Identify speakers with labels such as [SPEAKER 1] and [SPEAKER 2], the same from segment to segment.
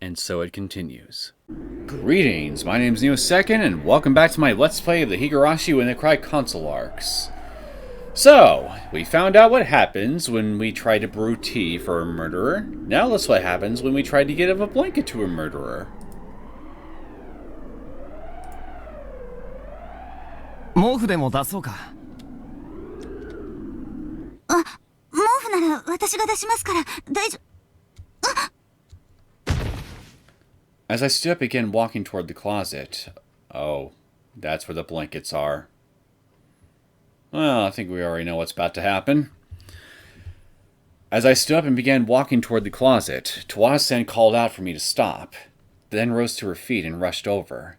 [SPEAKER 1] And so it continues. Greetings, my name is Neosekken, and welcome back to my Let's Play of the Higurashi When They Cry console arcs. So, we found out what happens when we try to brew tea for a murderer. Now let's what happens when we try to give a blanket to a murderer.
[SPEAKER 2] 毛布でも出そうか。
[SPEAKER 3] あ、毛布なら私が出しますから大丈夫。
[SPEAKER 1] As I stood up again walking toward the closet. Oh, that's where the blankets are. Well, I think we already know what's about to happen. As I stood up and began walking toward the closet, Tawase-san called out for me to stop, then rose to her feet and rushed over.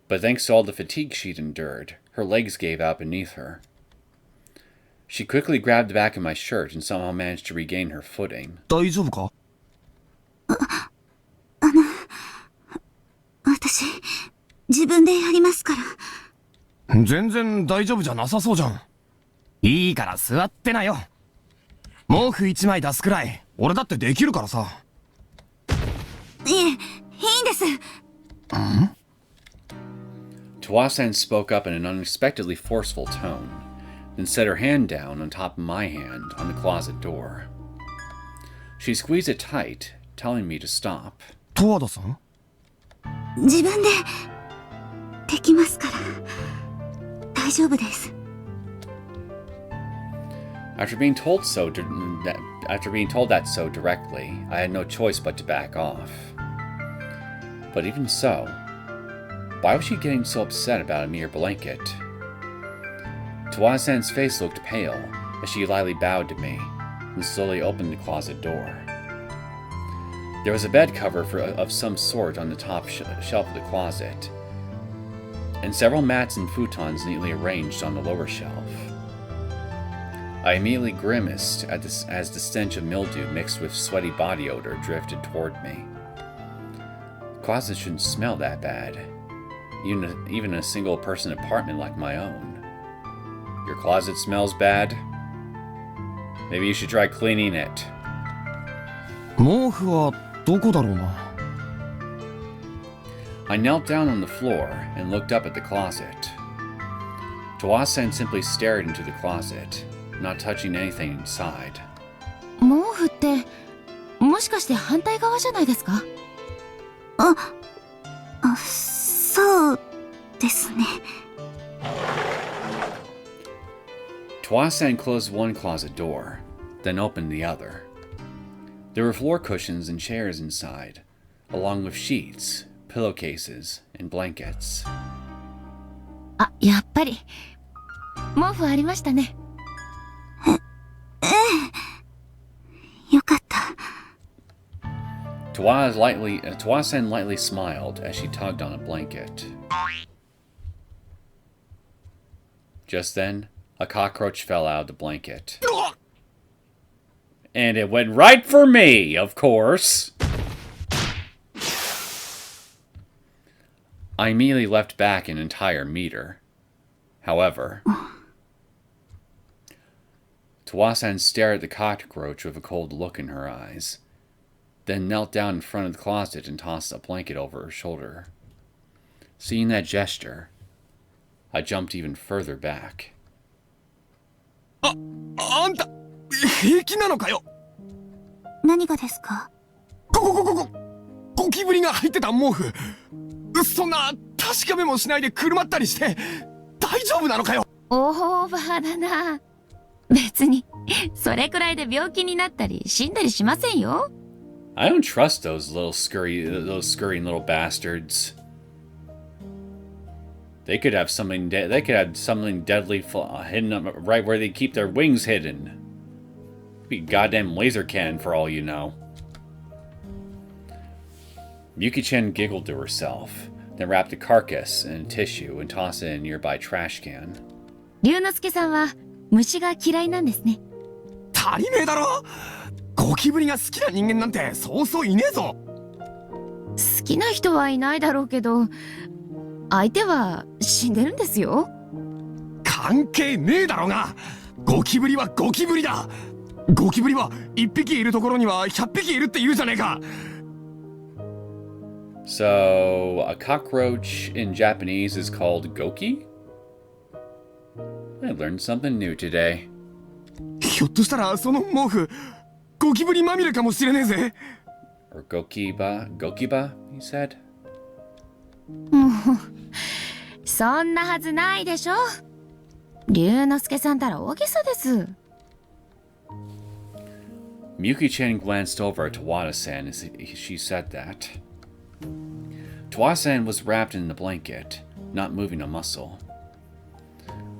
[SPEAKER 1] But thanks to all the fatigue she'd endured, her legs gave out beneath her. She quickly grabbed the back of my shirt and somehow managed to regain her footing.
[SPEAKER 2] 大丈夫か？
[SPEAKER 3] 私自分でやりますから。
[SPEAKER 2] 全然大丈夫じゃなさそうじゃん。いいから座ってなよ。毛布一枚出すくらい俺だってできるからさ。
[SPEAKER 3] いえ、いいんです。
[SPEAKER 1] Tawase-san spoke up in an unexpectedly forceful tone, then set her hand down on top of my hand on the closet door. She squeezed it tight, telling me to stop.
[SPEAKER 2] 十和田さん？
[SPEAKER 3] 自分でできますから大丈夫です。
[SPEAKER 1] After being told that so directly, I had no choice but to back off. But even so, why was she getting so upset about a mere blanket? Tawase-san's face looked pale as she lightly bowed to me and slowly opened the closet door. There was a bed cover of some sort on the top shelf of the closet, and several mats and futons neatly arranged on the lower shelf. I immediately grimaced as the stench of mildew mixed with sweaty body odor drifted toward me. The closet shouldn't smell that bad, even in a single-person apartment like my own. Your closet smells bad? Maybe you should try cleaning it.
[SPEAKER 2] 毛布はどこだろうな。
[SPEAKER 1] I knelt down on the floor and looked up at the closet. Tawase-san simply stared into the closet, not touching anything inside.
[SPEAKER 3] 毛布ってもしかして反対側じゃないですか？そうですね。
[SPEAKER 1] Tawase-san closed one closet door, then opened the other. There were floor cushions and chairs inside, along with sheets, pillowcases, and blankets.
[SPEAKER 3] あ、やっぱり毛布ありましたね。ええ、よかった。
[SPEAKER 1] Tawase-san lightly smiled as she tugged on a blanket. Just then, a cockroach fell out of the blanket. And it went right for me, of course. I immediately left back an entire meter. However, Tawase-san stared at the cockroach with a cold look in her eyes, then knelt down in front of the closet and tossed a blanket over her shoulder. Seeing that gesture, I jumped even further back.
[SPEAKER 2] あんた平気なのかよ。
[SPEAKER 3] 何がですか？
[SPEAKER 2] ゴキブリが入ってた毛布。そんな確かめもしないでくるまったりして大丈夫なのかよ。
[SPEAKER 3] オーバーだな。別にそれくらいで病気になったり死んだりしませんよ。
[SPEAKER 1] I don't trust those scurrying little bastards. They could have something deadly hidden up right where they keep their wings hidden. Be a goddamn laser cannon for all you know. Yuki-chan giggled to herself, then wrapped the carcass in a tissue and tossed it in a nearby trash can.
[SPEAKER 3] 龍之介さんは虫が嫌いなんですね。
[SPEAKER 2] 足りねえだろ。ゴキブリが好きな人間なんてそうそういねえぞ。
[SPEAKER 3] 好きな人はいないだろうけど、相手は死んでるんですよ。
[SPEAKER 2] 関係ねえだろうが。ゴキブリはゴキブリだ。ゴキブリは1匹いるところには100匹いるって言うじゃねえか。
[SPEAKER 1] So, a cockroach in Japanese is called goki? I learned something new today.
[SPEAKER 2] ひょっとしたらその毛布ゴキブリまみれかもしれねえぜ。
[SPEAKER 1] Or gokiba? Gokiba, he said?
[SPEAKER 3] もう、そんなはずないでしょ。龍之介さんたら大げさです。
[SPEAKER 1] Miyuki-chan glanced over at Tawada-san as she said that. Tawada-san was wrapped in the blanket, not moving a muscle.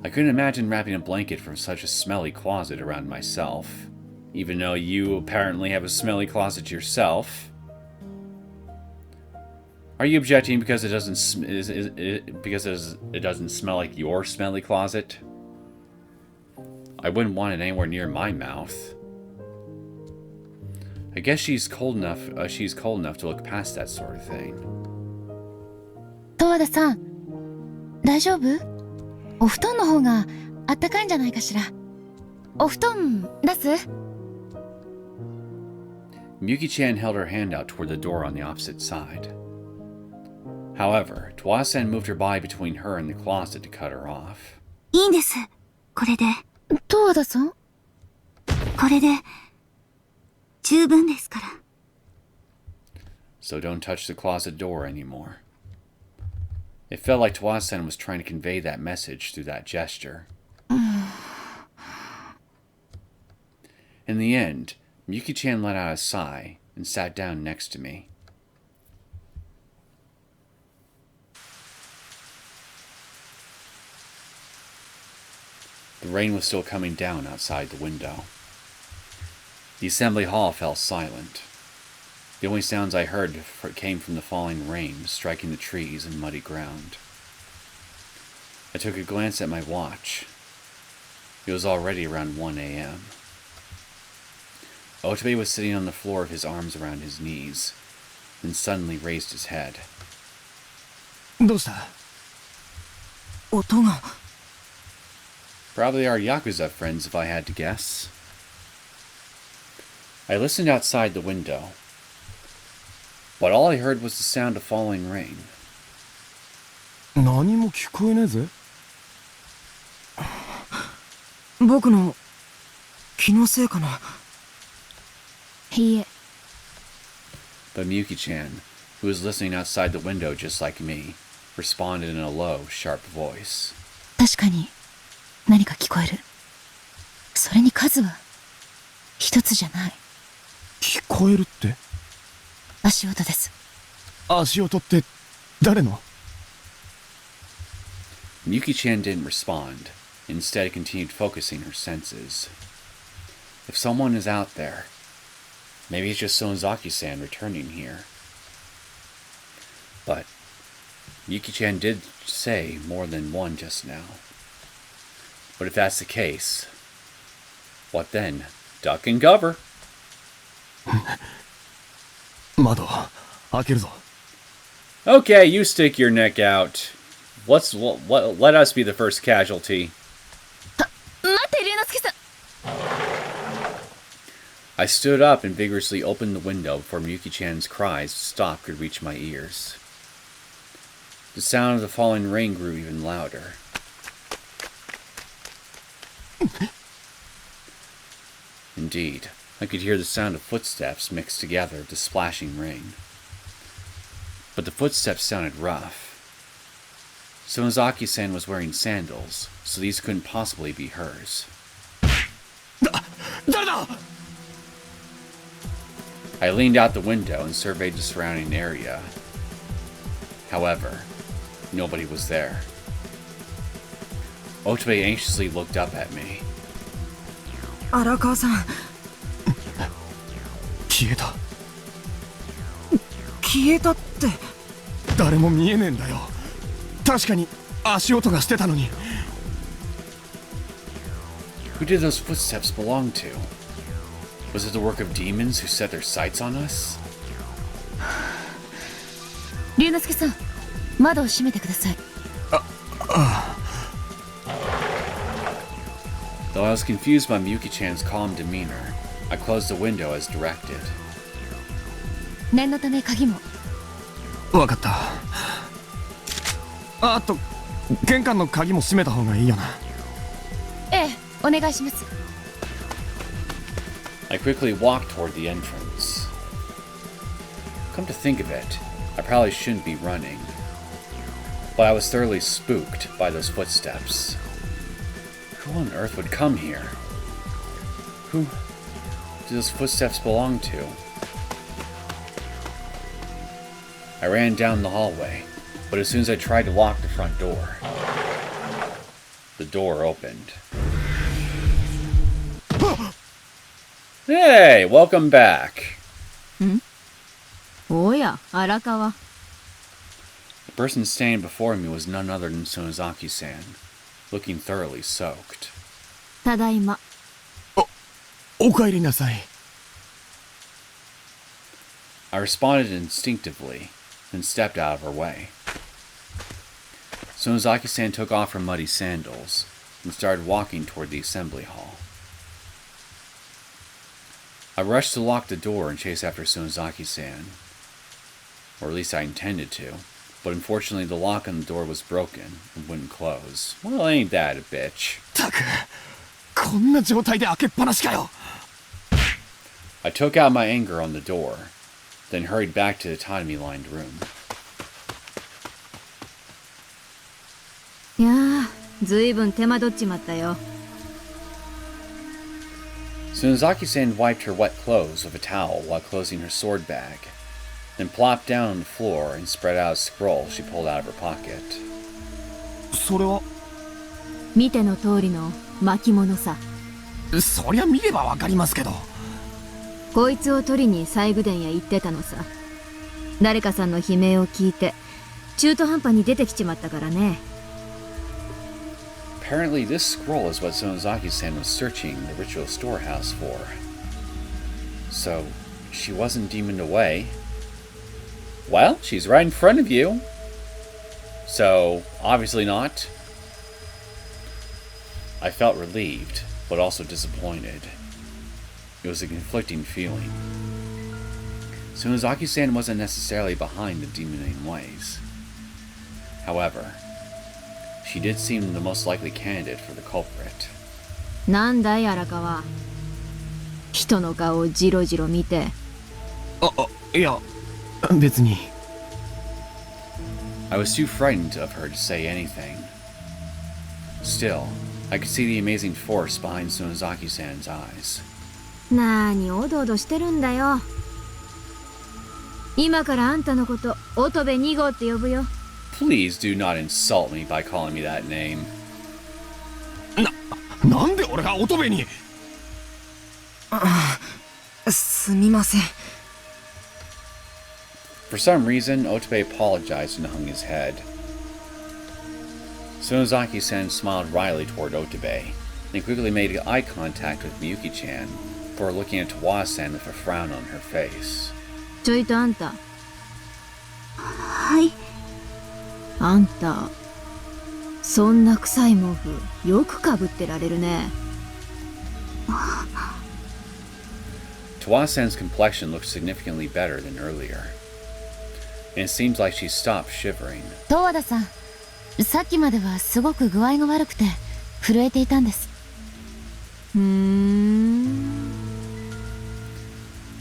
[SPEAKER 1] I couldn't imagine wrapping a blanket from such a smelly closet around myself, even though you apparently have a smelly closet yourself. Are you objecting because it doesn't smell like your smelly closet? I wouldn't want it anywhere near my mouth. I guess she's cold enough to look past that sort of thing.
[SPEAKER 3] 十和田さん、大丈夫？お布団の方があったかいんじゃないかしら。お布団出す？
[SPEAKER 1] Miyuki-chan held her hand out toward the door on the opposite side. However, Tawada-san moved her body between her and the closet to cut her off.
[SPEAKER 4] いいんです。これで。
[SPEAKER 3] 十和田さん？
[SPEAKER 4] これで十分ですから。
[SPEAKER 1] So don't touch the closet door anymore. It felt like Tawada-san was trying to convey that message through that gesture. In the end, Miyuki-chan let out a sigh and sat down next to me. The rain was still coming down outside the window. The assembly hall fell silent. The only sounds I heard came from the falling rain striking the trees and muddy ground. I took a glance at my watch. It was already around 1 a.m. Otobe was sitting on the floor with his arms around his knees, then suddenly raised his head.
[SPEAKER 2] どうした？
[SPEAKER 4] 音が。
[SPEAKER 1] Probably our Yakuza friends, if I had to guess. I listened outside the window, but all I heard was the sound of falling rain.
[SPEAKER 2] 何も聞こえねえぜ。
[SPEAKER 4] 僕の気のせいかな。
[SPEAKER 3] いいえ。
[SPEAKER 1] But Miyuki-chan, who was listening outside the window just like me, responded in a low, sharp voice.
[SPEAKER 3] 確かに何か聞こえる。それに数は一つじゃない。
[SPEAKER 2] 聞こえるって？
[SPEAKER 3] 足音です。
[SPEAKER 2] 足音って誰の？
[SPEAKER 1] Miyuki-chan didn't respond. Instead, continued focusing her senses. If someone is out there, maybe it's just Sonozaki-san returning here. But Miyuki-chan did say more than one just now. But if that's the case, what then? Duck and cover.
[SPEAKER 2] 窓開けるぞ。
[SPEAKER 1] Okay, you stick your neck out. Let us be the first casualty.
[SPEAKER 3] 待って、龍之介さん。
[SPEAKER 1] I stood up and vigorously opened the window before Miyuki-chan's cries to stop could reach my ears. The sound of the falling rain grew even louder. Indeed, I could hear the sound of footsteps mixed together with the splashing rain. But the footsteps sounded rough. Sonozaki-san was wearing sandals, so these couldn't possibly be hers.
[SPEAKER 2] 誰だ？
[SPEAKER 1] I leaned out the window and surveyed the surrounding area. However, nobody was there. Otobe anxiously looked up at me.
[SPEAKER 4] 荒川さん。
[SPEAKER 2] 消えた。
[SPEAKER 4] 消えたって。
[SPEAKER 2] 誰も見えねえんだよ。確かに足音がしてたのに。
[SPEAKER 1] Who did those footsteps belong to? Was it the work of demons who set their sights on us?
[SPEAKER 3] 龍之介さん、窓を閉めてください。
[SPEAKER 1] Though I was confused by Miyuki-chan's calm demeanor, I closed the window as directed.
[SPEAKER 3] 念のため鍵も。
[SPEAKER 2] わかった。あと玄関の鍵も閉めた方がいいよな。
[SPEAKER 3] ええ、お願いします。
[SPEAKER 1] I quickly walked toward the entrance. Come to think of it, I probably shouldn't be running. But I was thoroughly spooked by those footsteps. Who on earth would come here? Who do those footsteps belong to? I ran down the hallway, but as soon as I tried to lock the front door, the door opened. Hey, welcome back.
[SPEAKER 5] おや、荒川。
[SPEAKER 1] The person standing before me was none other than Sonozaki-san, looking thoroughly soaked.
[SPEAKER 5] ただいま。
[SPEAKER 2] お帰りなさい。
[SPEAKER 1] I responded instinctively, then stepped out of her way. Sonozaki-san took off her muddy sandals and started walking toward the assembly hall. I rushed to lock the door and chase after Sonozaki-san, or at least I intended to, but unfortunately the lock on the door was broken and wouldn't close. Well, ain't that a bitch?
[SPEAKER 2] たく、こんな状態で開けっぱなしかよ。
[SPEAKER 1] I took out my anger on the door, then hurried back to the tatami-lined room.
[SPEAKER 5] いやー、ずいぶん手間取っちまったよ。
[SPEAKER 1] Sonozaki-san wiped her wet clothes with a towel while closing her sword bag, then plopped down on the floor and spread out a scroll she pulled out of her pocket.
[SPEAKER 2] それは
[SPEAKER 5] 見ての通りの巻物さ。
[SPEAKER 2] そりゃ見ればわかりますけど。
[SPEAKER 5] こいつを取りに西宮殿へ行ってたのさ。誰かさんの悲鳴を聞いて中途半端に出てきちまったからね。
[SPEAKER 1] Apparently, this scroll is what Sonozaki-san was searching the ritual storehouse for. So, she wasn't demoned away. Well, she's right in front of you. So, obviously not. I felt relieved, but also disappointed. It was a conflicting feeling. Sonozaki-san wasn't necessarily behind the demoning ways. However, she did seem the most likely candidate for the culprit.
[SPEAKER 5] なんだい荒川。人の顔をジロジロ見て。
[SPEAKER 2] いや、別に。
[SPEAKER 1] I was too frightened of her to say anything. Still, I could see the amazing force behind Sonozaki-san's eyes.
[SPEAKER 5] なーにおどおどしてるんだよ。今からあんたのこと乙部2号って呼ぶよ。
[SPEAKER 1] Please do not insult me by calling me that name.
[SPEAKER 2] なんで俺が乙部に。すみません。
[SPEAKER 1] For some reason, Otobe apologized and hung his head. Sonozaki-san smiled wryly toward Otobe, and quickly made eye contact with Miyuki-chan, before looking at Tawa-san with a frown on her face.
[SPEAKER 5] ちょいとあんた。
[SPEAKER 4] はい。
[SPEAKER 5] あんた、そんな臭い毛布よくかぶってられるね。
[SPEAKER 1] Tawa-san's complexion looked significantly better than earlier, and it seems like she stopped shivering.
[SPEAKER 3] 十和田さん、さっきまではすごく具合が悪くて震えていたんです。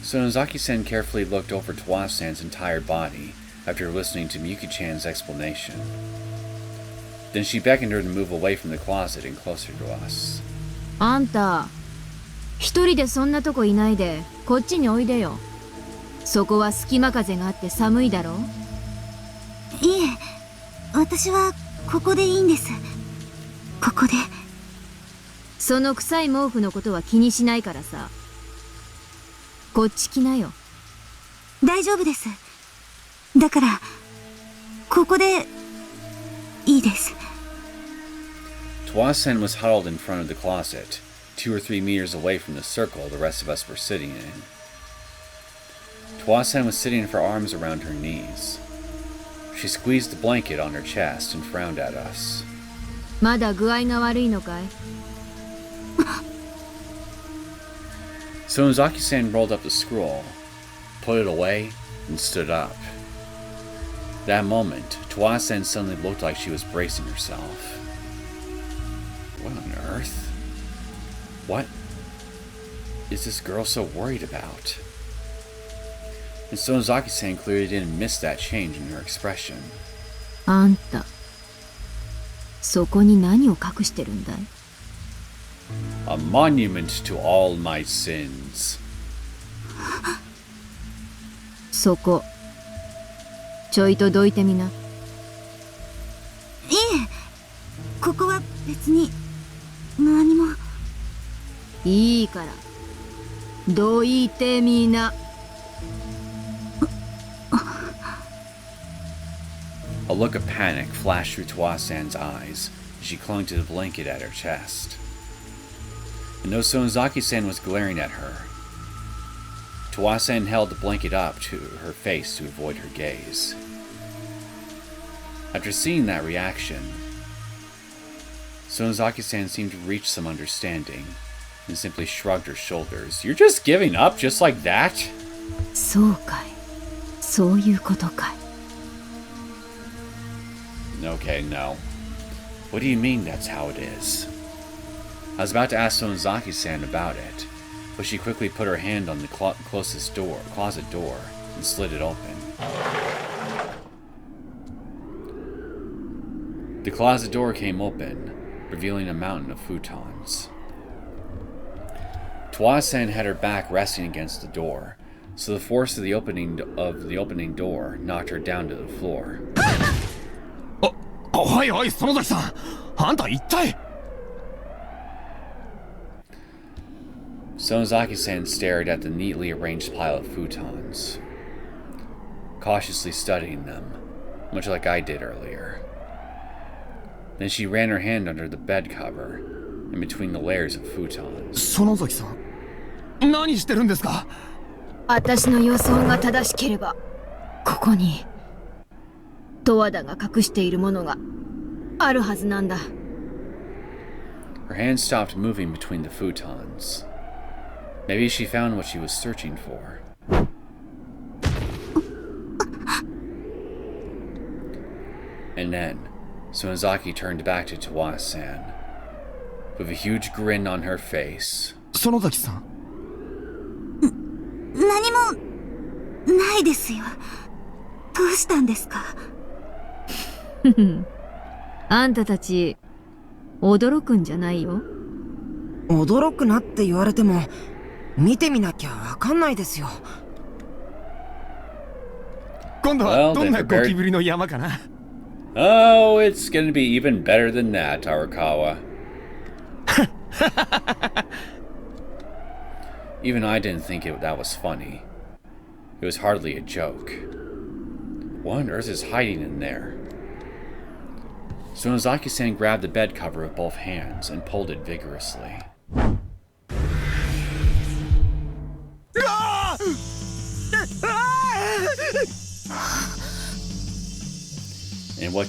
[SPEAKER 1] Sonozaki-san carefully looked over Tawa-san's entire body after listening to Miyuki-chan's explanation. Then she beckoned her to move away from the closet and closer to us.
[SPEAKER 5] あんた、一人でそんなとこいないでこっちにおいでよ。そこは隙間風があって寒いだろ。
[SPEAKER 4] いえ、私はここでいいんです。ここで。
[SPEAKER 5] その臭い毛布のことは気にしないからさ。こっち来なよ。
[SPEAKER 4] 大丈夫です。だから、ここでいいです。
[SPEAKER 1] Tawa-san was huddled in front of the closet, 2 or 3 meters away from the circle the rest of us were sitting in. Tawa-san was sitting with her arms around her knees. She squeezed the blanket on her chest and frowned at us.
[SPEAKER 5] まだ具合が悪いのかい？
[SPEAKER 1] Sonozaki-san rolled up the scroll, put it away, and stood up. That moment, Towa-sen suddenly looked like she was bracing herself. What on earth? What is this girl so worried about? And Sonozaki-san clearly didn't miss that change in her expression.
[SPEAKER 5] あんた、そこに何を隠してるんだい？
[SPEAKER 1] A monument to all my sins.
[SPEAKER 5] そこ、ちょいとどいてみな。
[SPEAKER 4] いえ、ここは別に何も。
[SPEAKER 5] いいから、どいてみな。
[SPEAKER 1] A look of panic flashed through Towa-san's eyes as she clung to the blanket at her chest. And though Sonozaki-san was glaring at her, Towa-san held the blanket up to her face to avoid her gaze. After seeing that reaction, Sonozaki-san seemed to reach some understanding and simply shrugged her shoulders. You're just giving up just like that?
[SPEAKER 5] そうかい。そういうことかい。
[SPEAKER 1] Okay, no. What do you mean that's how it is? I was about to ask Sonozaki-san about it, but she quickly put her hand on the closest closet door and slid it open. The closet door came open, revealing a mountain of futons. Towa-san had her back resting against the door, so the force of the opening door knocked her down to the floor.
[SPEAKER 2] おいおい、園崎さん、あんた一体。
[SPEAKER 1] Sonozaki-san stared at the neatly arranged pile of futons, cautiously studying them, much like I did earlier. Then she ran her hand under the bed cover, in between the layers of futons.
[SPEAKER 2] 園崎さん、何してるんですか？
[SPEAKER 5] 私の予想が正しければ、ここに十和田が隠しているものがあるはずなんだ。
[SPEAKER 1] Her hand stopped moving between the futons. Maybe she found what she was searching for. And then, Sonozaki turned back to Towa-san, with a huge grin on her face.
[SPEAKER 2] 園崎さん、
[SPEAKER 4] 何もないですよ。どうしたんですか？
[SPEAKER 5] あんたたち驚くんじゃないよ。
[SPEAKER 6] 驚くなって言われても見てみなきゃわかんないですよ。
[SPEAKER 2] 今度はどんなゴキブリの山かな？
[SPEAKER 1] Oh, it's gonna be even better than that, Arakawa. Even I didn't think that was funny. It was hardly a joke. What on earth is hiding in there? Sonozaki-san grabbed the bed cover with both hands and pulled it vigorously. And what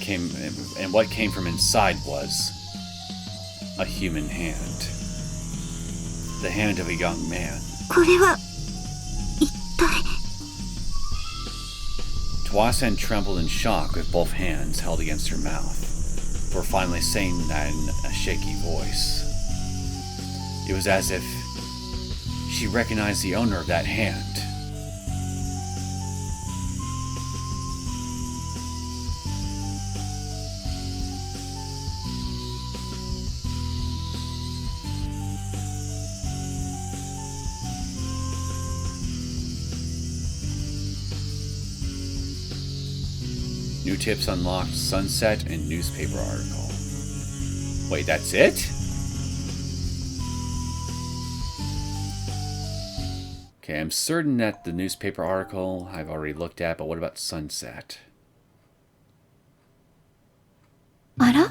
[SPEAKER 1] came from inside was a human hand. The hand of a young man.
[SPEAKER 4] これは一体。
[SPEAKER 1] Towa-san trembled in shock with both hands held against her mouth, before finally saying that in a shaky voice. It was as if she recognized the owner of that hand. New tips unlocked, sunset, and newspaper article. Wait, that's it? Okay, I'm certain that the newspaper article I've already looked at, but what about sunset?
[SPEAKER 3] あら？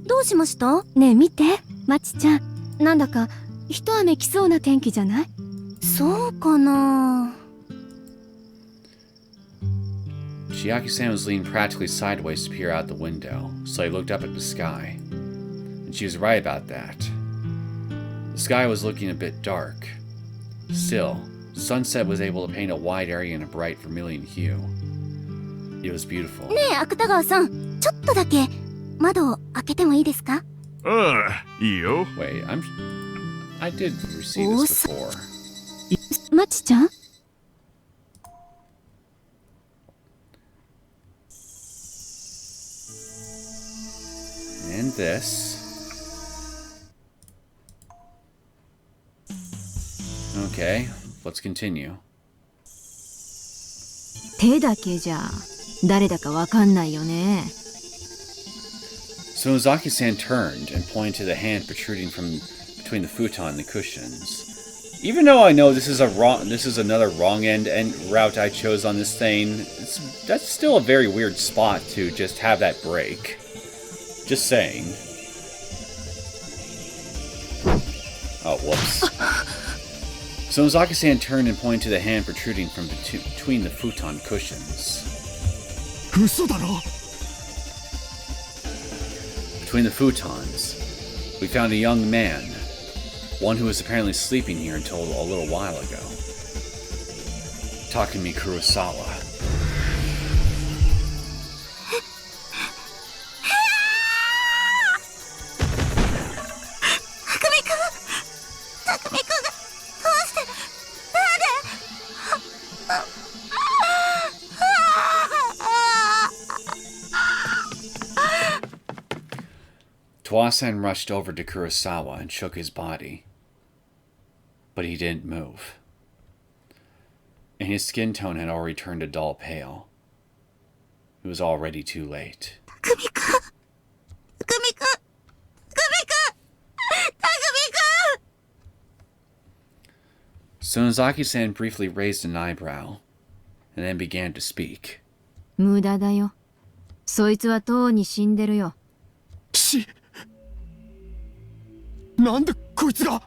[SPEAKER 3] どうしました？ねえ見て、まちちゃん。なんだか一雨来そうな天気じゃない？そうかな。
[SPEAKER 1] Chiaki-san was leaning practically sideways to peer out the window, so he looked up at the sky. And she was right about that. The sky was looking a bit dark. Still, sunset was able to paint a wide area in a bright vermilion hue. It was beautiful.
[SPEAKER 3] ねえ、芥川さん、ちょっとだけ窓を開けてもいいですか？
[SPEAKER 2] ああ、いいよ。
[SPEAKER 1] Wait, I did receive this before.
[SPEAKER 3] まちちゃん？
[SPEAKER 1] And this. Okay, let's continue.
[SPEAKER 5] 手だけじゃ誰だかわかんないよね。
[SPEAKER 1] So Ozaki-san turned and pointed to the hand protruding from between the futon and the cushions. Even though I know this is another wrong end route I chose on this thing, that's still a very weird spot to just have that break. Just saying. Oh, whoops. So Ozaki-san turned and pointed to the hand protruding from between the futon cushions.
[SPEAKER 2] 嘘だろ。
[SPEAKER 1] Between the futons, we found a young man, one who was apparently sleeping here until a little while ago. Takumi Kurosawa. Tawasan rushed over to Kurosawa and shook his body. But he didn't move. And his skin tone had already turned a dull pale. It was already too late. Sonozaki-san briefly raised an eyebrow, and then began to speak.
[SPEAKER 5] 無駄だよ。そいつはとうに死んでるよ。
[SPEAKER 2] なんでこいつが。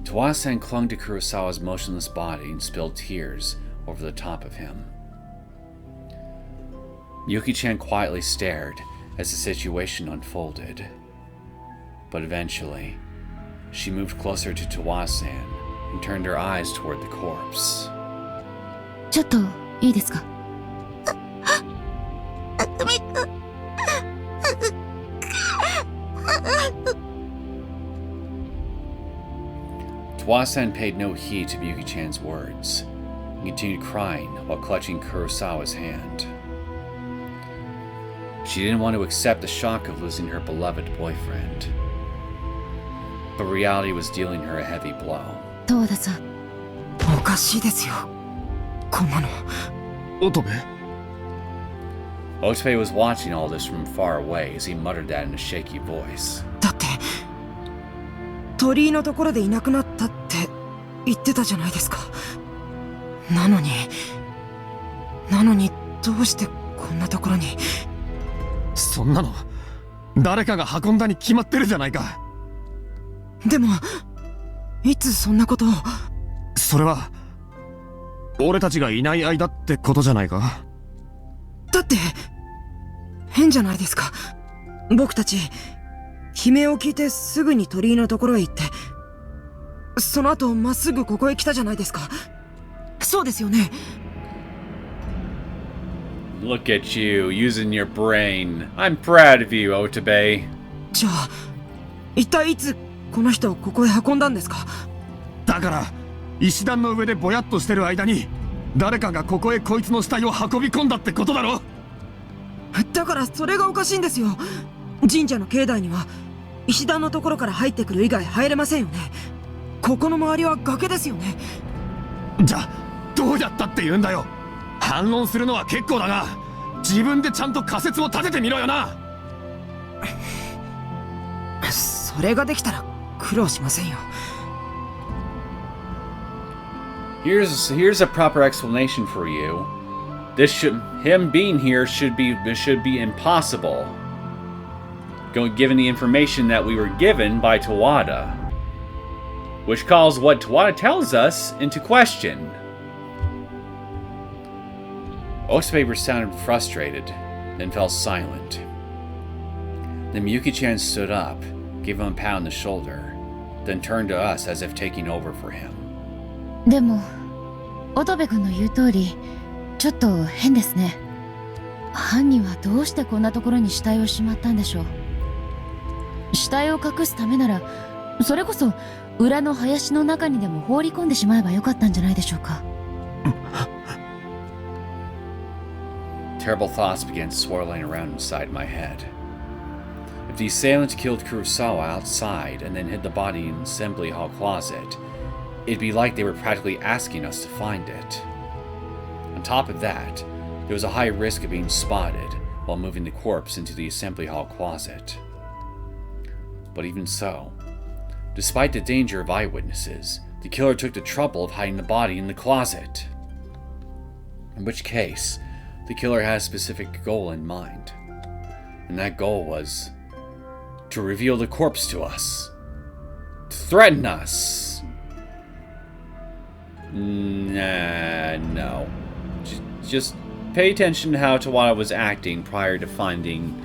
[SPEAKER 1] Tawasan clung to Kurosawa's motionless body and spilled tears over the top of him. Yuki-chan quietly stared as the situation unfolded. But eventually, she moved closer to Tawasan and turned her eyes toward the corpse.
[SPEAKER 3] ちょっといいですか？
[SPEAKER 1] Tawasan paid no heed to Yuki-chan's words and continued crying while clutching Kurosawa's hand. She didn't want to accept the shock of losing her beloved boyfriend. But reality was dealing her a heavy blow.
[SPEAKER 3] 十和田さん。
[SPEAKER 6] おかしいですよ。こんなの。
[SPEAKER 2] 乙部。
[SPEAKER 1] Otobe was watching all this from far away as he muttered that in a shaky voice.
[SPEAKER 6] だって、鳥居のところでいなくなったって言ってたじゃないですか。なのにどうしてこんなところに。
[SPEAKER 2] そんなの誰かが運んだに決まってるじゃないか。
[SPEAKER 6] でもいつそんなことを。
[SPEAKER 2] それは俺たちがいない間ってことじゃないか。
[SPEAKER 6] だって変じゃないですか。僕たち悲鳴を聞いてすぐに鳥居のところへ行って、その後まっすぐここへ来たじゃないですか。そうですよね。
[SPEAKER 1] Look at you, using your brain. I'm proud of you, Otobe.
[SPEAKER 6] じゃあ一体いつこの人をここへ運んだんですか。
[SPEAKER 2] だから石段の上でぼやっとしてる間に誰かがここへこいつの死体を運び込んだってことだろ。
[SPEAKER 6] だからそれがおかしいんですよ。神社の境内には石段のところから入ってくる以外入れませんよね。ここの周りは崖ですよね。
[SPEAKER 2] じゃあどうやったって言うんだよ。反論するのは結構だが、自分でちゃんと仮説を立ててみろよな。
[SPEAKER 6] それができたら苦労しませんよ。
[SPEAKER 1] Here's a proper explanation for you. Him being here should be impossible. Given the information that we were given by Tawada. which calls what Tawada tells us into question. Otobe sounded frustrated, then fell silent. Then Miyuki-chan stood up, gave him a pat on the shoulder, then turned to us as if taking over for him.
[SPEAKER 5] でも、乙部君の言う通り、ちょっと変ですね。犯人はどうしてこんなところに死体をしまったんでしょう。死体を隠すためなら、それこそ裏の林の中にでも放り込んでしまえばよかったんじゃないでしょうか。
[SPEAKER 1] Terrible thoughts began swirling around inside my head. If the assailant killed Kurosawa outside and then hid the body in the assembly hall closet, it'd be like they were practically asking us to find it. On top of that, there was a high risk of being spotted while moving the corpse into the assembly hall closet. But even so, despite the danger of eyewitnesses, the killer took the trouble of hiding the body in the closet. In which case, the killer had a specific goal in mind. And that goal was to reveal the corpse to us. To threaten us. Nah, no. Just pay attention to how Tawada was acting prior to finding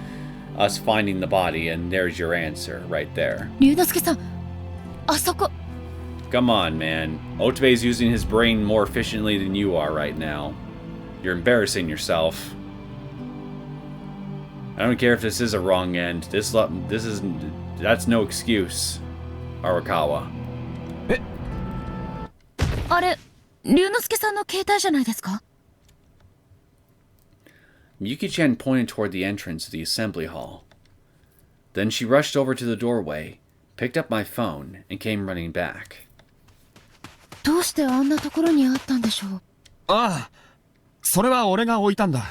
[SPEAKER 1] the body, and there's your answer right there.
[SPEAKER 5] 龍之介さん、あそこ。
[SPEAKER 1] Come on, man. Otobe's using his brain more efficiently than you are right now. You're embarrassing yourself. I don't care if this is a wrong end. That's no excuse, Arakawa.
[SPEAKER 5] あれ、龍之介さんの携帯じゃないですか？
[SPEAKER 1] Miyuki-chan pointed toward the entrance of the assembly hall. Then she rushed over to the doorway, picked up my phone, and came running back.
[SPEAKER 5] どうしてあんなところにあったんでしょう？
[SPEAKER 2] ああ、それは俺が置いたんだ。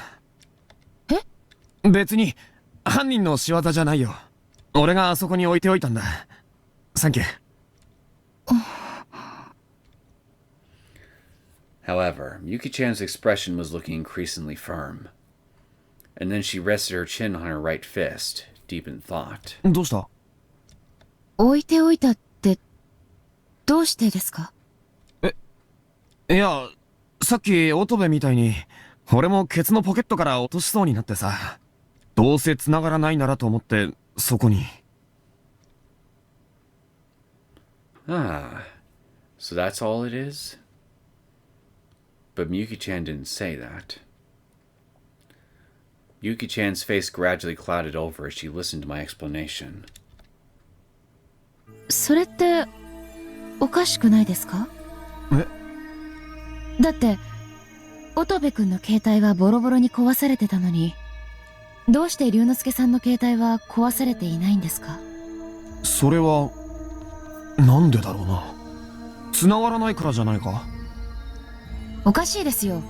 [SPEAKER 5] え？
[SPEAKER 2] 別に犯人の仕業じゃないよ。俺があそこに置いておいたんだ。サンキュー。
[SPEAKER 1] However, Miyuki-chan's expression was looking increasingly firm. And then she rested her chin on her right fist, deep in thought.
[SPEAKER 2] どうした？
[SPEAKER 5] 置いておいたって、どうしてですか？
[SPEAKER 2] いや、さっき乙部みたいに、俺もケツのポケットから落としそうになってさ、どうせ繋がらないならと思って、そこに。
[SPEAKER 1] Ah, so that's all it is? But Miyuki-chan didn't say that. Yuki-chan's face gradually clouded over as she listened to my explanation.
[SPEAKER 5] それっておかしくないですか？だって乙部君の携帯はボロボロに壊されてたのに、どうして龍之介さんの携帯は壊されていないんですか？
[SPEAKER 2] それはなんでだろうな。繋がらないからじゃないか？
[SPEAKER 5] おかしいですよ。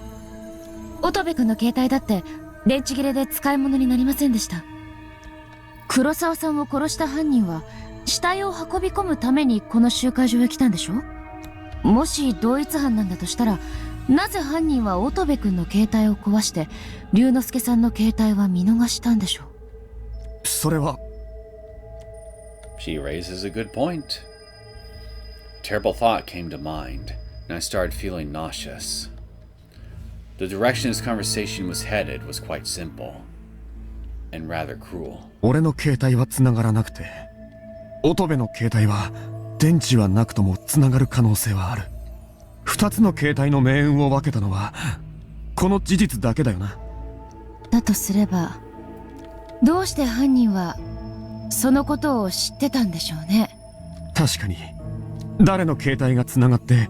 [SPEAKER 5] 乙部君の携帯だって電池切れで使い物になりませんでした。黒沢さんを殺した犯人は死体を運び込むためにこの集会場へ来たんでしょ？もし同一犯なんだとしたら、なぜ犯人は乙部君の携帯を壊して龍之介さんの携帯は見逃したんでしょう？
[SPEAKER 2] それは。
[SPEAKER 1] She raises a good point. A terrible thought came to mind, and I started feeling nauseous. The direction this conversation was headed was quite simple, and rather cruel.
[SPEAKER 2] 俺の携帯は繋がらなくて、乙部の携帯は電池はなくとも繋がる可能性はある。二つの携帯の命運を分けたのはこの事実だけだよな。
[SPEAKER 5] だとすれば、どうして犯人はそのことを知ってたんでしょうね。
[SPEAKER 2] 確かに、誰の携帯が繋がって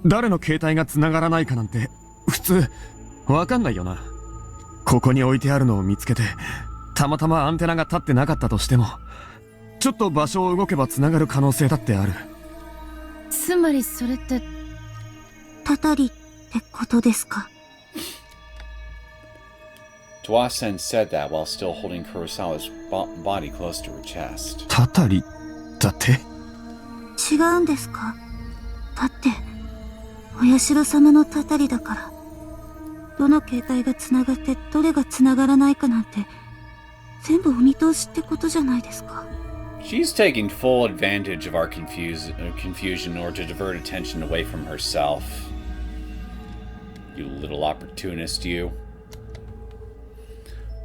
[SPEAKER 2] 誰の携帯が繋がらないかなんて普通わかんないよな。ここに置いてあるのを見つけて、たまたまアンテナが立ってなかったとしても、ちょっと場所を動けば繋がる可能性だってある。
[SPEAKER 5] つまりそれって
[SPEAKER 4] たたりってことですか？
[SPEAKER 1] Tawada-sen said that while still holding Kurosawa's body close to her chest.
[SPEAKER 2] たたりだって？
[SPEAKER 4] 違うんですか？だってお社様のたたりだから、どの携帯が繋がってどれが繋がらないかなんて全部お見通しってことじゃないですか。
[SPEAKER 1] She's taking full advantage of our confusion in order to divert attention away from herself. You little opportunist, you.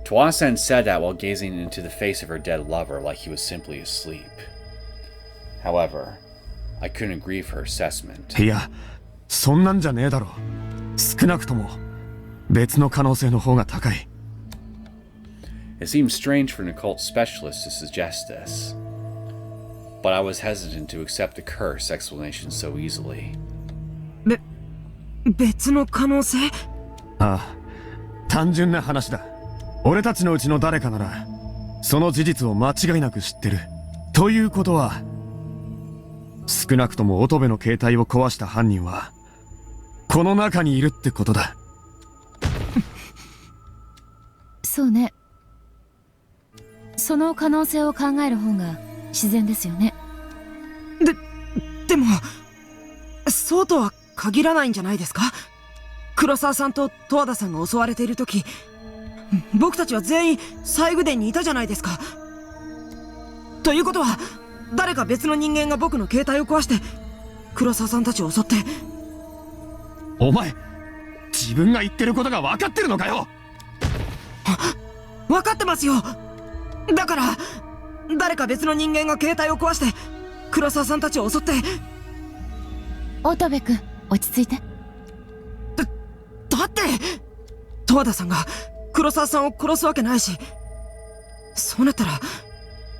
[SPEAKER 1] Towa-san said that while gazing into the face of her dead lover like he was simply asleep. However, I couldn't agree with her assessment.
[SPEAKER 2] いや、そんなんじゃねえだろ。少なくとも別の可能性の方が高い。
[SPEAKER 1] It seemed strange for an occult specialist to suggest this, but I was hesitant to accept the curse explanation so easily.
[SPEAKER 6] 別の可能性？
[SPEAKER 2] ああ、単純な話だ。俺たちのうちの誰かならその事実を間違いなく知ってる。ということは、少なくとも乙部の携帯を壊した犯人はこの中にいるってことだ。
[SPEAKER 5] そうね。その可能性を考える方が自然ですよね。
[SPEAKER 6] でもそうとは限らないんじゃないですか？黒沢さんと十和田さんが襲われている時、僕たちは全員西宮殿にいたじゃないですか。ということは誰か別の人間が僕の携帯を壊して黒沢さんたちを襲って。
[SPEAKER 2] お前、自分が言ってることが分かってるのかよ。
[SPEAKER 6] 分かってますよ。だから誰か別の人間が携帯を壊して黒沢さんたちを襲って。
[SPEAKER 5] 乙部君、落ち着いて。
[SPEAKER 6] だって十和田さんが黒沢さんを殺すわけないし、そうなったら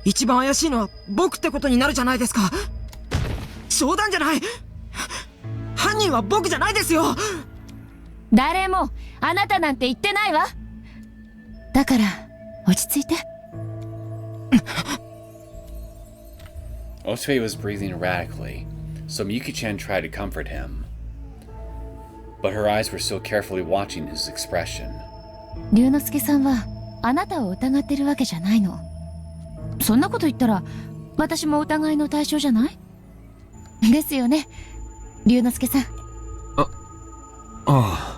[SPEAKER 6] 一番怪しいのは僕ってことになるじゃないですか。冗談じゃない。犯人は僕じゃないですよ。
[SPEAKER 5] 誰もあなたなんて言ってないわ。だから落ち着いて。
[SPEAKER 1] Otobe was breathing erratically, so Miyuki-chan tried to comfort him. But her eyes were still carefully watching his expression.
[SPEAKER 5] 龍之介さんはあなたを疑ってるわけじゃないの。そんなこと言ったら私も疑いの対象じゃない？ですよね、龍之介さん。
[SPEAKER 2] ああ。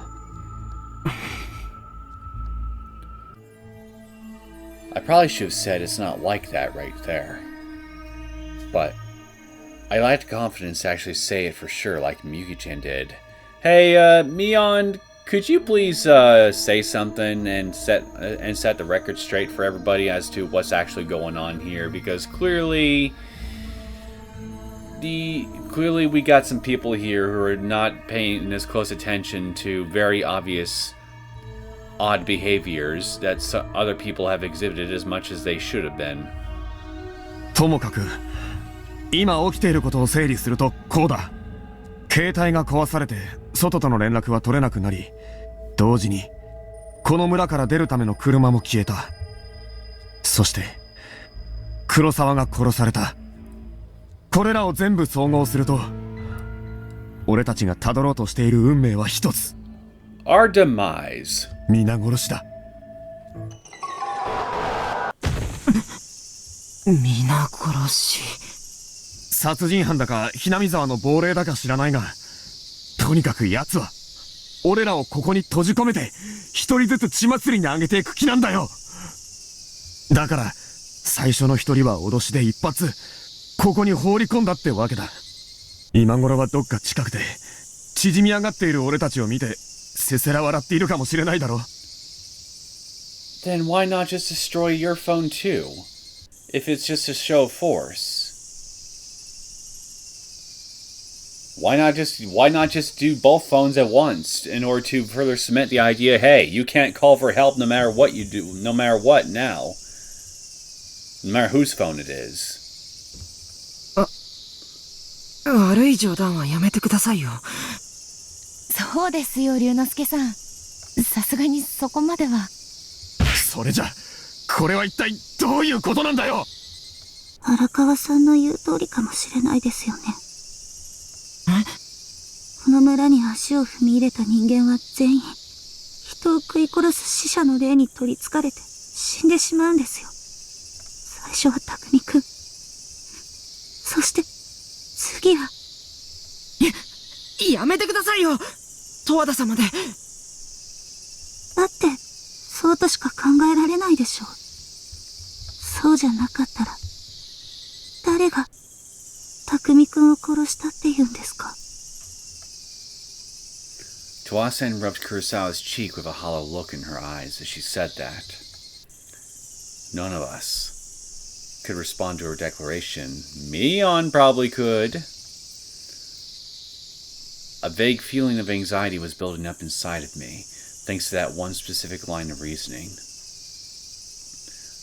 [SPEAKER 1] I probably should have said it's not like that right there. But I lacked confidence to actually say it for sure like Miyuki-chan did. Hey, Mion, could you please say something and set the record straight for everybody as to what's actually going on here? Because clearly we got some people here who are not paying as close attention to very obvious odd behaviors that other people have exhibited as much as they should have been.
[SPEAKER 2] ともかく今起きていることを整理するとこうだ。携帯が壊されて外との連絡は取れなくなり、同時にこの村から出るための車も消えた。そして黒沢が殺された。これらを全部総合すると、俺たちが辿ろうとしている運命は一つ。
[SPEAKER 1] Our demise.
[SPEAKER 2] 皆殺しだ。
[SPEAKER 6] 皆殺し。
[SPEAKER 2] 殺人犯だかHinamizawaの亡霊だか知らないが、とにかく奴は俺らをここに閉じ込めて一人ずつ血祭りにあげていく気なんだよ。だから最初の一人は脅しで一発ここに放り込んだってわけだ。今頃はどっか近くで縮み上がっている俺たちを見てせせら笑っているかもしれないだろ。
[SPEAKER 1] Then why not just destroy your phone too? If it's just a show of force. Why not just do both phones at once in order to further cement the idea, hey, you can't call for help no matter what you do, no matter what now. No matter whose phone it is.
[SPEAKER 6] 悪い冗談はやめてくださいよ。
[SPEAKER 5] そうですよ、龍之介さん。さすがにそこまでは。
[SPEAKER 2] それじゃこれは一体どういうことなんだよ。
[SPEAKER 4] 荒川さんの言う通りかもしれないですよね。この村に足を踏み入れた人間は全員人を食い殺す死者の霊に取りつかれて死んでしまうんですよ。最初は匠くん、そして次は。
[SPEAKER 6] やめてくださいよ、十和田様で。
[SPEAKER 4] だってそうとしか考えられないでしょう。そうじゃなかったら誰が、匠くんを殺したって言うんですか？
[SPEAKER 1] Towasen rubbed Kurosawa's cheek with a hollow look in her eyes as she said that. None of us could respond to her declaration. Mion probably could. A vague feeling of anxiety was building up inside of me, thanks to that one specific line of reasoning.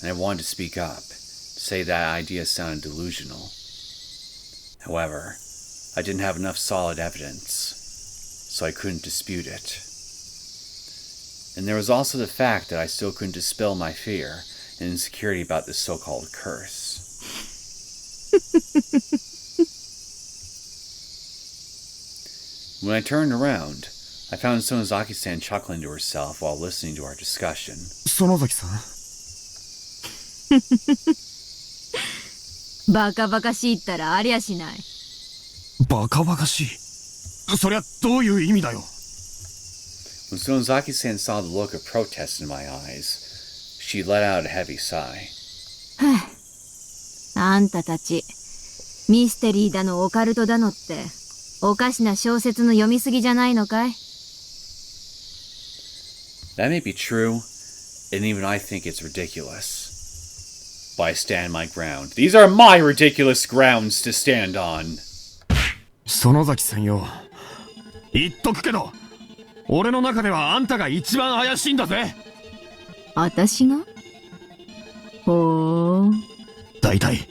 [SPEAKER 1] And I wanted to speak up, to say that idea sounded delusional. However, I didn't have enough solid evidence, so I couldn't dispute it. And there was also the fact that I still couldn't dispel my fear and insecurity about this so-called curse. When I turned around, I found Sonozaki-san chuckling to herself while listening to our discussion.
[SPEAKER 2] 園崎さん。
[SPEAKER 5] バカバカしいったらありゃしない。
[SPEAKER 2] バカバカしい。そりゃどういう意味だよ。
[SPEAKER 1] When Sonozaki-san saw the look of protest in my eyes, she let out a heavy sigh.
[SPEAKER 5] あんたたち、ミステリーだのオカルトだのって、おかしな小説の読みすぎじゃないのかい？
[SPEAKER 1] That may be true, and even I think it's ridiculous. But I stand my ground. These are my ridiculous grounds to stand on.
[SPEAKER 2] 園崎さんよ。言っとくけど、俺の中ではあんたが一番怪しいんだぜ。
[SPEAKER 5] 私が？ほー。
[SPEAKER 2] だいたい、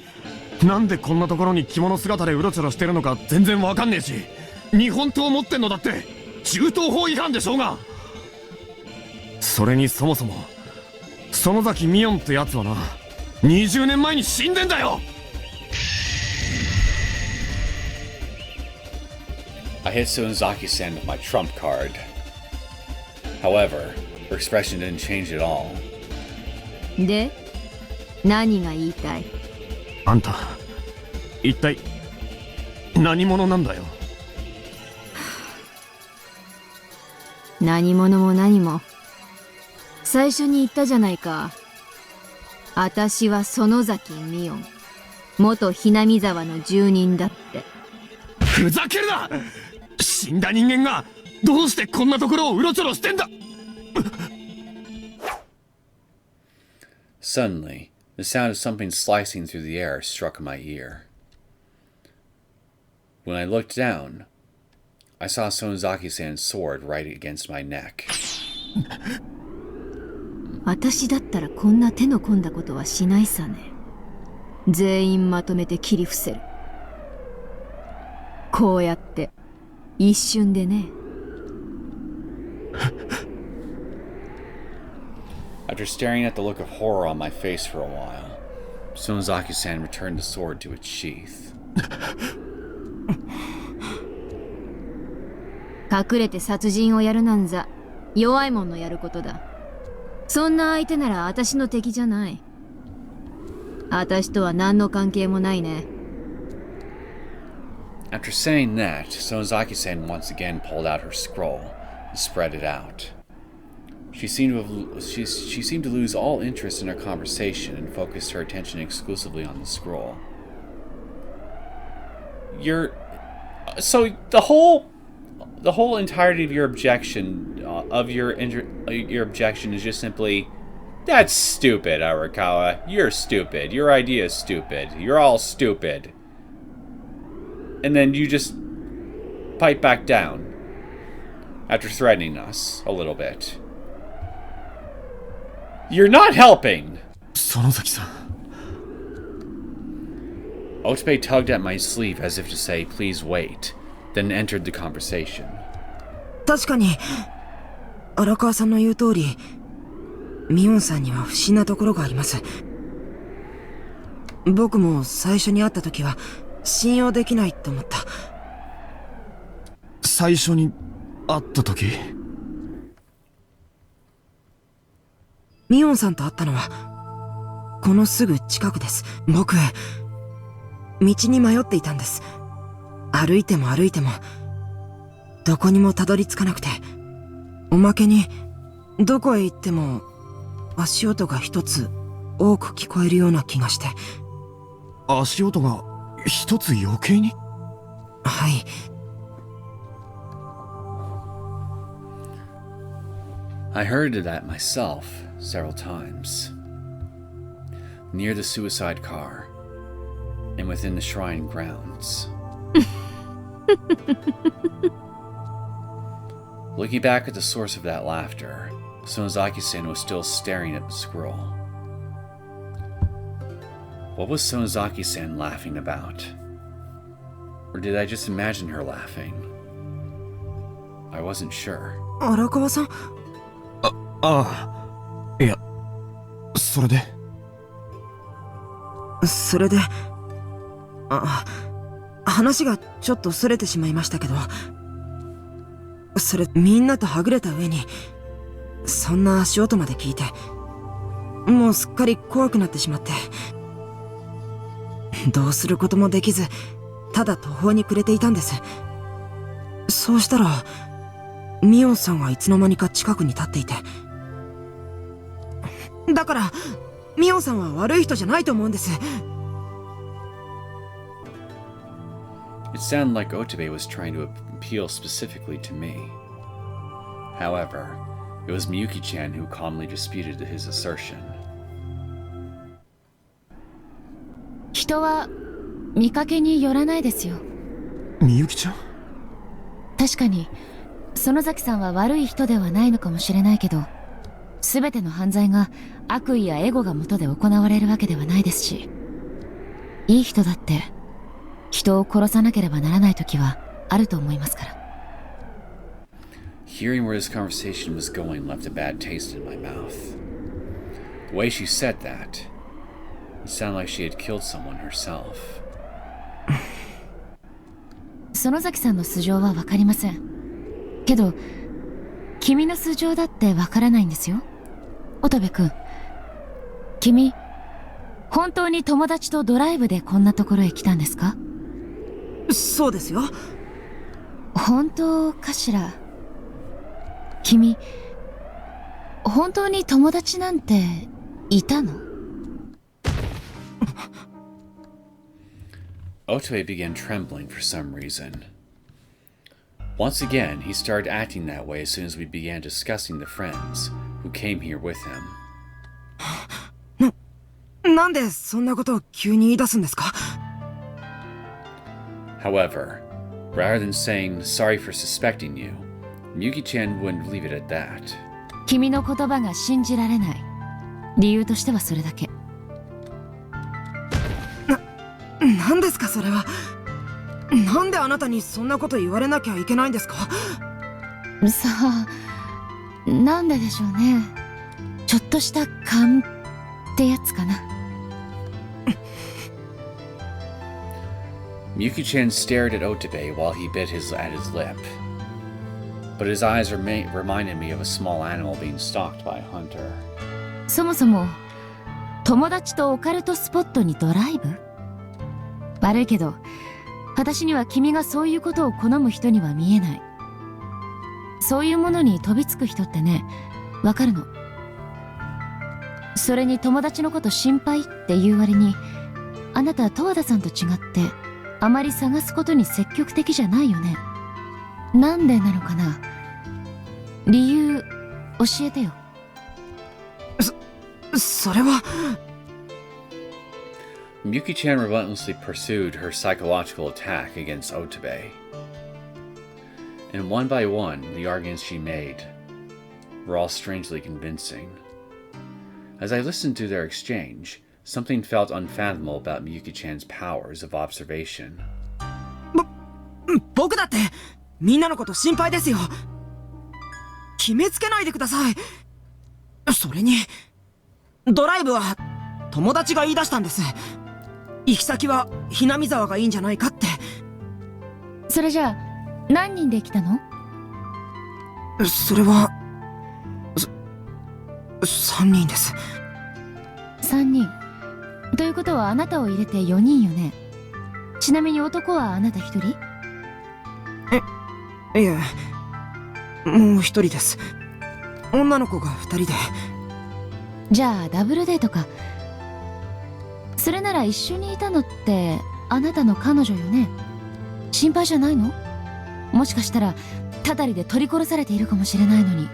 [SPEAKER 2] なんでこんなところに着物姿でうろちょろしてるのか全然わかんねえし、日本刀持ってんのだって銃刀法違反でしょうが。それにそもそも園崎ミヨンってやつはな、20年前に死んでんだよ。
[SPEAKER 1] I hit Sonozaki-san with my trump card. However, her expression didn't change at all.
[SPEAKER 5] で、何が言いたい？
[SPEAKER 2] あんた、一体何者なんだよ。
[SPEAKER 5] 何者も何も。最初に言ったじゃないか。私は園崎ミオン。元Hinamizawaの住人だって。
[SPEAKER 2] ふざけるな！死んだ人間がどうしてこんなところをうろちょろしてんだ！
[SPEAKER 1] Suddenly, the sound of something slicing through the air struck my ear. When I looked down, I saw Sonozaki-san's sword right against my neck.
[SPEAKER 5] 私だったらこんな手の込んだことはしないさね。全員まとめて切り伏せる。こうやって一瞬でね。
[SPEAKER 1] After staring at the look of horror on my face for a while, Sonozaki-san returned the sword to its sheath.
[SPEAKER 5] 隠れて殺人をやるなんざ弱いもんのやることだ。そんな相手なら私の敵じゃない。私とは何の関係もないね。
[SPEAKER 1] After saying that, Sonozaki-san once again pulled out her scroll and spread it out. She seemed to lose all interest in our conversation and focused her attention exclusively on the scroll. So the whole entirety of your objection your objection is just simply, that's stupid, Arakawa. You're stupid. Your idea is stupid. You're all stupid. And then you just pipe back down after threatening us a little bit. You're not helping!
[SPEAKER 2] 園崎さん。
[SPEAKER 1] Otobe tugged at my sleeve as if to say, please wait, then entered the conversation.
[SPEAKER 6] 確かに、荒川さんの言う通り、ミオンさんには不審なところがあります。僕も最初に会った時は信用できないって思った。
[SPEAKER 2] 最初に会った時？
[SPEAKER 6] ミオンさんと会ったのはこのすぐ近くです。僕道に迷っていたんです。歩いても歩いてもどこにもたどり着かなくて、おまけにどこへ行っても足音が一つ多く聞こえるような気がして。
[SPEAKER 2] 足音が一つ余計に？
[SPEAKER 6] はい。
[SPEAKER 1] I heard of that myself several times. Near the suicide car, and within the shrine grounds. Looking back at the source of that laughter, Sonozaki-san was still staring at the scroll. What was Sonozaki-san laughing about? Or did I just imagine her laughing? I wasn't sure.
[SPEAKER 6] 荒川さん、
[SPEAKER 2] ああ。いや、それで。
[SPEAKER 6] 話がちょっとそれてしまいましたけど、それみんなとはぐれた上に、そんな足音まで聞いて、もうすっかり怖くなってしまって、どうすることもできず、ただ途方に暮れていたんです。そうしたら、ミオンさんがいつの間にか近くに立っていて、だから、ミオンさんは悪い人じゃないと思うんです。
[SPEAKER 1] It sounded like Otobe was trying to appeal specifically to me. However, it was Miyuki-chan who calmly disputed his assertion.
[SPEAKER 5] 人は見かけによらないですよ。
[SPEAKER 2] みゆきちゃん？
[SPEAKER 5] 確かに園崎さんは悪い人ではないのかもしれないけど、全ての犯罪が悪意やエゴが元で行われるわけではないですし、いい人だって人を殺さなければならない時はあると思いますから。
[SPEAKER 1] Hearing where this conversation was going left a bad taste in my mouth. The way she said that, it sounded like she had killed someone herself.
[SPEAKER 5] 園崎さんの素性はわかりませんけど、君の素性だってわからないんですよ。乙部君、君本当に友達とドライブでこんなところへ来たんですか？
[SPEAKER 6] そうですよ。
[SPEAKER 5] 本当かしら。君本当に友達なんていたの
[SPEAKER 1] Otobe began trembling for some reason. Once again, he started acting that way as soon as we began discussing the friends who came here with him.
[SPEAKER 6] なんでそんなことを急に言い出すんですか？
[SPEAKER 1] However, rather than saying sorry for suspecting you, Miyuki-chan wouldn't leave it at that.
[SPEAKER 5] 君の言葉が信じられない理由としてはそれだけ。
[SPEAKER 6] 何ですかそれは。なんであなたにそんなこと言われなきゃいけないんですか？
[SPEAKER 5] さあ、なんででしょうね。ちょっとした勘ってやつかな。
[SPEAKER 1] Miyuki-chan stared at Otobe while he bit at his lip. But his eyes reminded me of a small animal being stalked by a hunter.
[SPEAKER 5] そもそも友達とオカルトスポットにドライブ？悪いけど私には君がそういうことを好む人には見えない。そういうものに飛びつく人ってね、わかるの。それに友達のこと心配っていう割に、あなた十和田さんと違ってあまり探すことに積極的じゃないよね。なんでなのかな。理由教えてよ。
[SPEAKER 6] それは。
[SPEAKER 1] Miyuki-chan relentlessly pursued her psychological attack against Otobe. And one by one, the arguments she made were all strangely convincing. As I listened to their exchange, something felt unfathomable about Miyuki-chan's powers of observation.
[SPEAKER 6] 僕だってみんなのこと心配ですよ。決めつけないでください。それにドライブは友達が言い出したんです。行き先はHinamizawaがいいんじゃないかって。
[SPEAKER 5] それじゃあ何人で来たの？
[SPEAKER 6] それは3人です。
[SPEAKER 5] 3人ということはあなたを入れて4人よね。ちなみに男はあなた1人？
[SPEAKER 6] いえ、もう1人です。女の子が2人で。
[SPEAKER 5] じゃあダブルデートか。それなら一緒にいたのってあなたの彼女よね。心配じゃないの？もしかしたらたたりで取り殺されているかもしれないのに。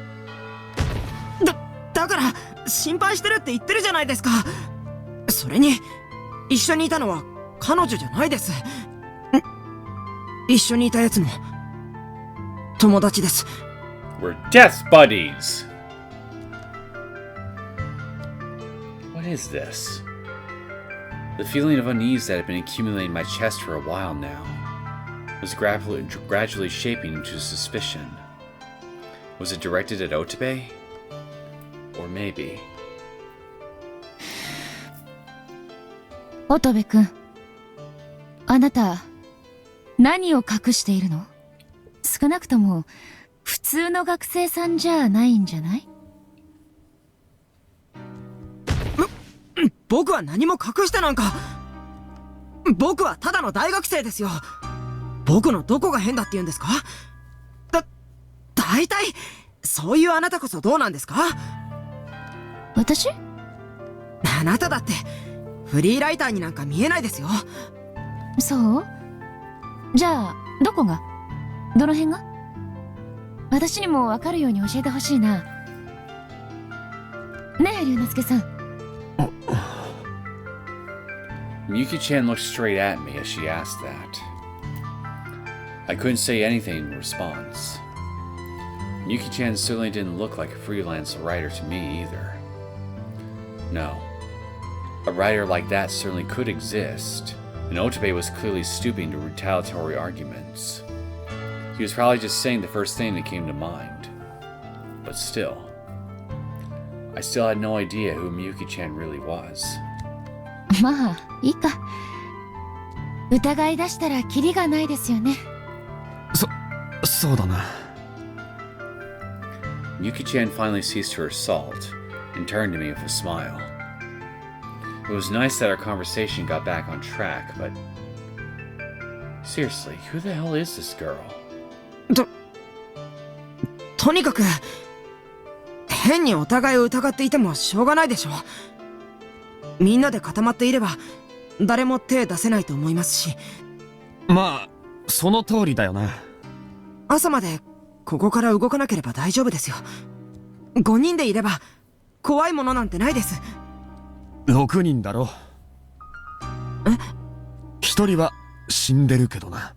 [SPEAKER 6] だから心配してるって言ってるじゃないですか。それに一緒にいたのは彼女じゃないです。一緒にいたやつも友達です。
[SPEAKER 1] We're death buddies! What is this? The feeling of unease that had been accumulating in my chest for a while now was gradually shaping into suspicion. Was it directed at Otobe? Or maybe...
[SPEAKER 5] 乙部くん、あなた何を隠しているの？少なくとも普通の学生さんじゃないんじゃない？
[SPEAKER 6] 僕は何も隠してなんか。僕はただの大学生ですよ。僕のどこが変だって言うんですか？大体そういうあなたこそどうなんですか？
[SPEAKER 5] 私？
[SPEAKER 6] あなただってフリーライターになんか見えないですよ。
[SPEAKER 5] そう？じゃあどこが？どの辺が？私にも分かるように教えてほしいな。ねえ龍之介さん。
[SPEAKER 1] Miyuki-chan looked straight at me as she asked that. I couldn't say anything in response. Miyuki-chan certainly didn't look like a freelance writer to me either. No. A writer like that certainly could exist, and Otobe was clearly stooping to retaliatory arguments. He was probably just saying the first thing that came to mind. But still, I still had no idea who Miyuki-chan really was.
[SPEAKER 5] まあいいか。疑い出したらキリがないですよね。
[SPEAKER 2] そうだな。
[SPEAKER 1] Miyuki-chan finally ceased her assault and turned to me with a smile. It was nice that our conversation got back on track, but seriously, who the hell is this girl?
[SPEAKER 6] とにかく変にお互いを疑っていてもしょうがないでしょ。みんなで固まっていれば誰も手出せないと思いますし。
[SPEAKER 2] まあその通りだよな。
[SPEAKER 6] 朝までここから動かなければ大丈夫ですよ。5人でいれば怖いものなんてないです。
[SPEAKER 2] 6人だろ。
[SPEAKER 6] え
[SPEAKER 2] ？1人は死んでるけどな。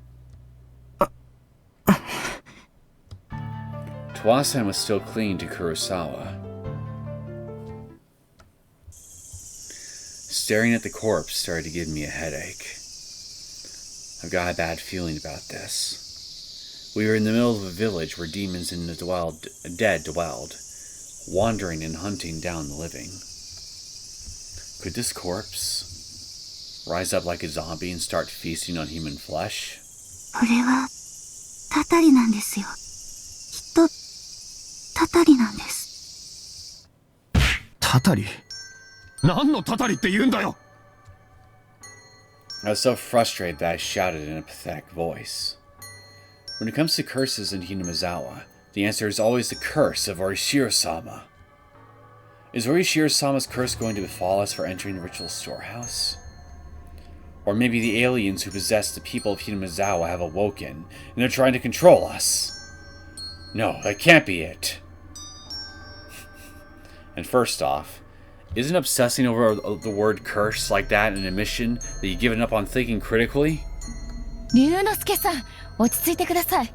[SPEAKER 1] Towasan was still clinging to Kurosawa. Staring at the corpse started to give me a headache. I've got a bad feeling about this. We were in the middle of a village where demons and the dead dwelled, wandering and hunting down the living. Could this corpse rise up like a zombie and start feasting on human flesh?
[SPEAKER 4] これはたたりなんですよ。きっとたたりなんです。
[SPEAKER 2] たたり？何のたたりって言うんだよ。
[SPEAKER 1] I was so frustrated that I shouted in a pathetic voice. When it comes to curses in Hinamizawa, the answer is always the curse of Orishiro-sama. Is Orishiro-sama's curse going to befall us for entering the ritual storehouse? Or maybe the aliens who possess the people of Hinamizawa have awoken, and they're trying to control us? No, that can't be it. And first off, isn't obsessing over the word curse like that an admission that you've given up on thinking critically?
[SPEAKER 5] 龍之介さん、落ち着いてください。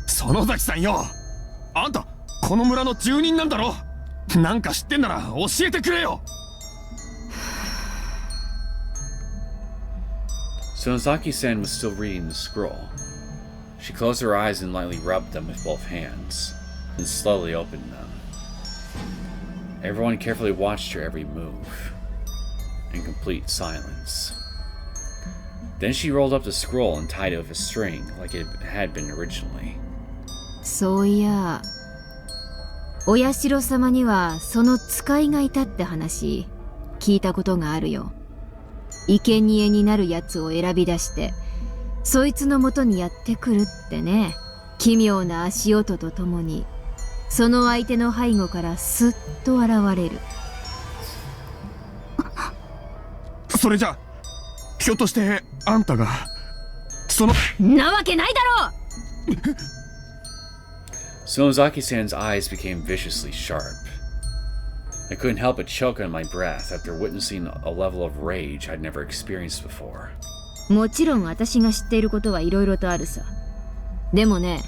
[SPEAKER 2] 園崎さんよ、あんたこの村の住人なんだろ。なんか知ってんなら教えてくれよ。
[SPEAKER 1] Sonozaki-san was still reading the scroll. She closed her eyes and lightly rubbed them with both hands, then slowly opened them. Everyone carefully watched her every move, in complete silence. Then she rolled up the scroll and tied it with a string like it had been originally.
[SPEAKER 7] そういや、お社様にはその使いがいたって話聞いたことがあるよ。生贄になるやつを選び出してそいつのもとにやってくるってね。奇妙な足音とともにその相手の背後からスッと現れる。
[SPEAKER 2] それじゃひょっとしてあんたがその
[SPEAKER 5] なわけないだろ
[SPEAKER 1] Sonozaki-san's eyes became viciously sharp. I couldn't help but choke on my breath after witnessing a level of rage I'd never experienced before.
[SPEAKER 7] もちろん私が知っていることはいろいろとあるさ。でもね、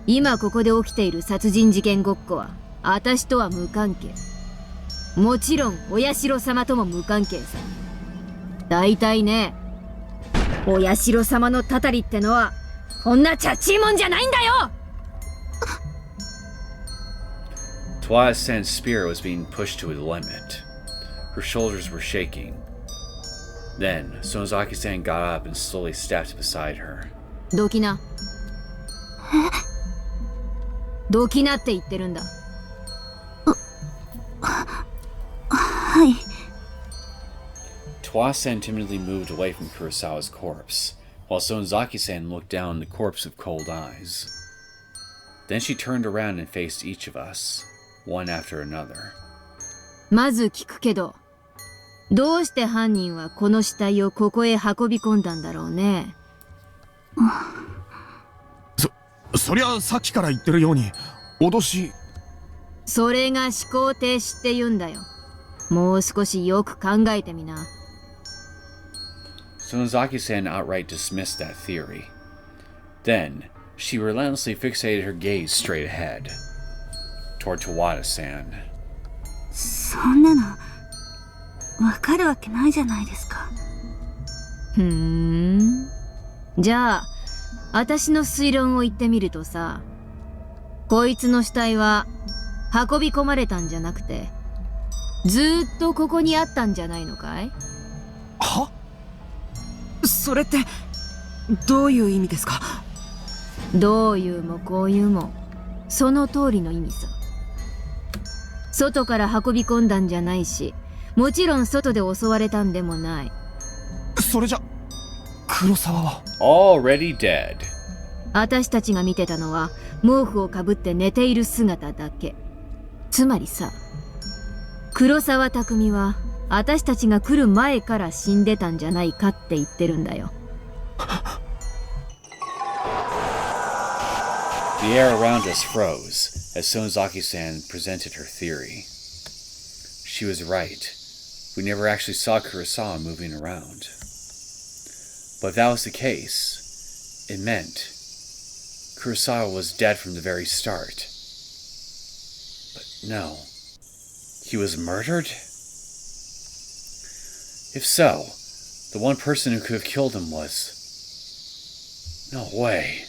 [SPEAKER 7] 今ここで起きている殺人事件ごっこは私とは無関係。もちろんお社様とも無関係さ。だいたいね、お社様のたたりってのはこんなチャッチいもんじゃないんだよ。
[SPEAKER 1] Tawada-san's spirit was being pushed to a limit. Her shoulders were shaking. Then, Sonozaki-san got up and slowly stepped beside her.
[SPEAKER 7] どきな。どきなって言ってるんだ。
[SPEAKER 4] はい。
[SPEAKER 1] Tawada-san timidly moved away from Kurosawa's corpse, while Sonozaki-san looked down the corpse with cold eyes. Then she turned around and faced each of us, one after another.
[SPEAKER 7] まず聞くけど、どうして犯人はこの死体をここへ運び込んだんだろうね。
[SPEAKER 2] そりゃさっきから言ってるように脅し。
[SPEAKER 7] それが思考停止って言うんだよ。もう少しよく考えてみな。
[SPEAKER 1] Sonozaki-san outright dismissed that theory. Then, she relentlessly fixated her gaze straight ahead, toward Tawada-san.
[SPEAKER 4] そんなのわかるわけないじゃないですか。
[SPEAKER 7] じゃあ私の推論を言ってみるとさ、こいつの死体は運び込まれたんじゃなくてずーっとここにあったんじゃないのかい？
[SPEAKER 2] は？
[SPEAKER 6] それってどういう意味ですか？
[SPEAKER 7] どういうもこういうもその通りの意味さ。外から運び込んだんじゃないし、もちろん外で襲われたんでもない。
[SPEAKER 2] それじゃ黒沢は
[SPEAKER 1] already dead.
[SPEAKER 7] 私たちが見てたのは毛布をかぶって寝ている姿だけ。つまりさ、黒沢匠は私たちが来る前から死んでたんじゃないかって言ってるんだよ。
[SPEAKER 1] The air around us froze as Sonozaki-san presented her theory. She was right. We never actually saw Kurosawa moving around. But if that was the case, it meant Kurosawa was dead from the very start. But no. He was murdered? If so, the one person who could have killed him was... No way.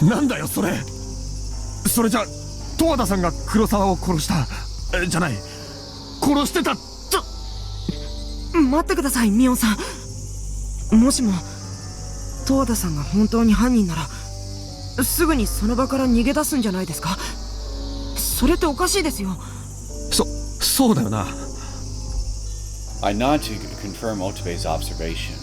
[SPEAKER 2] なんだよそれ。それじゃ十和田さんが黒沢を殺したじゃない、殺してた
[SPEAKER 6] 待ってください、ミオンさん。もしも十和田さんが本当に犯人ならすぐにその場から逃げ出すんじゃないですか？それっておかしいですよ。
[SPEAKER 2] そうだよな。
[SPEAKER 1] I nod to confirm Otobe's observation.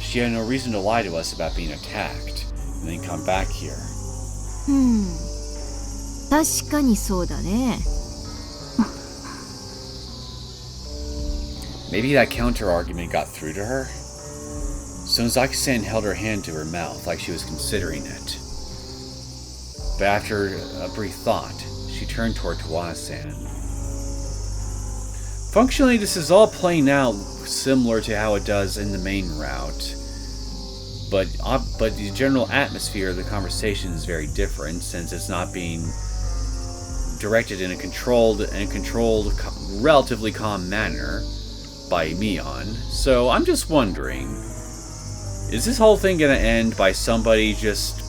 [SPEAKER 1] She had no reason to lie to us about being attacked, and then come back here.
[SPEAKER 7] 確かにそうだね。
[SPEAKER 1] Maybe that counter-argument got through to her? Sonozaki-san held her hand to her mouth like she was considering it. But after a brief thought, she turned toward Tawada-san. Functionally, this is all playing out similar to how it does in the main route. But the general atmosphere of the conversation is very different since it's not being directed in a controlled, relatively calm manner by Mion. So I'm just wondering, is this whole thing gonna end by somebody just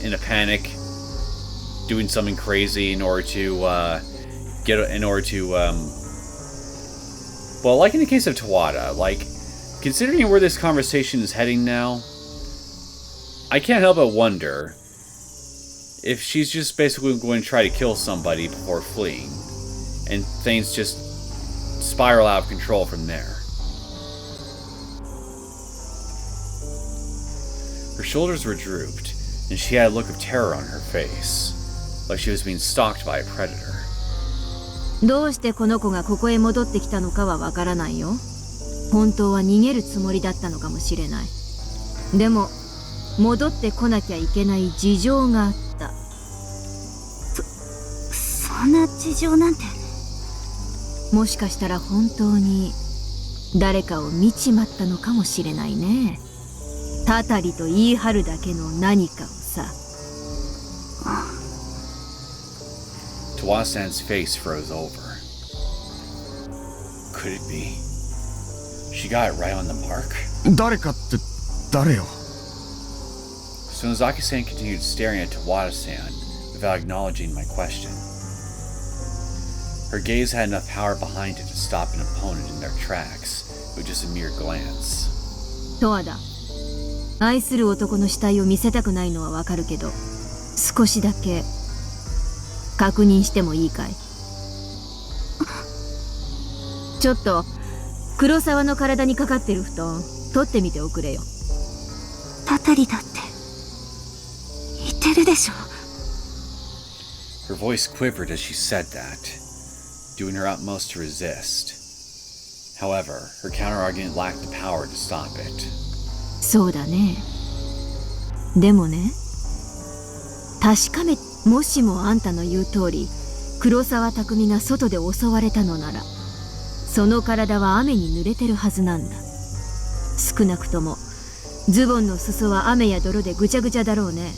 [SPEAKER 1] in a panic doing something crazy in order to well, like in the case of Tawada, like considering where this conversation is heading now, I can't help but wonder if she's just basically going to try to kill somebody before fleeing, and things just spiral out of control from there. Her shoulders were drooped, and she had a look of terror on her face, like she was being stalked by a predator.
[SPEAKER 7] どうしてこの子がここへ戻ってきたのかはわからないよ。本当は逃げるつもりだったのかもしれない。でも戻ってこなきゃいけない事情があった。
[SPEAKER 4] そんな事情なんて。
[SPEAKER 7] もしかしたら本当に誰かを見ちまったのかもしれないね。たたりと言い張るだけの何かをさ。
[SPEAKER 1] Tawasan's face froze over. Could it be? She got it right on the mark?
[SPEAKER 2] 誰かって誰よ。
[SPEAKER 1] Sonozaki-san continued staring at Tawada-san without acknowledging my question. Her gaze had enough power behind it to stop an opponent in their tracks with just a mere glance.
[SPEAKER 7] トワダ、愛する男の死体を見せたくないのはわかるけど、少しだけ確認してもいいかい？ちょっと黒沢の体にかかってる布団取ってみておくれよ。
[SPEAKER 4] たたりだって言ってるでしょ。
[SPEAKER 1] Her voice quivered as she said that, doing her utmost to resist. However, her counterargument lacked the power to stop it.
[SPEAKER 7] そうだね。でもね、確かめ、もしもあんたの言う通り黒沢匠が外で襲われたのなら、その体は雨に濡れてるはずなんだ。少なくともズボンの裾は雨や泥でぐちゃぐちゃだろうね。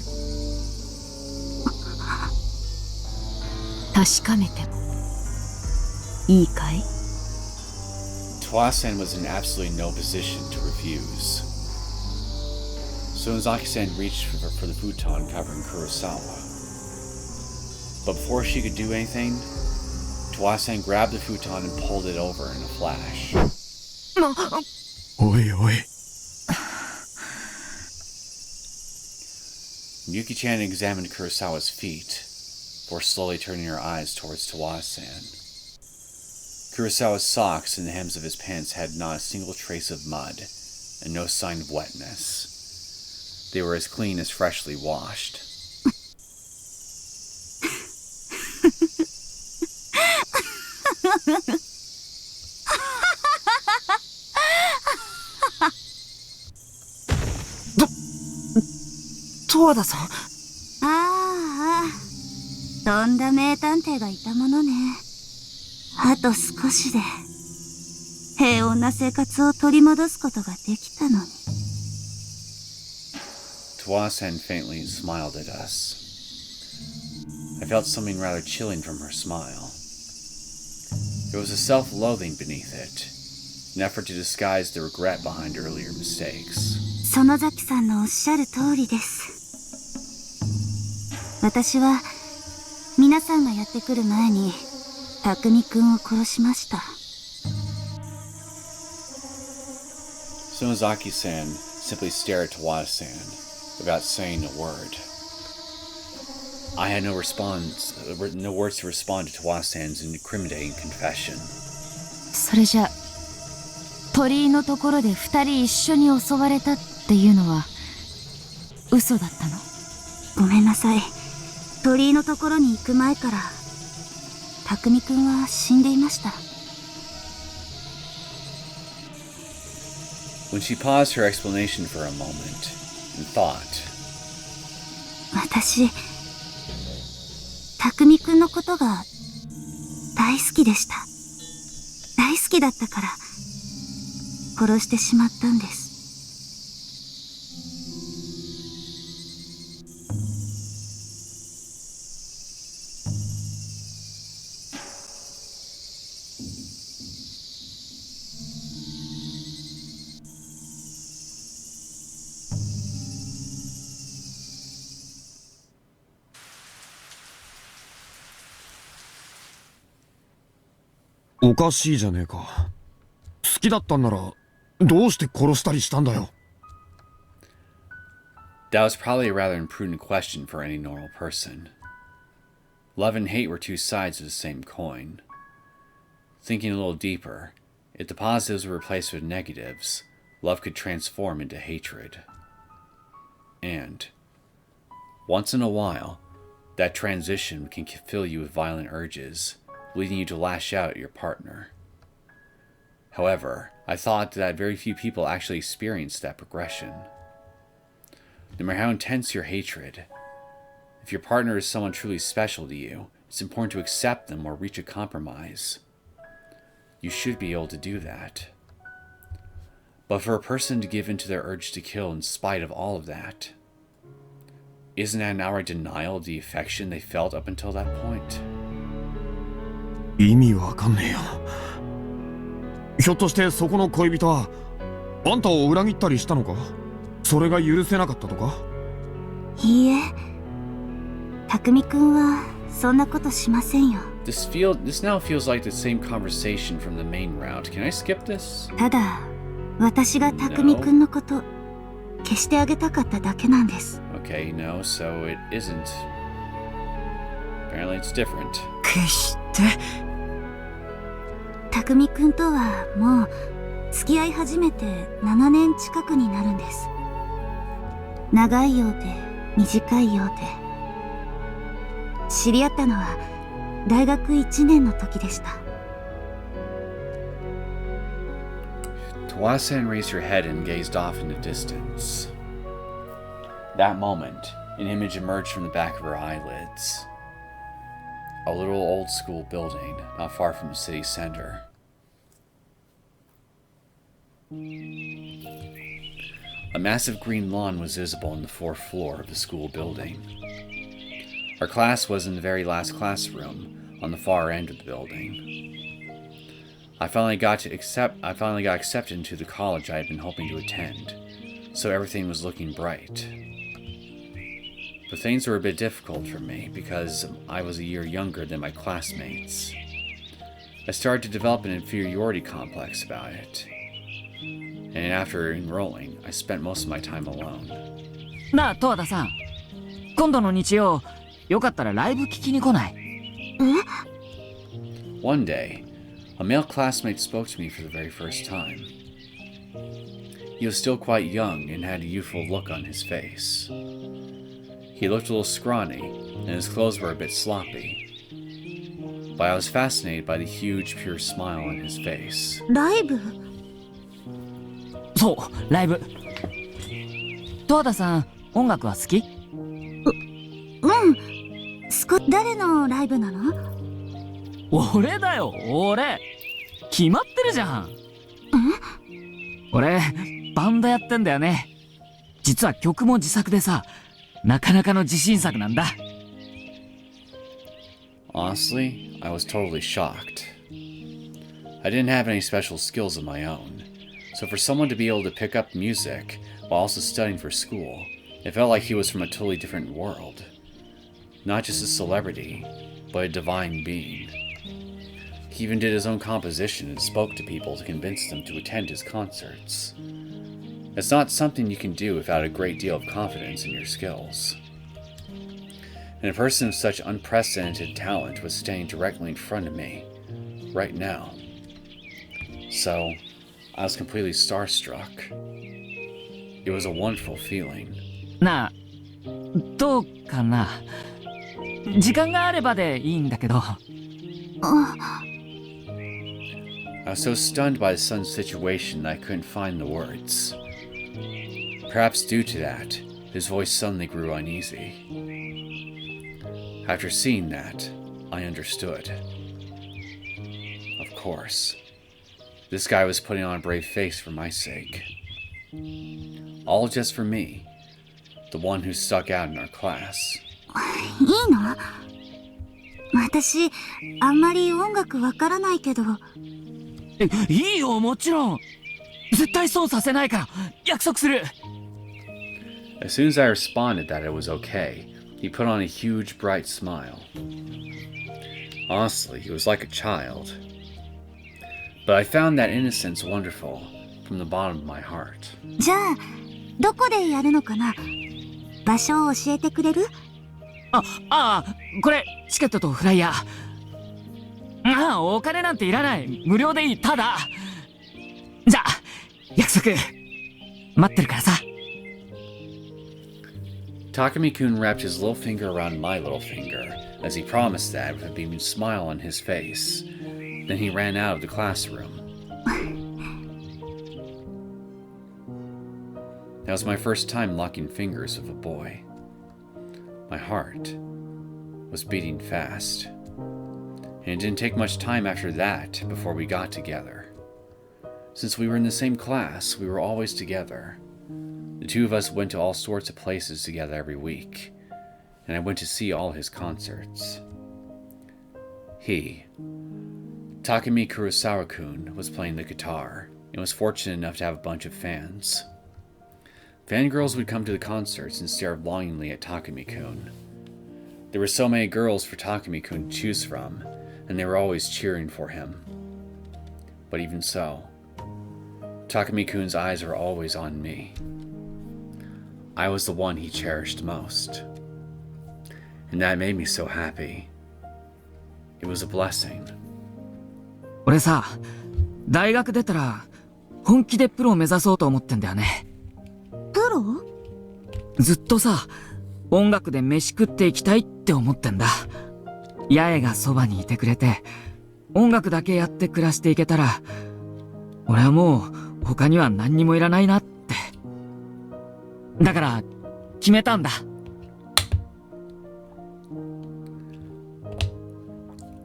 [SPEAKER 7] 確かめてもいいかい？
[SPEAKER 1] Tawasan was in absolutely no position to refuse. Sonozaki-san reached for the futon covering Kurosawa. But before she could do anything, Tawasan grabbed the futon and pulled it over in a flash.
[SPEAKER 2] おいおい。
[SPEAKER 1] Yuki-chan examined Kurosawa's feet, before slowly turning her eyes towards Tawasan. Kurosawa's socks and the hems of his pants had not a single trace of mud, and no sign of wetness. They were as clean as freshly washed.
[SPEAKER 6] 十和田さん。
[SPEAKER 4] ああ、とんだ名探偵がいたものね。あと少しで平穏な生活を取り戻すことができたのに。
[SPEAKER 1] Tawasan faintly smiled at us. I felt something rather chilling from her smile. There was a self-loathing beneath it, an effort to disguise the regret behind earlier mistakes.
[SPEAKER 4] 園崎さんのおっしゃる通りです。私は皆さんがやってくる前に匠くんを殺しました。
[SPEAKER 1] Sonozaki-san simply stared at Tawada-san without saying a word. I had no words to respond to Tawada-san's incriminating confession.
[SPEAKER 5] それじゃ鳥居のところで二人一緒に襲われたっていうのは嘘だったの？
[SPEAKER 4] ごめんなさい。鳥居のところに行く前から匠くんは死んでいました。
[SPEAKER 1] When she paused her explanation for a moment and thought,
[SPEAKER 4] 私匠くんのことが大好きでした。大好きだったから殺してしまったんです。
[SPEAKER 2] おかしいじゃねえか。好きだったんならどうして殺したりしたんだよ。
[SPEAKER 1] that was probably a rather imprudent question for any normal person. Love and hate were two sides of the same coin. Thinking a little deeper, if the positives were replaced with negatives, love could transform into hatred. And, once in a while, that transition can fill you with violent urges, leading you to lash out at your partner. However, I thought that very few people actually experienced that progression. No matter how intense your hatred, if your partner is someone truly special to you, it's important to accept them or reach a compromise. You should be able to do that. But for a person to give in to their urge to kill in spite of all of that, isn't that an outright denial of the affection they felt up until that point?
[SPEAKER 2] 意味わかんねえよ。ひょっとしてそこの恋人はあんたを裏切ったりしたのか？それが許せなかったとか？
[SPEAKER 4] いいえ、匠くんはそんなことしませんよ。
[SPEAKER 1] This now feels like the same conversation from the main round. Can I skip this?
[SPEAKER 4] ただ、私が匠くんのこと消してあげたかっただけなんです。
[SPEAKER 1] Okay, no, so it isn't. Apparently it's different.
[SPEAKER 6] 決して。
[SPEAKER 4] 匠くんとはもう付き合い始めて7年近くになるんです。長いようで短いようで。知り合ったのは大学1年の時でした。
[SPEAKER 1] Tawasen raised her head and gazed off in the distance. That moment, an image emerged from the back of her eyelids. A little old-school building, not far from the city center. A massive green lawn was visible on the fourth floor of the school building. Our class was in the very last classroom, on the far end of the building. I finally got accepted into the college I had been hoping to attend, so everything was looking bright. But things were a bit difficult for me because I was a year younger than my classmates. I started to develop an inferiority complex about it. And after enrolling, I spent most of my time alone.
[SPEAKER 8] なあ、十和田さん。今度の日曜、よかったらライブ聞きに来ない？One
[SPEAKER 1] day, a male classmate spoke to me for the very first time. He was still quite young and had a youthful look on his face. He looked a little scrawny, and his clothes were a bit sloppy. But I was fascinated by the huge, pure smile on his face.
[SPEAKER 4] ライブ？
[SPEAKER 8] そう、ライブ。十和田さん、音楽は好き？
[SPEAKER 4] 誰のライブなの？
[SPEAKER 8] 俺だよ、俺。決まってるじゃん。俺、バンドやってんだよね。実は曲も自作でさ、なかなかの自信作なんだ。
[SPEAKER 1] Honestly, I was totally shocked. I didn't have any special skills of my own, so for someone to be able to pick up music while also studying for school, it felt like he was from a totally different world. Not just a celebrity, but a divine being. He even did his own composition and spoke to people to convince them to attend his concerts. It's not something you can do without a great deal of confidence in your skills. And a person of such unprecedented talent was standing directly in front of me, right now. So, I was completely starstruck. It was a wonderful feeling.
[SPEAKER 8] なあ、どうかな。時間があればでいいんだけど。
[SPEAKER 1] I was so stunned by the son's situation that I couldn't find the words. Perhaps due to that, his voice suddenly grew uneasy. After seeing that, I understood. Of course, this guy was putting on a brave face for my sake. All just for me, the one who stuck out in our class.
[SPEAKER 4] いいの？私、あんまり音楽わからないけど。
[SPEAKER 8] いいよ、もちろん。絶対損させないから、約束する。
[SPEAKER 1] As soon as I responded that it was okay, he put on a huge, bright smile. Honestly, he was like a child. But I found that innocence wonderful from the bottom of my heart.
[SPEAKER 4] じゃあ、どこでやるのかな？場所を教えてくれる？
[SPEAKER 8] これ、チケットとフライヤー。お金なんていらない。無料でいい、ただ。じゃあ、約束。待ってるからさ。
[SPEAKER 1] Takumi-kun wrapped his little finger around my little finger as he promised that with a beaming smile on his face. Then he ran out of the classroom. That was my first time locking fingers with a boy. My heart was beating fast, and it didn't take much time after that before we got together. Since we were in the same class, we were always together. The two of us went to all sorts of places together every week, and I went to see all his concerts. He, Takumi Kurosawa-kun, was playing the guitar, and was fortunate enough to have a bunch of fans. Fangirls would come to the concerts and stare longingly at Takumi-kun. There were so many girls for Takumi-kun to choose from, and they were always cheering for him. But even so, Takumi-kun's eyes were always on me. I was the one he cherished most. And that made me so happy. It was a blessing.
[SPEAKER 8] 俺さ、大学出たら本気でプロを目指そうと思ってんだよね。
[SPEAKER 4] プロ？
[SPEAKER 8] ずっとさ、音楽で飯食っていきたいって思ってんだ。八重がそばにいてくれて、音楽だけやって暮らしていけたら、俺はもう他には何にもいらないなって。だから決めたんだ。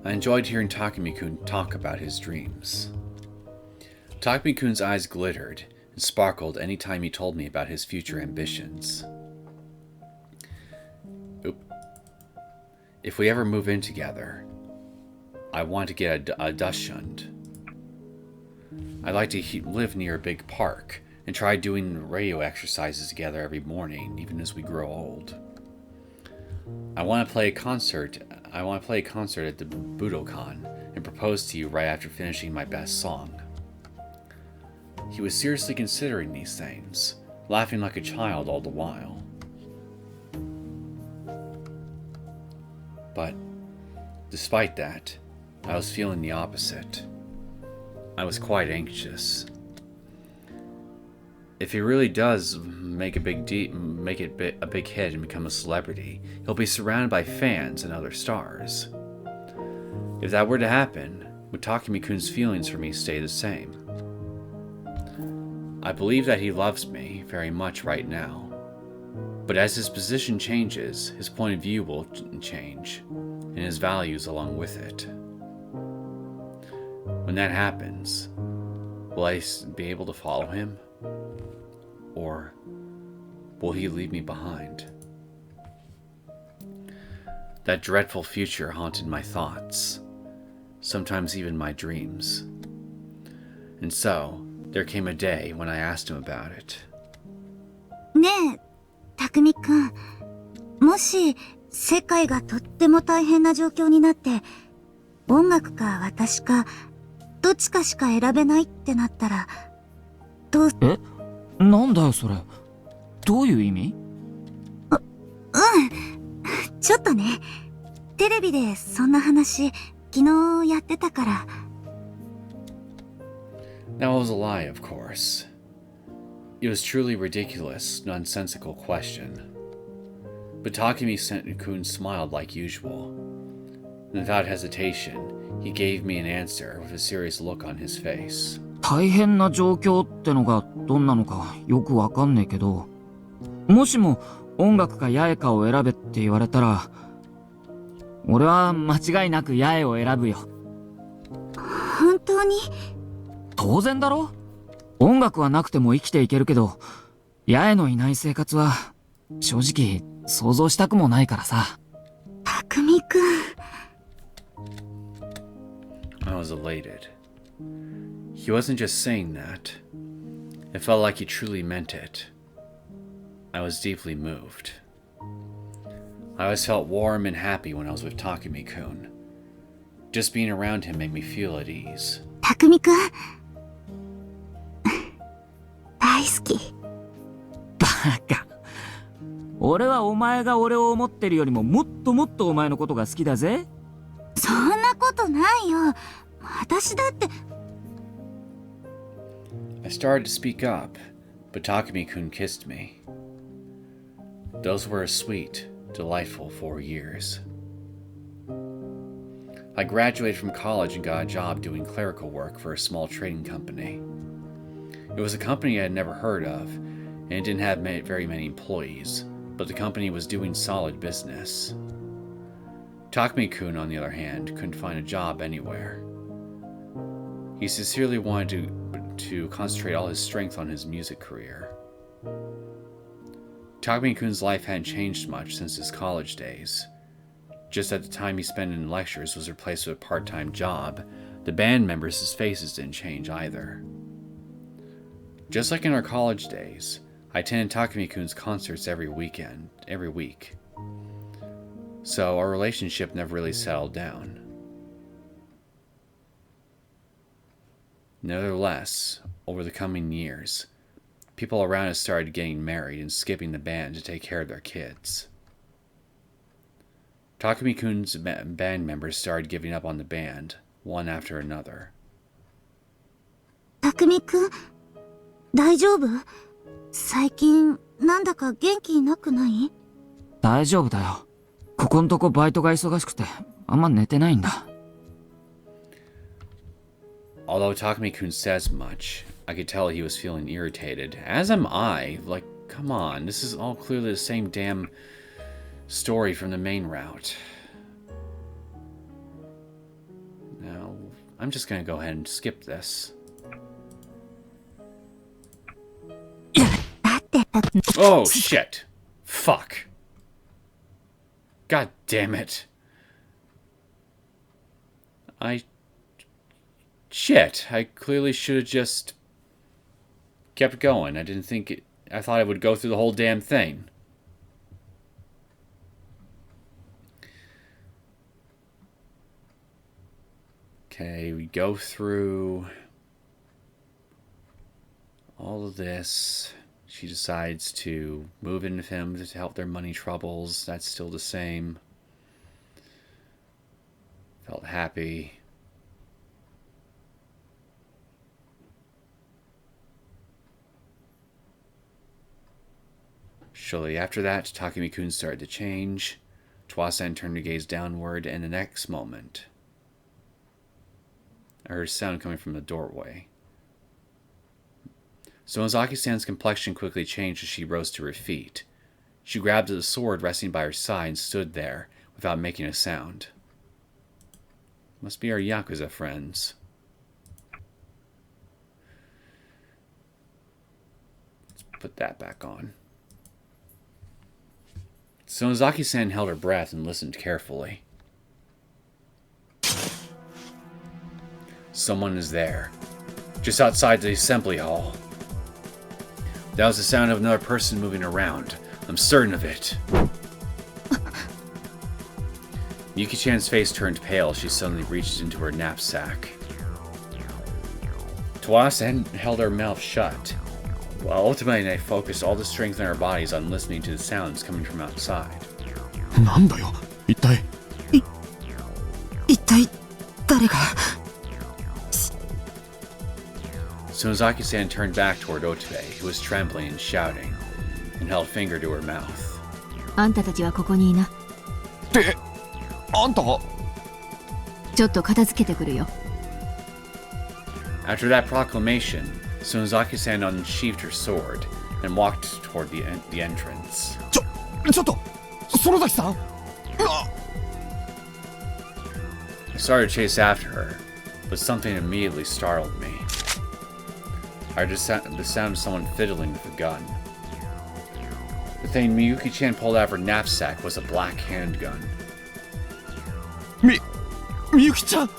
[SPEAKER 1] I enjoyed hearing Takumi-kun talk about his dreams. Takumi-kun's eyes glittered and sparkled any time he told me about his future ambitions. If we ever move in together, I want to get a dachshund. I'd like to live near a big park and try doing radio exercises together every morning, even as we grow old. I want to play a concert at the Budokan and propose to you right after finishing my best song. He was seriously considering these things, laughing like a child all the while. But, despite that, I was feeling the opposite. I was quite anxious. If he really does make a big hit and become a celebrity, he'll be surrounded by fans and other stars. If that were to happen, would Takumi-kun's feelings for me stay the same? I believe that he loves me very much right now. But as his position changes, his point of view will change, and his values along with it. When that happens, will I be able to follow him? Or will he leave me behind? That dreadful future haunted my thoughts, sometimes even my dreams. And so, there came a day when I asked him about it.
[SPEAKER 4] ねえ、匠くん。もし、世界がとっても大変な状況になって、音楽か私か、どっちかしか選べないってなったら、どう？
[SPEAKER 8] え？なんだよそれ。どういう意味？
[SPEAKER 4] ちょっとね、テレビでそんな話、昨日やってたから。
[SPEAKER 1] That was a lie, of course. It was truly ridiculous, nonsensical question. But Takumi-kun smiled like usual. And without hesitation, he gave me an answer with a serious look on his face.
[SPEAKER 8] 大変な状況ってのがどんなのかよくわかんねえけど、もしも音楽か八重かを選べって言われたら、俺は間違いなく八重を選ぶよ。
[SPEAKER 4] 本当に？
[SPEAKER 8] 当然だろ？音楽はなくても生きていけるけど、八重のいない生活は正直想像したくもないからさ。
[SPEAKER 4] 匠くん。
[SPEAKER 1] I was elated. He wasn't just saying that. It felt like he truly meant it. I was deeply moved. I always felt warm and happy when I was with Takumi-kun. Just being around him made me feel at ease.
[SPEAKER 4] 匠くん。大好き。
[SPEAKER 8] バカ。俺はお前が俺を思ってるよりももっともっとお前のことが好きだぜ。
[SPEAKER 4] そんなことないよ。私だって。
[SPEAKER 1] I started to speak up, but Takumi-kun kissed me. Those were a sweet, delightful 4 years. I graduated from college and got a job doing clerical work for a small trading company. It was a company I had never heard of, and it didn't have very many employees, but the company was doing solid business. Takumi-kun, on the other hand, couldn't find a job anywhere. He sincerely wanted to concentrate all his strength on his music career. Takumi-kun's life hadn't changed much since his college days. Just at the time he spent in lectures was replaced with a part-time job, the band members' faces didn't change either. Just like in our college days, I attended Takumi-kun's concerts every week. So our relationship never really settled down. Nevertheless, over the coming years, people around us started getting married and skipping the band to take care of their kids. Takumi-kun's band members started giving up on the band, one after another.
[SPEAKER 4] たくみくん、大丈夫？最近、なんだか元気なくない？
[SPEAKER 8] 大丈夫だよ。ここんとこバイトが忙しくて、あんま寝てないんだ。
[SPEAKER 1] Although Takumi-kun says much, I could tell he was feeling irritated, as am I. Like, come on, this is all clearly the same damn story from the main route. Now, I'm just gonna go ahead and skip this. Oh, shit. Fuck. God damn it. Shit, I clearly should have just kept going. I thought I would go through the whole damn thing. Okay, we go through all of this. She decides to move in with him to help their money troubles. That's still the same. Felt happy. Shortly after that, Takumi-kun started to change. Twasen turned to gaze downward, and the next moment, I heard a sound coming from the doorway. Sonozaki-san's complexion quickly changed as she rose to her feet. She grabbed the sword resting by her side and stood there, without making a sound. Must be our Yakuza friends. Let's put that back on. Sonozaki-san held her breath and listened carefully. Someone is there, just outside the assembly hall. That was the sound of another person moving around. I'm certain of it. Yuki-chan's face turned pale as she suddenly reached into her knapsack. Twasen held her mouth shut, while Otobe and I focused all the strength in our bodies on listening to the sounds coming from outside.
[SPEAKER 2] なんだよ、一体。
[SPEAKER 6] 一体誰が？
[SPEAKER 1] Sonozaki-san turned back toward Otobe, who was trembling and shouting, and held a finger to her mouth.
[SPEAKER 7] あんたたちはここにいな。
[SPEAKER 2] ってあんた。
[SPEAKER 7] ちょっと片付けてくるよ。
[SPEAKER 1] After that proclamation, Sonozaki-san unsheathed her sword and walked toward the entrance.
[SPEAKER 2] ちょっと、園崎さん。
[SPEAKER 1] I started to chase after her, but something immediately startled me. I heard the sound of someone fiddling with a gun. The thing Miyuki-chan pulled out of her knapsack was a black handgun.
[SPEAKER 2] みゆきちゃん。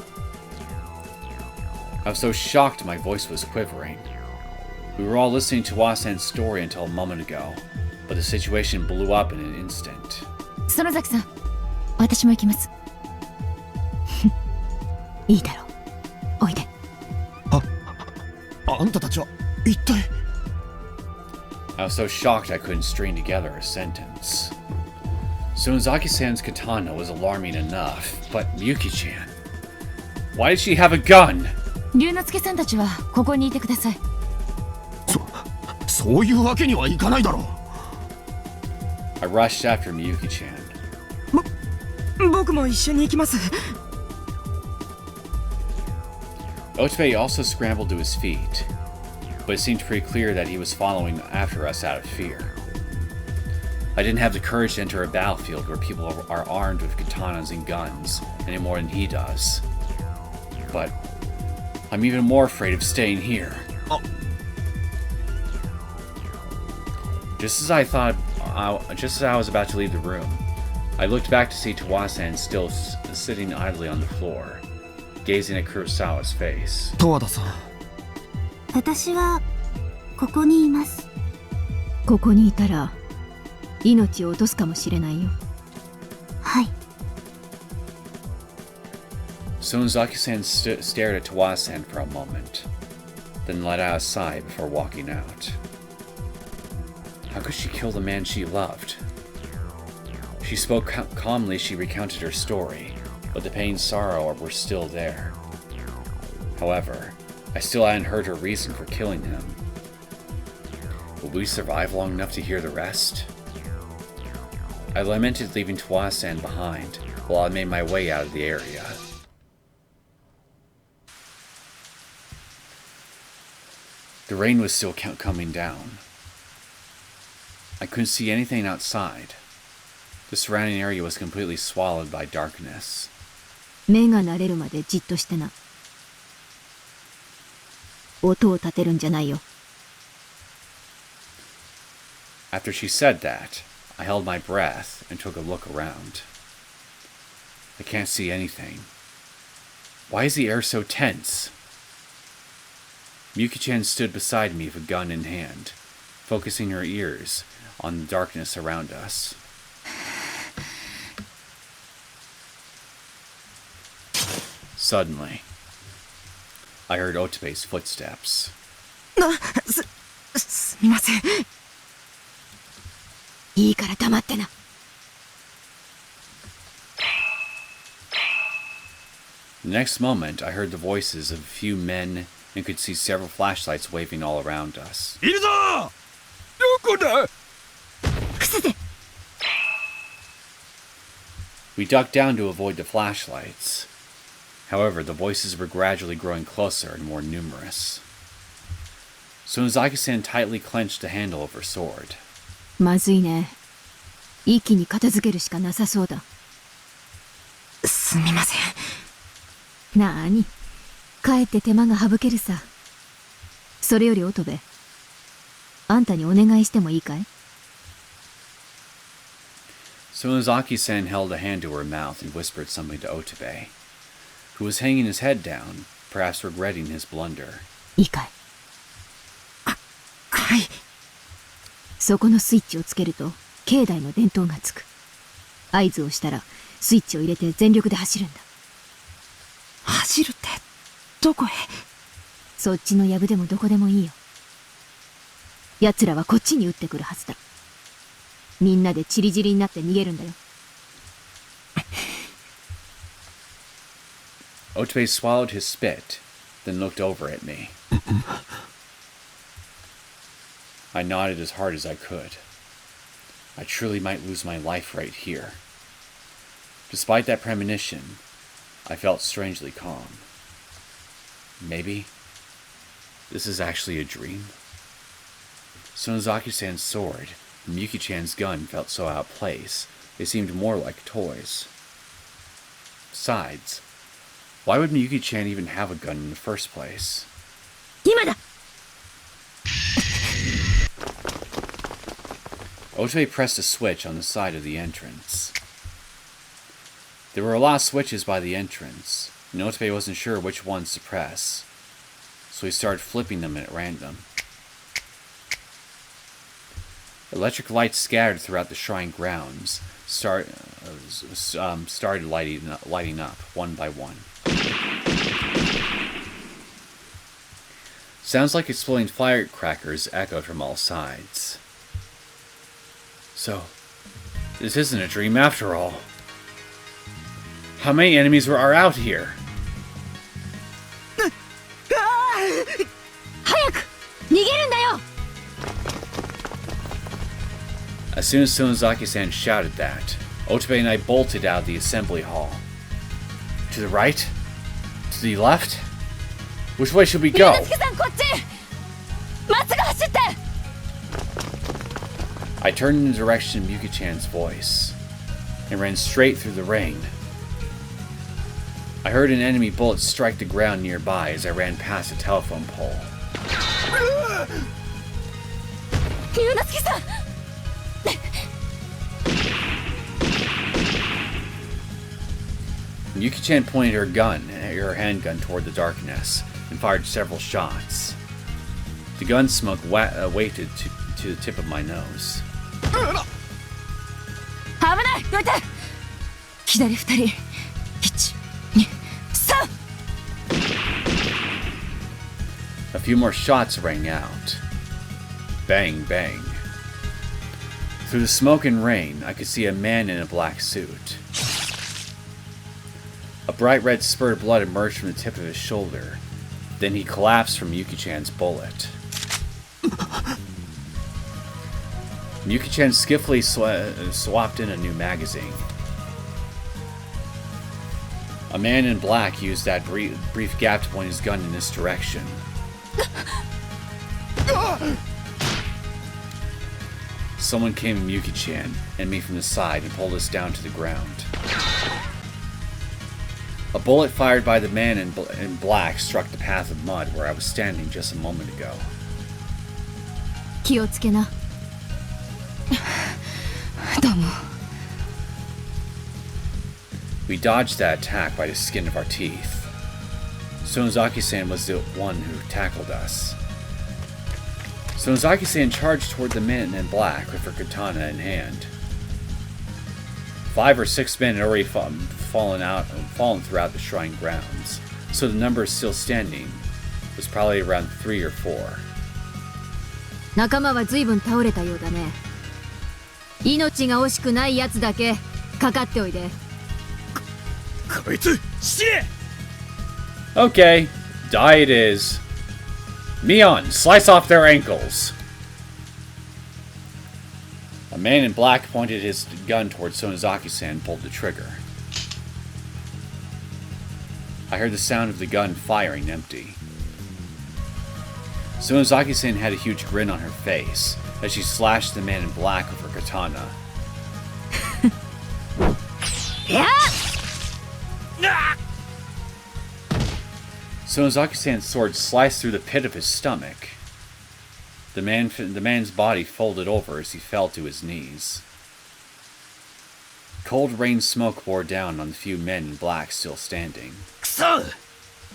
[SPEAKER 1] I was so shocked my voice was quivering. We were all listening to Wasen's story until a moment ago, but the situation blew up in an instant.
[SPEAKER 5] 園崎さん、私も行きます。
[SPEAKER 7] いいだろう。おいで。
[SPEAKER 2] あんたたちは一体。
[SPEAKER 1] I was so shocked I couldn't string together a sentence. Sonozaki-san's katana was alarming enough, but Miyuki-chan... Why did she have a gun?
[SPEAKER 5] 龍之介さんたちはここにいてください。
[SPEAKER 2] そういうわけにはいかないだろう。
[SPEAKER 1] I rushed after Miyuki-chan.
[SPEAKER 6] 僕も一緒に行きます。
[SPEAKER 1] Otobe also scrambled to his feet, but it seemed pretty clear that he was following after us out of fear. I didn't have the courage to enter a battlefield where people are armed with katanas and guns any more than he does. But I'm even more afraid of staying here. Just as I was about to leave the room, I looked back to see Tawasan still sitting idly on the floor, gazing at Kurosawa's face.
[SPEAKER 2] 十和田さん。
[SPEAKER 4] 私はここにいます。
[SPEAKER 7] ここにいたら命を落とすかもしれないよ。
[SPEAKER 4] はい。
[SPEAKER 1] Sonozaki-san stared at Tawasan for a moment, then let out a sigh before walking out. How could she kill the man she loved? She spoke calmly as she recounted her story, but the pain and sorrow were still there. However, I still hadn't heard her reason for killing him. Would we survive long enough to hear the rest? I lamented leaving Tawasan behind while I made my way out of the area. The rain was still coming down. I couldn't see anything outside. The surrounding area was completely swallowed by darkness.
[SPEAKER 7] 目が慣れるまでじっとしてな。音を立てるんじゃないよ。
[SPEAKER 1] After she said that, I held my breath and took a look around. I can't see anything. Why is the air so tense? Miyuki-chan stood beside me with a gun in hand, focusing her ears on the darkness around us. Suddenly, I heard Otobe's footsteps.
[SPEAKER 6] すみません。
[SPEAKER 7] いいから黙ってな。
[SPEAKER 1] The next moment, I heard the voices of a few men and could see several flashlights waving all around us.
[SPEAKER 2] いるぞ！どこだ？
[SPEAKER 1] We ducked down to avoid the flashlights. However, the voices were gradually growing closer and more numerous. Sonozaki-san tightly clenched the handle of her sword.
[SPEAKER 7] まずいね。一気に片付けるしかなさそうだ。
[SPEAKER 6] すみません。
[SPEAKER 7] なーに、かえって手間が省けるさ。それより乙部、あんたにお願いしてもいいかい？
[SPEAKER 1] Sonozaki-san held a hand to her mouth and whispered something to Otobe, who was hanging his head down, perhaps regretting his blunder.
[SPEAKER 7] いいかい？
[SPEAKER 6] はい。
[SPEAKER 7] そこのスイッチをつけると境内の電灯がつく。合図をしたらスイッチを入れて全力で走るんだ。
[SPEAKER 6] 走るってどこへ？
[SPEAKER 7] そっちの藪でもどこでもいいよ。奴らはこっちに撃ってくるはずだ。みんなでチリジリになって逃げるんだよ。
[SPEAKER 1] Otobe swallowed his spit, then looked over at me. I nodded as hard as I could. I truly might lose my life right here. Despite that premonition, I felt strangely calm. Maybe this is actually a dream? Sonozaki-san's sword and Miyuki-chan's gun felt so out of place, they seemed more like toys. Besides, why would Miyuki-chan even have a gun in the first place?
[SPEAKER 7] 今だ！
[SPEAKER 1] Otobe pressed a switch on the side of the entrance. There were a lot of switches by the entrance, and Otobe wasn't sure which ones to press, so he started flipping them at random. Electric lights scattered throughout the shrine grounds started lighting up one by one. Sounds like exploding firecrackers echoed from all sides. So, this isn't a dream after all. How many enemies are out here?
[SPEAKER 7] 早く逃げるんだよ！
[SPEAKER 1] As soon as Sonozaki-san shouted that, Otobe and I bolted out of the assembly hall. To the right? To the left? Which way should we go?
[SPEAKER 5] 龍之介さんこっちまっすぐ走って
[SPEAKER 1] I turned in the direction of Yuki-chan's voice and ran straight through the rain. I heard an enemy bullet strike the ground nearby as I ran past a telephone pole.
[SPEAKER 5] 龍之介さん
[SPEAKER 1] Yuki-chan pointed her handgun toward the darkness and fired several shots. The gun smoke wafted to the tip of my nose.
[SPEAKER 5] 危ないどいて左2人123
[SPEAKER 1] A few more shots rang out. Bang, bang. Through the smoke and rain, I could see a man in a black suit. A bright red spurt of blood emerged from the tip of his shoulder. Then he collapsed from Yuki-chan's bullet. Yuki-chan skillfully swapped in a new magazine. A man in black used that brief gap to point his gun in this direction. Someone came from Yuki-chan and me from the side and pulled us down to the ground. A bullet fired by the man in black struck the path of mud where I was standing just a moment ago.
[SPEAKER 7] 気をつけな。
[SPEAKER 5] どうも
[SPEAKER 1] We dodged that attack by the skin of our teeth. Sonozaki-san was the one who tackled us. Sonozaki-san charged toward the man in black with her katana in hand. 5 or 6 men had already fallen throughout the shrine grounds, so the number still standing was probably around 3 or 4.
[SPEAKER 7] 仲間は随分倒れたようだね。命が惜しくないやつだけかかっておいで。
[SPEAKER 2] こいつ死ね
[SPEAKER 1] Okay, die it is. Mion, slice off their ankles! A man in black pointed his gun toward Sonozaki-san and pulled the trigger. I heard the sound of the gun firing empty. Sonozaki-san had a huge grin on her face as she slashed the man in black with her katana. Sonozaki-san's sword sliced through the pit of his stomach. The man's body folded over as he fell to his knees. Cold rain smoke bore down on the few men in black still standing.
[SPEAKER 5] くそ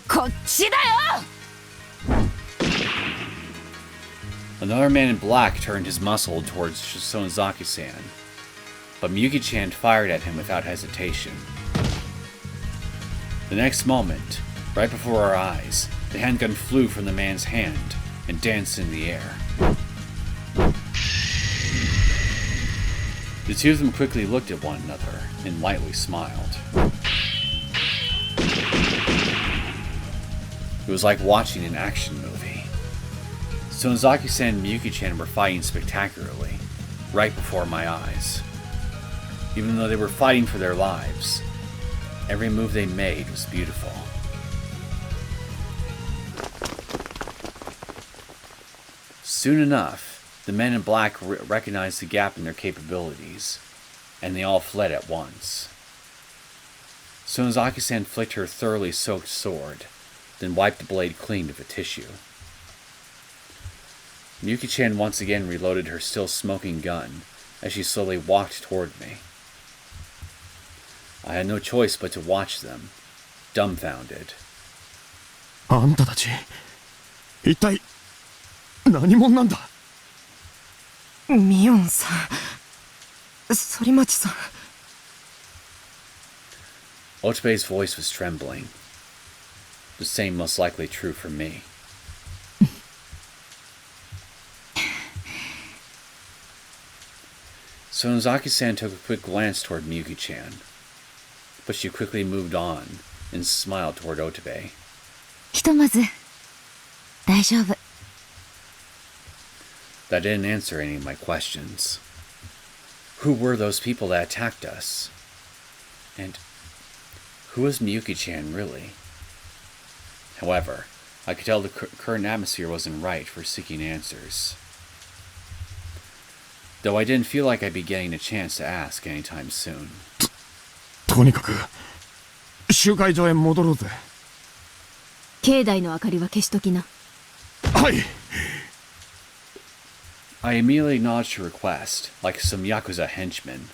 [SPEAKER 5] こっちだよ
[SPEAKER 1] Another man in black turned his muzzle towards Sonozaki-san, but Miyuki-chan fired at him without hesitation. The next moment, right before our eyes, the handgun flew from the man's hand and danced in the air. The two of them quickly looked at one another and lightly smiled. It was like watching an action movie. Sonozaki-san and Miyuki-chan were fighting spectacularly, right before my eyes. Even though they were fighting for their lives, every move they made was beautiful. Soon enough, the men in black recognized the gap in their capabilities, and they all fled at once. Sonozaki-san flicked her thoroughly soaked sword, then wiped the blade clean of a tissue. Miyuki-chan once again reloaded her still smoking gun as she slowly walked toward me. I had no choice but to watch them, dumbfounded.
[SPEAKER 2] あんたたち一体何者なんだ
[SPEAKER 6] ミオンさん、反町さん。
[SPEAKER 1] Otobe's voice was trembling. The same most likely true for me. Sonozaki-san took a quick glance toward Miyuki-chan, but she quickly moved on and smiled toward Otobe.
[SPEAKER 5] ひとまず大丈夫
[SPEAKER 1] That didn't answer any of my questions. Who were those people that attacked us? And who was Miyuki-chan really? However, I could tell the current atmosphere wasn't right for seeking answers. Though I didn't feel like I'd be getting a chance to ask anytime soon.
[SPEAKER 2] とにかく集会場へ戻ろうぜ。
[SPEAKER 7] 境内の明かりは消しときな。
[SPEAKER 2] はい。
[SPEAKER 1] I immediately acknowledged her request, like some Yakuza henchman.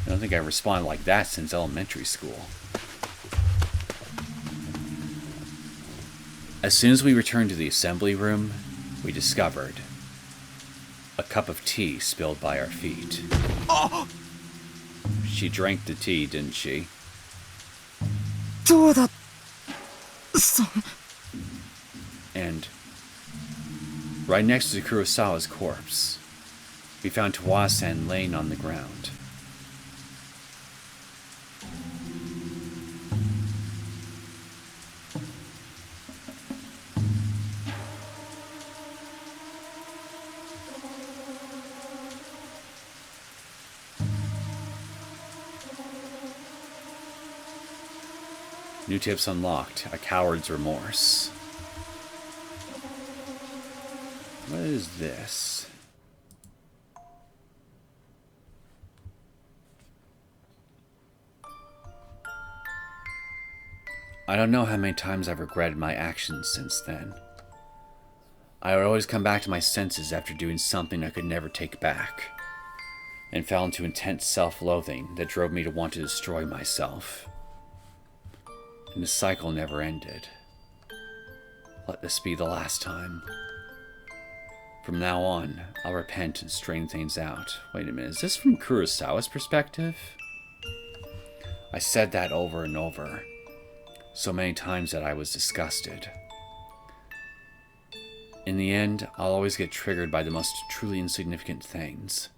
[SPEAKER 1] I don't think I responded like that since elementary school. As soon as we returned to the assembly room, we discovered a cup of tea spilled by our feet. She drank the tea, didn't she?
[SPEAKER 6] どうだ。
[SPEAKER 1] And right next to Kurosawa's corpse, we found Tawasen laying on the ground. New tips unlocked. A coward's remorse. What is this? I don't know how many times I've regretted my actions since then. I would always come back to my senses after doing something I could never take back, and fell into intense self-loathing that drove me to want to destroy myself. And the cycle never ended. Let this be the last time. From now on, I'll repent and straighten things out. Wait a minute, is this from Kurosawa's perspective? I said that over and over, so many times that I was disgusted. In the end, I'll always get triggered by the most truly insignificant things,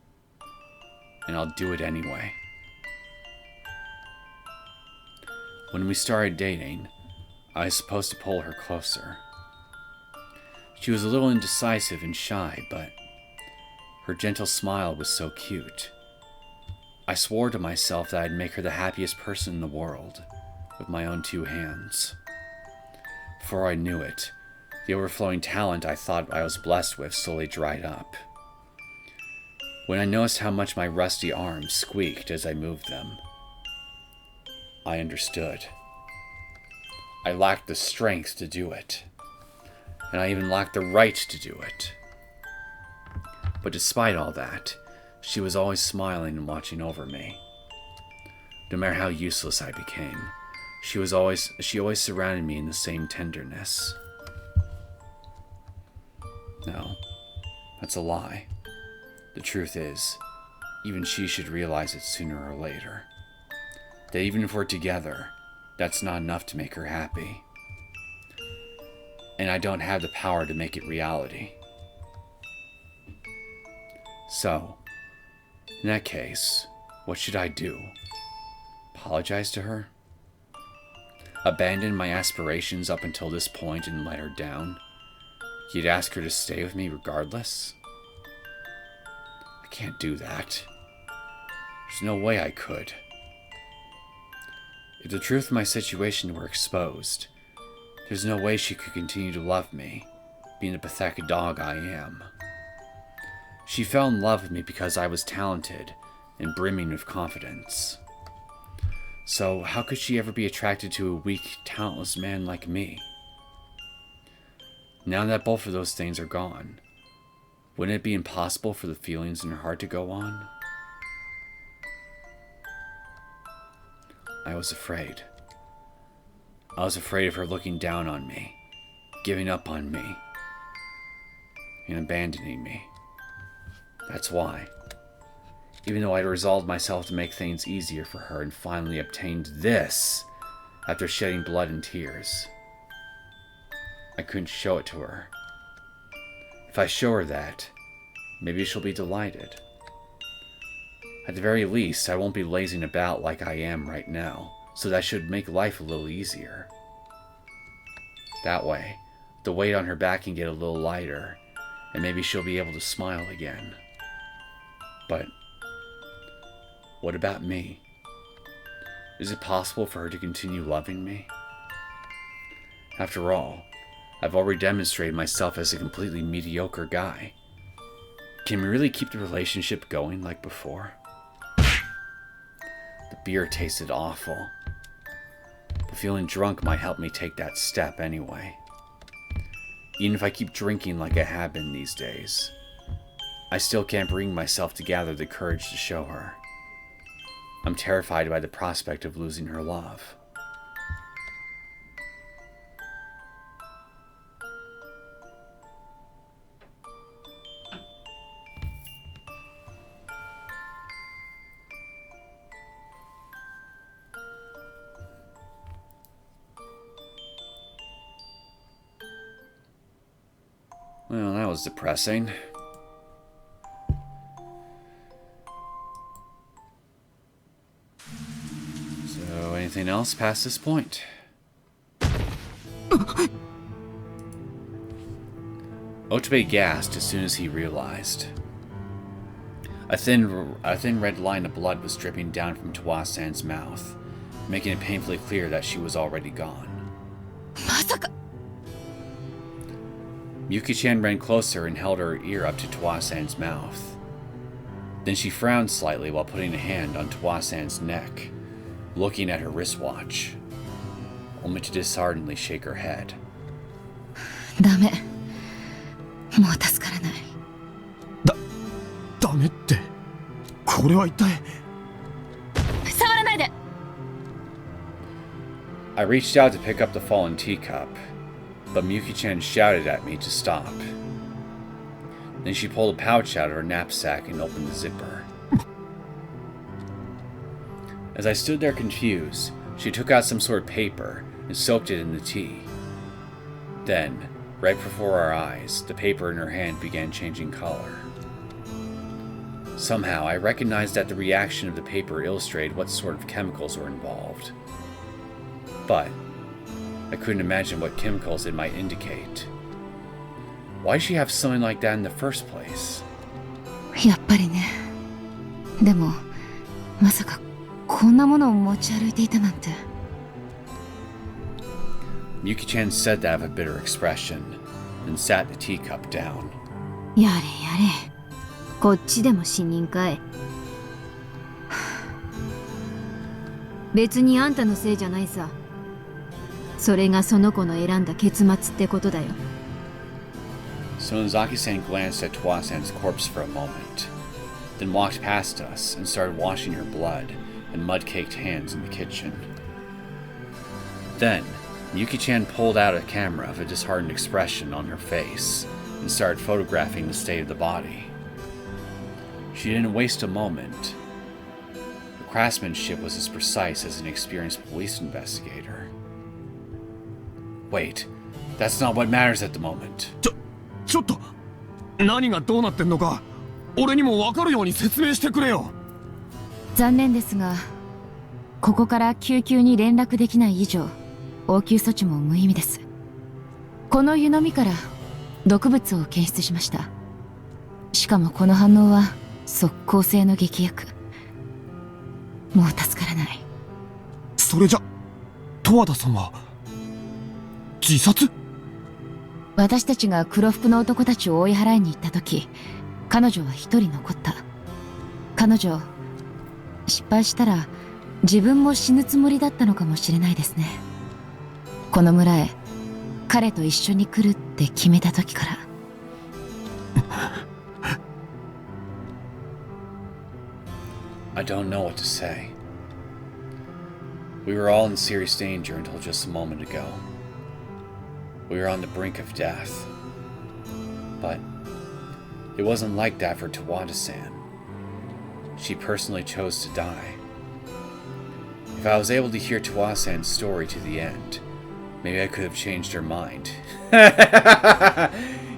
[SPEAKER 1] and I'll do it anyway. When we started dating, I was supposed to pull her closer. She was a little indecisive and shy, but her gentle smile was so cute. I swore to myself that I'd make her the happiest person in the world, with my own 2 hands. Before I knew it, the overflowing talent I thought I was blessed with slowly dried up. When I noticed how much my rusty arms squeaked as I moved them, I understood. I lacked the strength to do it, and I even lacked the right to do it. But despite all that, she was always smiling and watching over me. No matter how useless I became, she always surrounded me in the same tenderness. No, that's a lie. The truth is, even she should realize it sooner or later. That even if we're together, that's not enough to make her happy. And I don't have the power to make it reality. So, in that case, what should I do? Apologize to her? Abandon my aspirations up until this point and let her down? You'd ask her to stay with me regardless? I can't do that. There's no way I could. If the truth of my situation were exposed, there's no way she could continue to love me, being the pathetic dog I am. She fell in love with me because I was talented and brimming with confidence. So how could she ever be attracted to a weak, talentless man like me? Now that both of those things are gone, wouldn't it be impossible for the feelings in her heart to go on? I was afraid. I was afraid of her looking down on me, giving up on me, and abandoning me. That's why, even though I'd resolved myself to make things easier for her and finally obtained this after shedding blood and tears, I couldn't show it to her. If I show her that, maybe she'll be delighted. At the very least, I won't be lazing about like I am right now, so that should make life a little easier. That way, the weight on her back can get a little lighter, and maybe she'll be able to smile again. But what about me? Is it possible for her to continue loving me? After all, I've already demonstrated myself as a completely mediocre guy. Can we really keep the relationship going like before? The beer tasted awful, but feeling drunk might help me take that step anyway. Even if I keep drinking like I have been these days, I still can't bring myself to gather the courage to show her. I'm terrified by the prospect of losing her love. Well, that was depressing. So, anything else past this point? Otobe gasped as soon as he realized. A thin red line of blood was dripping down from Tawa-san's mouth, making it painfully clear that she was already gone. Yuki-chan ran closer and held her ear up to Tawa-san's mouth. Then she frowned slightly while putting a hand on Tawa-san's neck, looking at her wristwatch, only to disheartenedly shake her head.
[SPEAKER 5] ダメ。もう助からない。
[SPEAKER 2] ダメって、これは一体。
[SPEAKER 5] 触らないで。
[SPEAKER 1] I reached out to pick up the fallen teacup, but Miyuki-chan shouted at me to stop. Then she pulled a pouch out of her knapsack and opened the zipper. As I stood there confused, she took out some sort of paper and soaked it in the tea. Then, right before our eyes, the paper in her hand began changing color. Somehow, I recognized that the reaction of the paper illustrated what sort of chemicals were involved. But I couldn't imagine what chemicals it might indicate. Why did she have something like that in the first place?
[SPEAKER 5] やっぱりね。でも、まさかこんなものを持ち歩いていたなんて。
[SPEAKER 1] Yuki-chan said that with a bitter expression, then sat the teacup down.
[SPEAKER 7] やれやれ。こっちでも死人かい。別にあんたのせいじゃないさ。それがその子の選んだ結末ってことだよ。
[SPEAKER 1] Sonozaki-san glanced at Tawa-san's corpse for a moment, then walked past us and started washing her blood and mud-caked hands in the kitchen. Then, Yuki-chan pulled out a camera with a disheartened expression on her face and started photographing the state of the body. She didn't waste a moment. Her craftsmanship was as precise as an experienced police investigator. Wait, that's not what matters at the moment.
[SPEAKER 2] ちょっと、何がどうなってんのか、俺にも分かるように説明してくれよ。
[SPEAKER 5] 残念ですが、ここから救急に連絡できない以上、応急措置も無意味です。この湯飲みから毒物を検出しました。しかもこの反応は即効性の劇薬。もう助からない。
[SPEAKER 2] それじゃ、十和田さんは自殺？
[SPEAKER 5] 私たちが黒服の男たちを追い払いに行った時、彼女は一人残った。彼女、失敗したら自分も死ぬつもりだったのかもしれないですね。この村へ彼と一緒に来るって決めた時から。
[SPEAKER 1] I don't know what to say. We were all in serious danger until just a moment ago. We were on the brink of death. But it wasn't like that for Tawada-san. She personally chose to die. If I was able to hear Tawada-san's story to the end, maybe I could have changed her mind.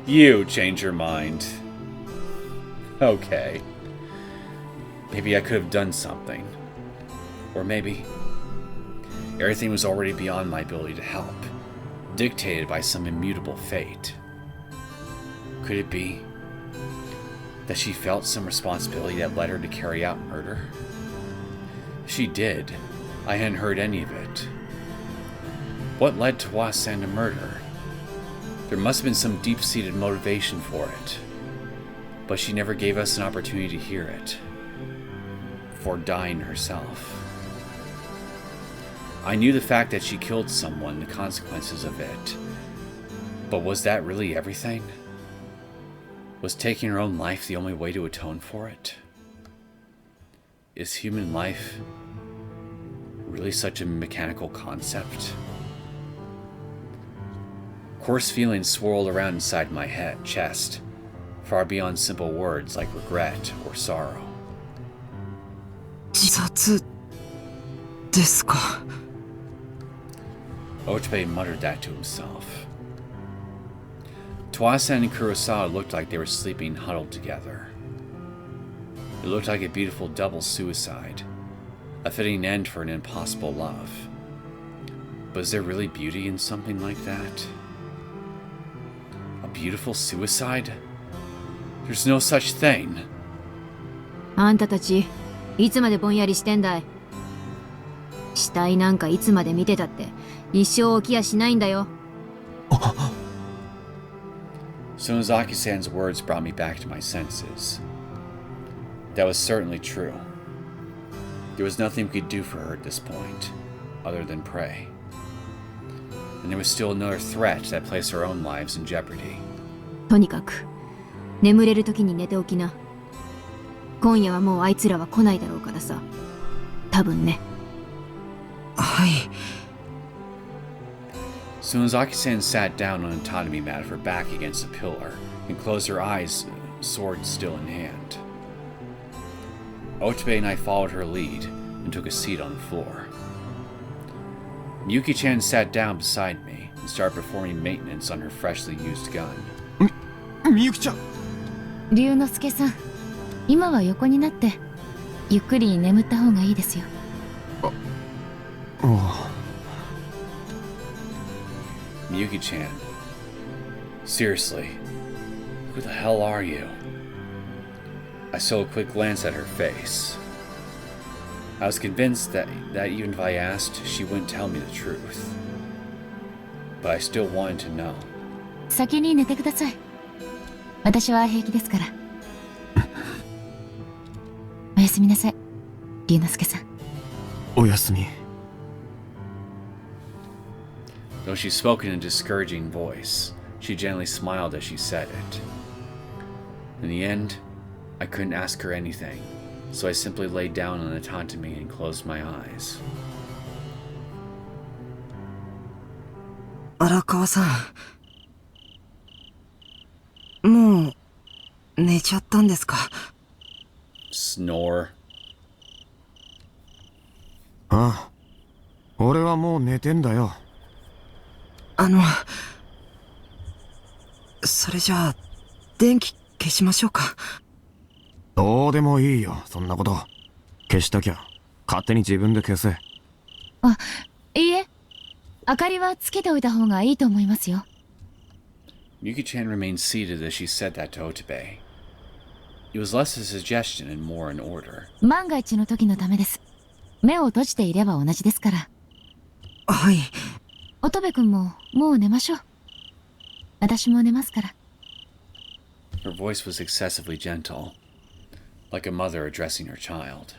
[SPEAKER 1] You changed her mind. Okay. Maybe I could have done something. Or maybe everything was already beyond my ability to help, dictated by some immutable fate. Could it be that she felt some responsibility that led her to carry out murder? If she did, I hadn't heard any of it. What led Tawasan to murder? There must have been some deep-seated motivation for it, but she never gave us an opportunity to hear it, before dying herself. I knew the fact that she killed someone, the consequences of it, but was that really everything? Was taking her own life the only way to atone for it? Is human life really such a mechanical concept? Coarse feelings swirled around inside my chest, far beyond simple words like regret or sorrow.
[SPEAKER 6] 自殺ですか。
[SPEAKER 1] Otobe muttered that to himself. Tawasan and Kurosawa looked like they were sleeping huddled together. It looked like a beautiful double suicide, a fitting end for an impossible love. But is there really beauty in something like that? A beautiful suicide? There's no such thing.
[SPEAKER 7] あんたたち、いつまでぼんやりしてんだい。死体なんかいつまで見てたって、一生起きやしないんだよ。
[SPEAKER 1] Sonozaki-san's words brought me back to my senses. That was certainly true. There was nothing we could do for her at this point, other than pray. And there was still another threat that placed our own lives in jeopardy.
[SPEAKER 7] とにかく、眠れる時に寝ておきな。今夜はもうあいつらは来ないだろうからさ。多分ね。
[SPEAKER 6] はい。
[SPEAKER 1] Sonozaki-san sat down on a tatami mat with her back against a pillar and closed her eyes, sword still in hand. Otobe and I followed her lead and took a seat on the floor. Miyuki-chan sat down beside me and started performing maintenance on her freshly used gun.
[SPEAKER 2] みゆきちゃん。
[SPEAKER 5] 龍之介さん、今は横になってゆっくり眠った方がいいですよ。
[SPEAKER 1] Miyuki-chan, seriously, who the hell are you? I stole a quick glance at her face. I was convinced that even if I asked, she wouldn't tell me the truth. But I still wanted to know.
[SPEAKER 5] 先に寝てください。私は平気ですから。おやすみなさい、龍之介さん。
[SPEAKER 2] おやすみ。
[SPEAKER 1] Though she spoke in a discouraging voice, she gently smiled as she said it. In the end, I couldn't ask her anything, so I simply lay down on the tatami and closed my eyes.
[SPEAKER 6] 荒川さん、もう寝ちゃったんですか。
[SPEAKER 1] Snore.
[SPEAKER 2] ああ、俺はもう寝てんだよ。
[SPEAKER 6] それじゃあ電気消しましょうか。
[SPEAKER 2] どうでもいいよ、そんなこと。消したきゃ勝手に自分で消せ。
[SPEAKER 5] あ、いいえ。明かりはつけておいた方がいいと思いますよ。
[SPEAKER 1] Miyuki-chan remained seated as she said that to Otobe. It was less a suggestion and more an order.
[SPEAKER 5] 万が一の時のためです。目を閉じていれば同じですから。
[SPEAKER 6] はい。
[SPEAKER 5] 乙部君ももう寝ましょう。私も寝ますから。
[SPEAKER 1] Her voice was excessively gentle, like a mother addressing her child.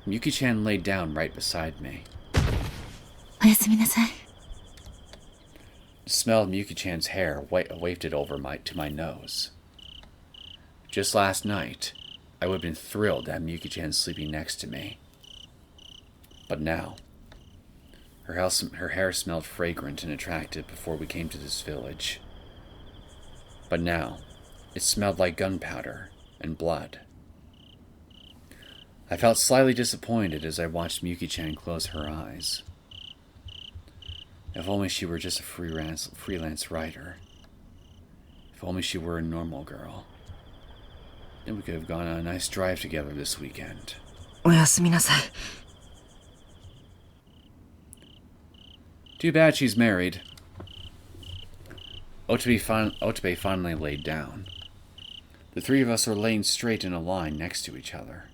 [SPEAKER 1] Miyuki-chan laid down right beside me.
[SPEAKER 5] おやすみなさい。
[SPEAKER 1] The smell of Miyuki-chan's hair wafted over to my nose. Just last night, I would have been thrilled to have Miyuki-chan sleeping next to me. But now, her hair smelled fragrant and attractive before we came to this village. But now, it smelled like gunpowder and blood. I felt slightly disappointed as I watched Miyuki-chan close her eyes. If only she were just a freelance writer. If only she were a normal girl. Then we could have gone on a nice drive together this weekend.
[SPEAKER 6] おやすみなさい。
[SPEAKER 1] Too bad she's married. Otobe finally laid down. The three of us were laying straight in a line next to each other.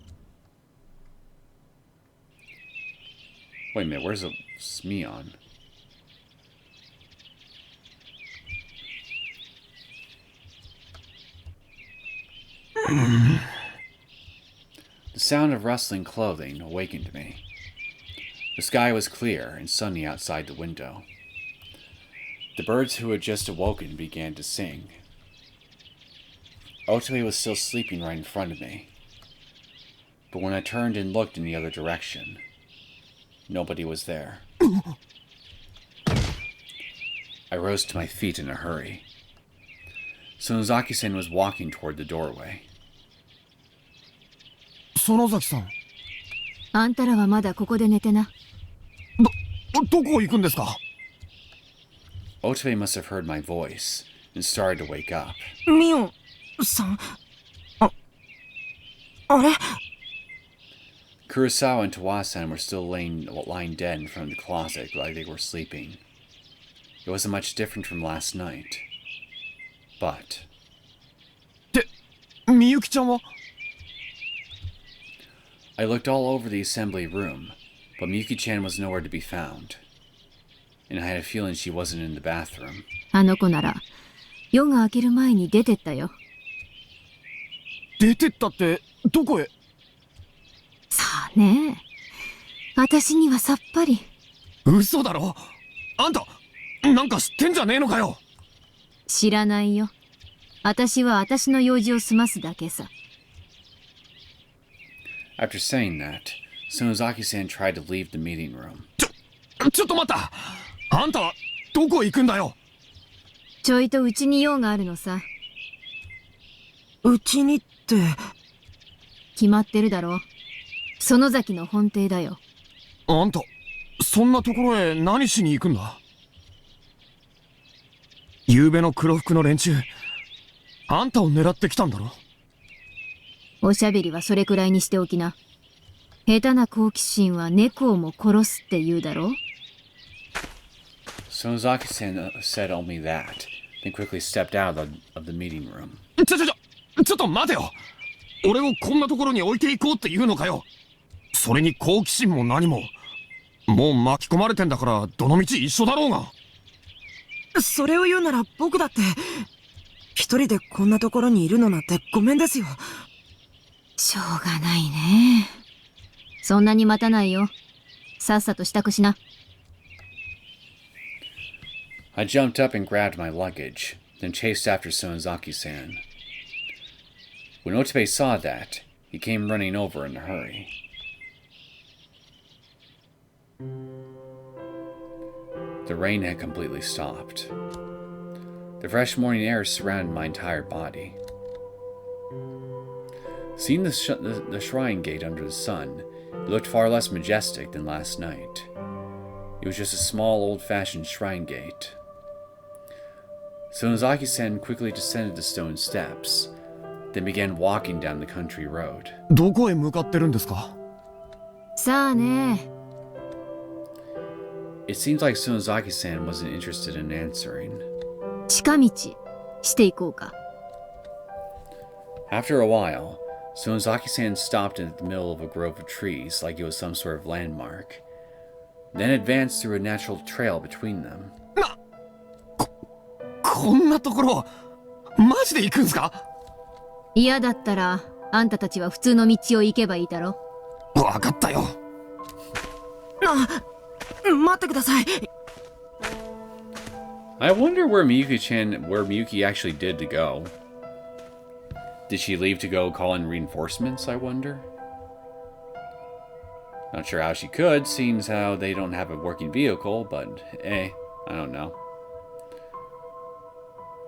[SPEAKER 1] Wait a minute, where's Mion? The sound of rustling clothing awakened me. The sky was clear and sunny outside the window. The birds who had just awoken began to sing. Otobe was still sleeping right in front of me. But when I turned and looked in the other direction, nobody was there. I rose to my feet in a hurry. Sonozaki-sen was walking toward the doorway.
[SPEAKER 2] 園崎さん、
[SPEAKER 7] あんたらはまだここで寝てな。
[SPEAKER 2] どこ行くんですか？
[SPEAKER 1] Otobe must have heard my voice and started to wake up.
[SPEAKER 6] ミオンさん、あれ
[SPEAKER 1] Kurosawa and Tawasan were still lying dead in front of the closet like they were sleeping. It wasn't much different from last night. But...
[SPEAKER 2] で、みゆきちゃんは？
[SPEAKER 1] I looked all over the assembly room, but Miyuki-chan was nowhere to be found. And I had a feeling she wasn't in the bathroom.
[SPEAKER 7] あの子なら夜が明ける前に出てったよ。
[SPEAKER 2] 出てったってどこへ？
[SPEAKER 7] さあねえ、私にはさっぱり。
[SPEAKER 2] 嘘だろ？あんたなんか知ってんじゃねえのかよ。
[SPEAKER 7] 知らないよ。私は私の用事を済ますだけさ。
[SPEAKER 1] After saying that, Sonozaki-san tried to leave the meeting room.
[SPEAKER 2] ちょっと待った。あんたはどこ行くんだよ。
[SPEAKER 7] ちょいとうちに用があるのさ。
[SPEAKER 6] うちにって。
[SPEAKER 7] 決まってるだろ。園崎の本邸だよ。
[SPEAKER 2] あんたそんなところへ何しに行くんだ？昨べの黒服の連中、あんたを狙ってきたんだろ？
[SPEAKER 7] おしゃべりはそれくらいにしておきな。下手な好奇心は猫をも殺すって言うだろ。
[SPEAKER 1] Sonozaki-san said only that, then quickly stepped out of the meeting room.
[SPEAKER 2] ちょっと待てよ。俺をこんなところに置いていこうって言うのかよ。それに好奇心も何も。もう巻き込まれてんだからどの道一緒だろうが。
[SPEAKER 6] それを言うなら僕だって一人でこんなところにいるのなんてごめんですよ。
[SPEAKER 7] しょうがないね。そんなに待たないよ。さっさと支度しな。
[SPEAKER 1] I jumped up and grabbed my luggage, then chased after Sonozaki-san. When Otobe saw that, he came running over in a hurry. The rain had completely stopped. The fresh morning air surrounded my entire body. Seeing the shrine gate under the sun, it looked far less majestic than last night. It was just a small, old-fashioned shrine gate. Sonozaki-san quickly descended the stone steps, then began walking down the country road.
[SPEAKER 2] どこへ向かってるんですか？
[SPEAKER 7] さあね。
[SPEAKER 1] It seemed like Sonozaki-san wasn't interested in answering.
[SPEAKER 7] 近道していこうか。
[SPEAKER 1] After a while, Sonozaki-san stopped in the middle of a grove of trees like it was some sort of landmark, then advanced through a natural trail between them.
[SPEAKER 2] こんなところマジで行くんすか？
[SPEAKER 7] 嫌だったらあんたたちは普通の道を行けばいいだろ。
[SPEAKER 2] わかったよ。
[SPEAKER 6] 待ってください。
[SPEAKER 1] I wonder where Miyuki actually did to go. Did she leave to go call in reinforcements, I wonder? Not sure how she could, seeing as how they don't have a working vehicle, but I don't know.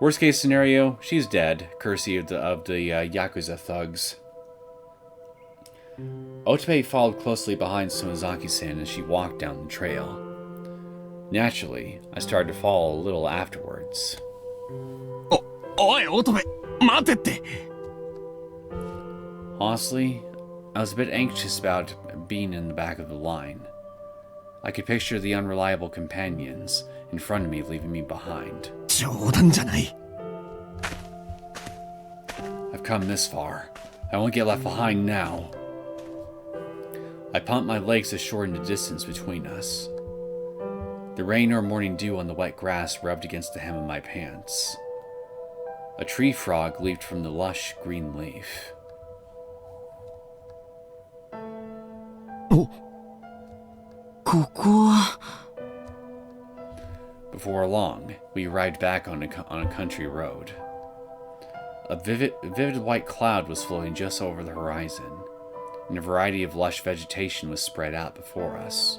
[SPEAKER 1] Worst case scenario, she's dead, courtesy of the Yakuza thugs. Otobe followed closely behind Sonozaki-san as she walked down the trail. Naturally, I started to follow a little afterwards.
[SPEAKER 2] おい、乙部、待てって。
[SPEAKER 1] Honestly, I was a bit anxious about being in the back of the line. I could picture the unreliable companions in front of me leaving me behind.
[SPEAKER 2] 冗談じゃない。
[SPEAKER 1] I've come this far. I won't get left behind now. I pumped my legs to shorten the distance between us. The rain or morning dew on the wet grass rubbed against the hem of my pants. A tree frog leaped from the lush green leaf.
[SPEAKER 6] ここは
[SPEAKER 1] Before long, we arrived back on a country road. A vivid white cloud was floating just over the horizon, and a variety of lush vegetation was spread out before us.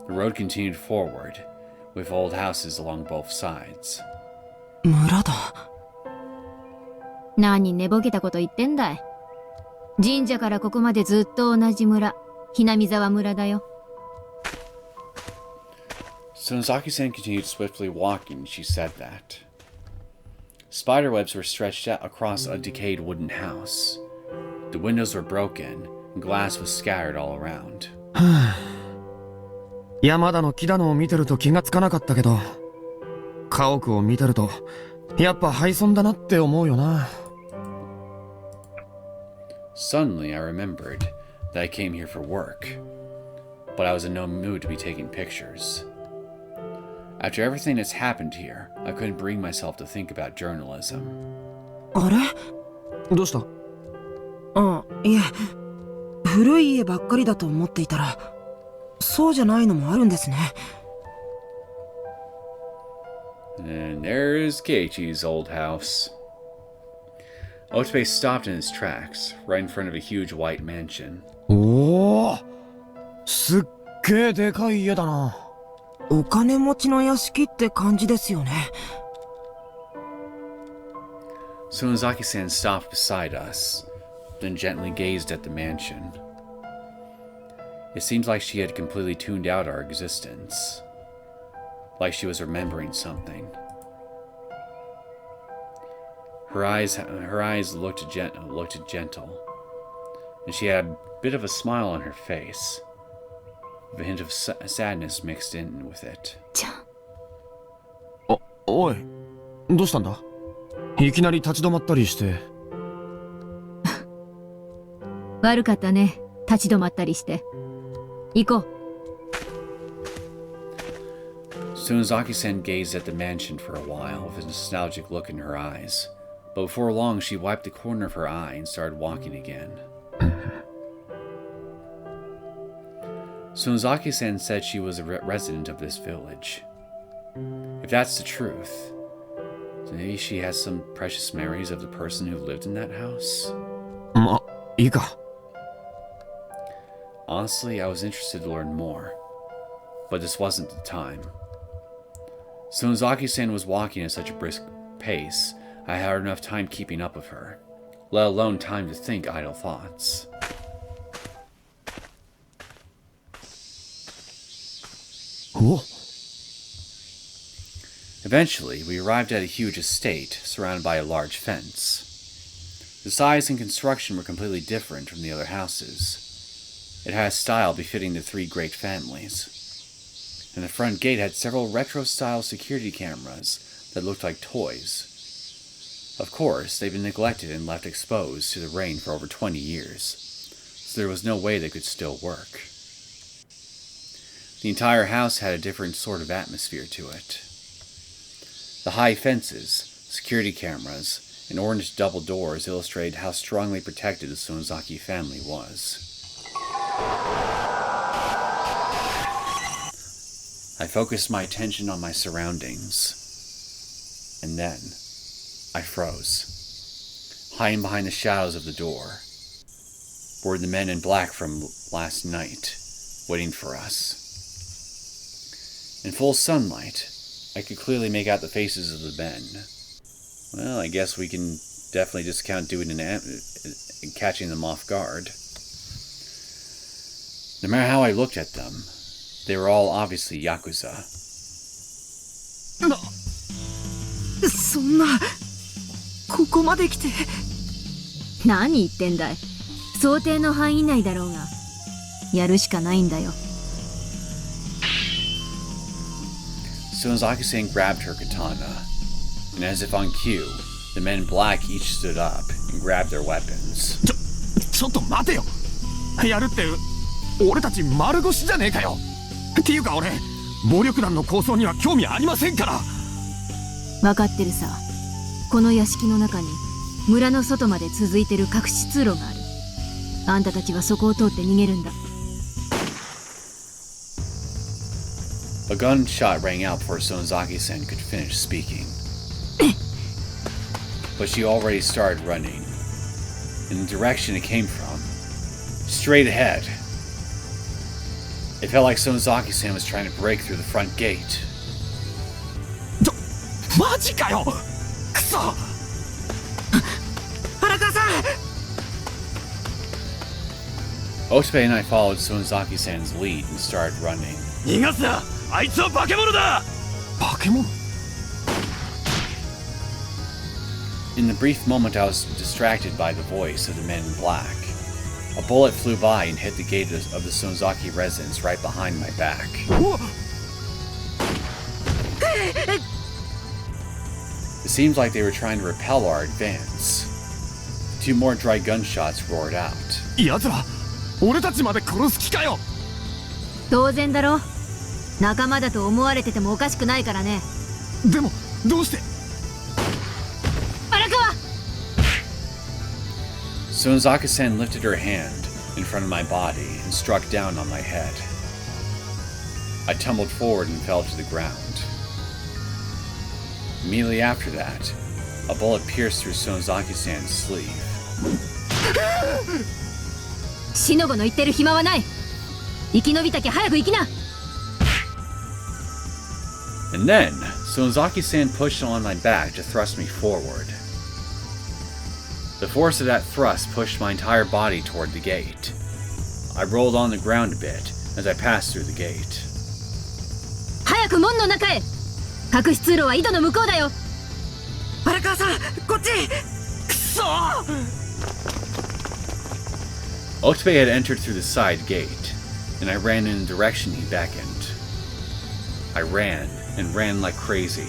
[SPEAKER 1] The road continued forward, with old houses along both sides.
[SPEAKER 6] 村だ。
[SPEAKER 7] 何寝ぼけたこと言ってんだい。神社からここまでずっと同じ村、Hinamizawa村だよ。
[SPEAKER 1] Sonozaki-san continued swiftly walking. She said that. Spiderwebs were stretched out across a decayed wooden house. The windows were broken, and glass was scattered all around.
[SPEAKER 2] 山だの木だのを見てると気がつかなかったけど、家屋を見てるとやっぱ廃村だなって思うよな。
[SPEAKER 1] Suddenly, I remembered that I came here for work, but I was in no mood to be taking pictures. After everything that's happened here, I couldn't bring myself to think about journalism.
[SPEAKER 6] あれ？
[SPEAKER 2] どうした？
[SPEAKER 6] いえ、古い家ばっかりだと思っていたら、そうじゃないのもあるんですね。
[SPEAKER 1] And there's Keiichi's old house. Otobe stopped in his tracks, right in front of a huge white mansion.
[SPEAKER 2] おお、すっげえでかい家だな。
[SPEAKER 6] お金持ちの屋敷って感じですよね。
[SPEAKER 1] Sonozaki-san stopped beside us, then gently gazed at the mansion. It seemed like she had completely tuned out our existence, like she was remembering something. Her eyes looked gentle, and she had a bit of a smile on her face, with a hint of sadness mixed in with it.
[SPEAKER 2] おい、どうしたんだ？いきなり立ち止まったりして。
[SPEAKER 7] 悪かったね、立ち止まったりして。行こう。
[SPEAKER 1] Sonozaki-san gazed at the mansion for a while with a nostalgic look in her eyes, but before long she wiped the corner of her eye and started walking again. Sonozaki-san said she was a resident of this village. If that's the truth, then maybe she has some precious memories of the person who lived in that house?
[SPEAKER 2] ま、いいか。
[SPEAKER 1] Honestly, I was interested to learn more, but this wasn't the time. Sonozaki-san was walking at such a brisk pace, I had enough time keeping up with her, let alone time to think idle thoughts. Eventually, we arrived at a huge estate surrounded by a large fence. The size and construction were completely different from the other houses. It had a style befitting the three great families, and the front gate had several retro-style security cameras that looked like toys. Of course, they'd been neglected and left exposed to the rain for over 20 years, so there was no way they could still work. The entire house had a different sort of atmosphere to it. The high fences, security cameras, and orange double doors illustrated how strongly protected the Sonozaki family was. I focused my attention on my surroundings, and then I froze. Hiding behind the shadows of the door were the men in black from last night, waiting for us. In full sunlight, I could clearly make out the faces of the men. Well, I guess we can definitely discount doing and catching them off guard. No matter how I looked at them, they were all obviously Yakuza.
[SPEAKER 6] そんな、ここまで来て。
[SPEAKER 7] 何言ってんだい。想定の範囲内だろうが。やるしかないんだよ。
[SPEAKER 1] Sonozaki-san grabbed her katana, and as if on cue, the men in black each stood up and grabbed their weapons.
[SPEAKER 2] ちょっと待てよ。やるって俺たち丸腰じゃねえかよ。っていうか俺暴力団の抗争には興味ありませんから。
[SPEAKER 7] 分かってるさ。この屋敷の中に村の外まで続いてる隠し通路がある。あんたたちはそこを通って逃げるんだ。
[SPEAKER 1] A gunshot rang out before Sonozaki-san could finish speaking. But she already started running, in the direction it came from, straight ahead. It felt like Sonozaki-san was trying to break through the front gate.
[SPEAKER 2] マジかよ。くそ。
[SPEAKER 6] 荒川さん。
[SPEAKER 1] Otobe and I followed Sonozaki-san's lead and started running.
[SPEAKER 2] 逃がすな。あいつは化け物だ。化け物。
[SPEAKER 1] In the brief moment I was distracted by the voice of the man in black, a bullet flew by and hit the gate of the Sonozaki residence right behind my back. It seemed like they were trying to repel our advance. Two more dry gunshots roared out.
[SPEAKER 2] 奴ら、俺たちまで殺す気かよ。
[SPEAKER 7] 当然だろ。仲間だと思われててもおかしくないからね。
[SPEAKER 2] でも、どうして。
[SPEAKER 7] 荒川。
[SPEAKER 1] Sonozaki-san lifted her hand in front of my body and struck down on my head. I tumbled forward and fell to the ground. Immediately after that, a bullet pierced through Sonozaki-san's sleeve.
[SPEAKER 7] シノゴの言ってる暇はない。生き延びたきゃ早く行きな。
[SPEAKER 1] And then, Sonozaki-san pushed on my back to thrust me forward. The force of that thrust pushed my entire body toward the gate. I rolled on the ground a bit as I passed through the gate.
[SPEAKER 7] 早く門の中へ。隠し通路は井戸の向こうだよ。
[SPEAKER 6] 荒川さん、こっち。
[SPEAKER 2] くそ。
[SPEAKER 1] Otobe had entered through the side gate, and I ran in the direction he beckoned. I ran and ran like crazy.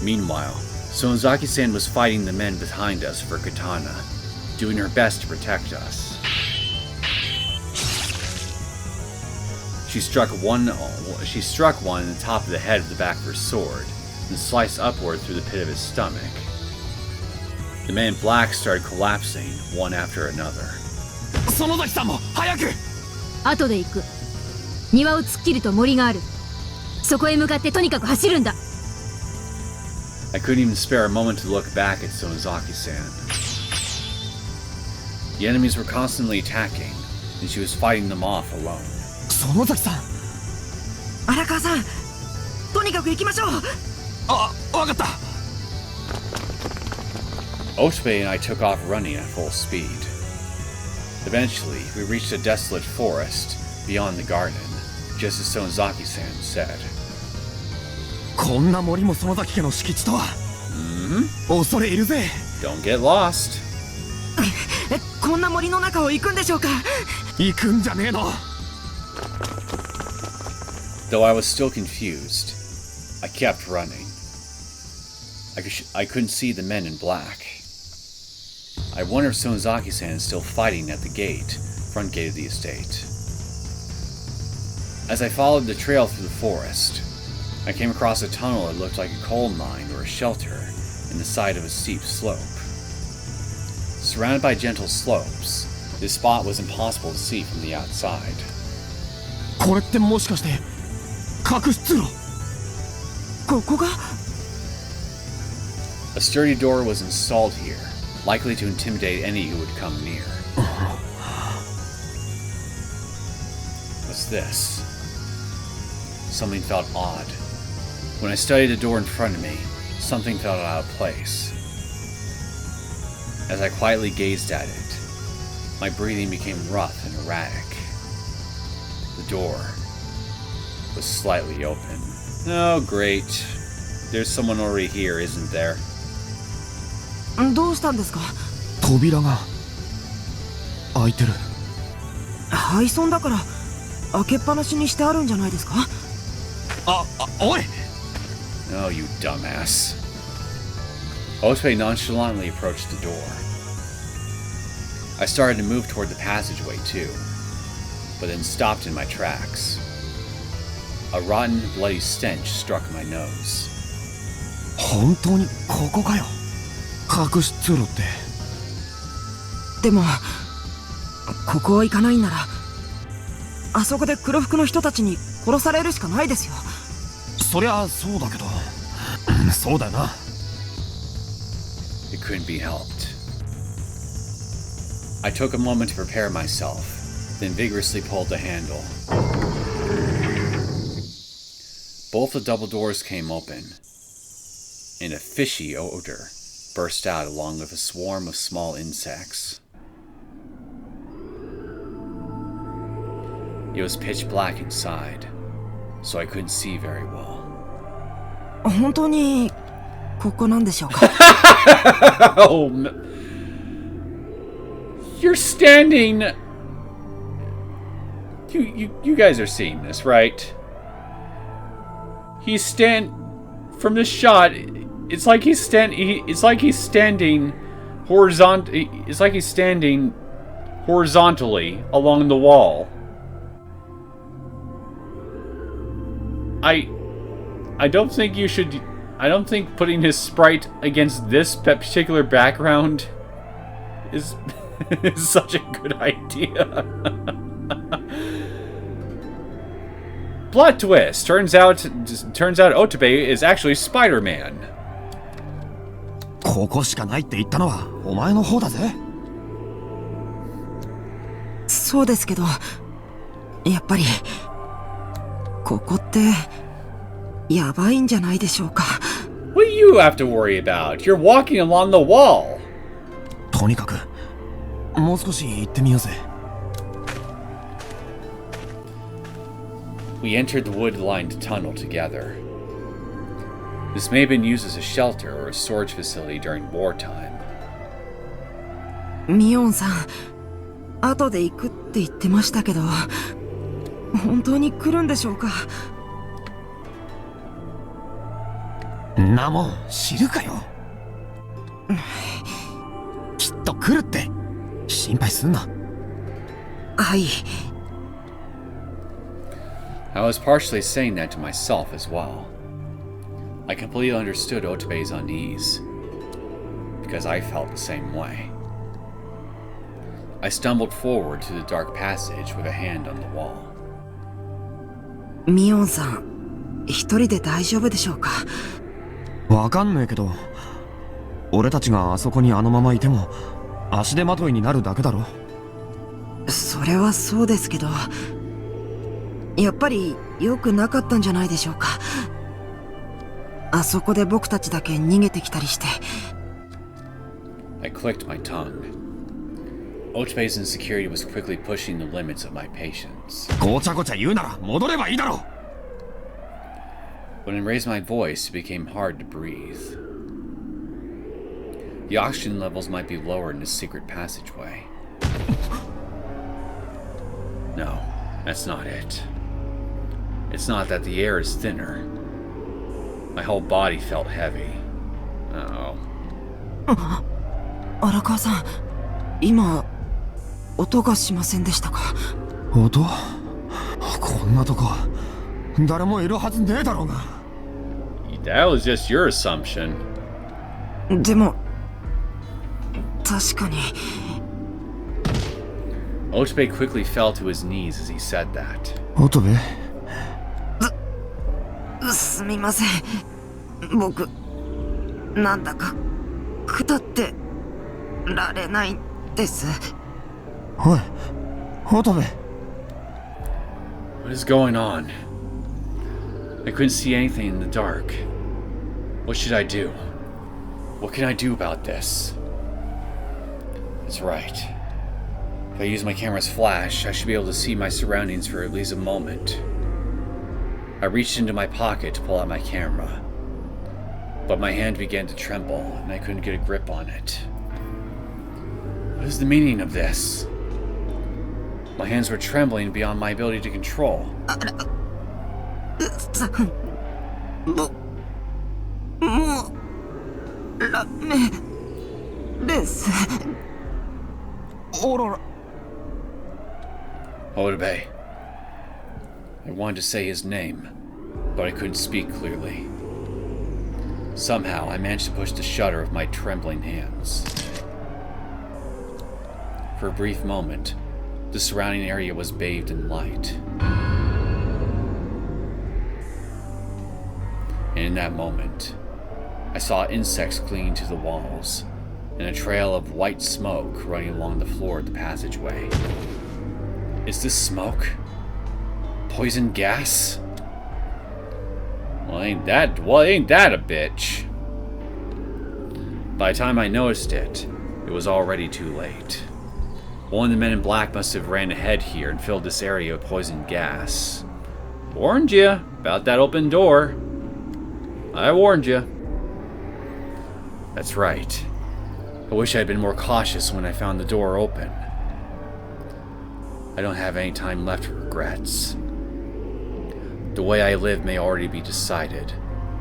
[SPEAKER 1] Meanwhile, Sonozaki-san was fighting the men behind us for katana, doing her best to protect us. She struck one in the top of the head of the back of her sword, and sliced upward through the pit of his stomach. The man in black started collapsing, one after another.
[SPEAKER 2] 園崎さんも早く。
[SPEAKER 7] 後で行く。庭を突っ切ると森がある。そこへ向かってとにかく走るんだ。
[SPEAKER 1] I couldn't even spare a moment to look back at Sonozaki-san. The enemies were constantly attacking, and she was fighting them off alone.
[SPEAKER 2] 園崎さん。
[SPEAKER 6] 荒川さん、とにかく行きましょう。
[SPEAKER 2] あ、わかった。
[SPEAKER 1] Otobe and I took off running at full speed. Eventually, we reached a desolate forest beyond the garden, just as Sonozaki-san said.
[SPEAKER 2] こんな森も園崎家の敷地とは。恐れ入るぜ。
[SPEAKER 1] Don't get lost.
[SPEAKER 6] こんな森の中を行くんでしょうか。
[SPEAKER 2] 行くんじゃねえの。
[SPEAKER 1] Though I was still confused, I kept running. I couldn't see the men in black. I wonder if Sonozaki-san is still fighting at the front gate of the estate. As I followed the trail through the forest, I came across a tunnel that looked like a coal mine or a shelter in the side of a steep slope. Surrounded by gentle slopes, this spot was impossible to see from the outside.
[SPEAKER 2] これってもしかして隠し通路。
[SPEAKER 6] ここが。
[SPEAKER 1] A sturdy door was installed here, likely to intimidate any who would come near. What's this? Something felt odd. When I studied the door in front of me, something felt out of place. As I quietly gazed at it, my breathing became rough and erratic. The door was slightly open. Oh, great. There's someone already here, isn't there?
[SPEAKER 6] どうしたんですか。
[SPEAKER 2] 扉が開いてる。
[SPEAKER 6] 廃村だから開けっぱなしにしてあるんじゃないですか。
[SPEAKER 2] おい。
[SPEAKER 1] Oh, you dumbass. Otobe nonchalantly approached the door. I started to move toward the passageway too, but then stopped in my tracks. A rotten, bloody stench struck my nose.
[SPEAKER 2] 本当にここかよ。隠し通路って。
[SPEAKER 6] でもここを行かないんならあそこで黒服の人たちに殺されるしかないですよ。
[SPEAKER 2] そりゃそうだけど、そうだよな。
[SPEAKER 1] It couldn't be helped. I took a moment to prepare myself, then vigorously pulled the handle. Both the double doors came open, and a fishy odor burst out along with a swarm of small insects. It was pitch black inside, so I couldn't see very well.
[SPEAKER 6] 本当にここなんでしょうか？
[SPEAKER 1] Oh, you're standing. You guys are seeing this, right? From this shot. It's like he's standing horizontally along the wall. I don't think you should. I don't think putting his sprite against this particular background is such a good idea. Plot twist. Turns out Otobe is actually Spider-Man.
[SPEAKER 2] ここしかないって言ったのはお前の方だぜ。
[SPEAKER 6] そうですけど、やっぱりここってやばいんじゃないでしょうか。
[SPEAKER 1] What do you have to worry about? You're walking along the wall.
[SPEAKER 2] とにかくもう少し行ってみようぜ。
[SPEAKER 1] We entered the wood-lined tunnel together. This may have been used as a shelter or a storage facility during wartime.
[SPEAKER 6] ミオンさん、後で行くって言ってましたけど、本当に来るんでしょうか？
[SPEAKER 2] なもん知るかよ。きっと来るって。心配すんな。
[SPEAKER 6] はい。
[SPEAKER 1] I was partially saying that to myself as well. I completely understood Otobe's unease, because I felt the same way. I stumbled forward to the dark passage with a hand on the wall.
[SPEAKER 6] ミオンさん、一人で大丈夫でしょうか？
[SPEAKER 2] わかんねえけど、俺たちがあそこにあのままいても足手まといになるだけだろ。
[SPEAKER 6] それはそうですけど、やっぱり良くなかったんじゃないでしょうか。あそこで僕たちだけ逃げてきたりして。
[SPEAKER 1] I clicked my tongue. Otobe's insecurity was quickly pushing the limits of my patience.
[SPEAKER 2] ごちゃごちゃ言うなら戻ればいいだろ。
[SPEAKER 1] When I raised my voice, it became hard to breathe. The oxygen levels might be lower in this secret passageway. No, that's not it. It's not that the air is thinner. My whole body felt heavy. Uh-oh.
[SPEAKER 6] 荒川さん、今音がしませんでしたか？
[SPEAKER 2] 音？こんなとこ誰もいるはずねえだろうが。
[SPEAKER 1] That was just your assumption.
[SPEAKER 6] でも確かに。
[SPEAKER 1] Otobe quickly fell to his knees as he said that.
[SPEAKER 2] 音部？
[SPEAKER 6] すみません。僕なんだかくたってられないです。
[SPEAKER 2] おい、音部。
[SPEAKER 1] What is going on? I couldn't see anything in the dark. What should I do? What can I do about this? That's right. If I use my camera's flash, I should be able to see my surroundings for at least a moment. I reached into my pocket to pull out my camera, but my hand began to tremble and I couldn't get a grip on it. What is the meaning of this? My hands were trembling beyond my ability to control.
[SPEAKER 6] もうダメです。
[SPEAKER 2] おらら。
[SPEAKER 1] Otobe. I wanted to say his name, but I couldn't speak clearly. Somehow, I managed to push the shutter with my trembling hands. For a brief moment, the surrounding area was bathed in light. And in that moment, I saw insects clinging to the walls, and a trail of white smoke running along the floor of the passageway. Is this smoke? Poison gas? Well, ain't that a bitch? By the time I noticed it, it was already too late. One of the men in black must have ran ahead here and filled this area with poison gas. Warned you about that open door. I warned you. That's right. I wish I had been more cautious when I found the door open. I don't have any time left for regrets. The way I live may already be decided,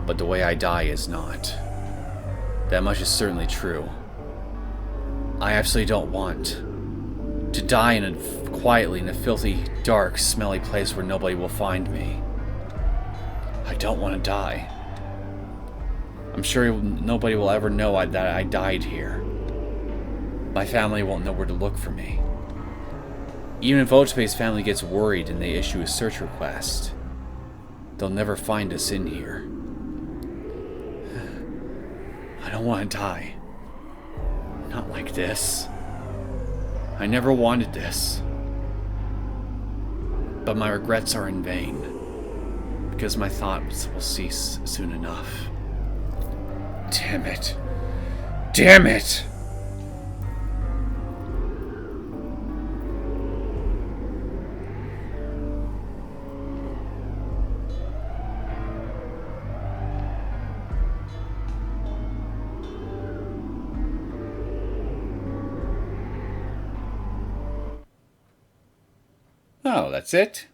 [SPEAKER 1] but the way I die is not. That much is certainly true. I absolutely don't want to die quietly in a filthy, dark, smelly place where nobody will find me. I don't want to die. I'm sure nobody will ever know that I died here. My family won't know where to look for me. Even if Otobe's family gets worried and they issue a search request, they'll never find us in here. I don't want to die. Not like this. I never wanted this. But my regrets are in vain, because my thoughts will cease soon enough. Damn it. Damn it! Oh, that's it?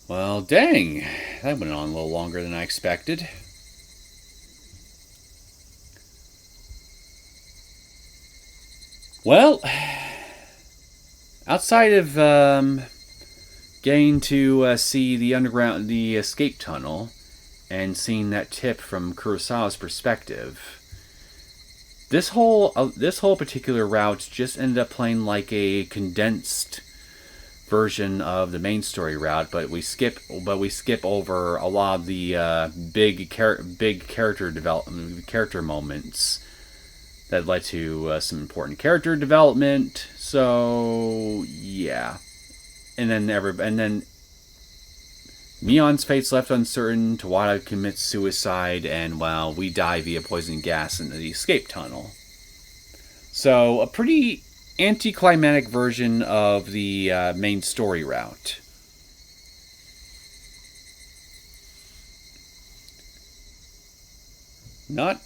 [SPEAKER 1] Well, dang. That went on a little longer than I expected. Well, outside of getting to see the escape tunnel, and seeing that tip from Kurosawa's perspective, this whole particular route just ended up playing like a condensed version of the main story route, but we skip over a lot of the big character development, character moments that led to some important character development. So yeah, and then Mion's fate's left uncertain, Tawada commits suicide, and, well, we die via poison gas into the escape tunnel. So, a pretty anticlimactic version of the main story route. Not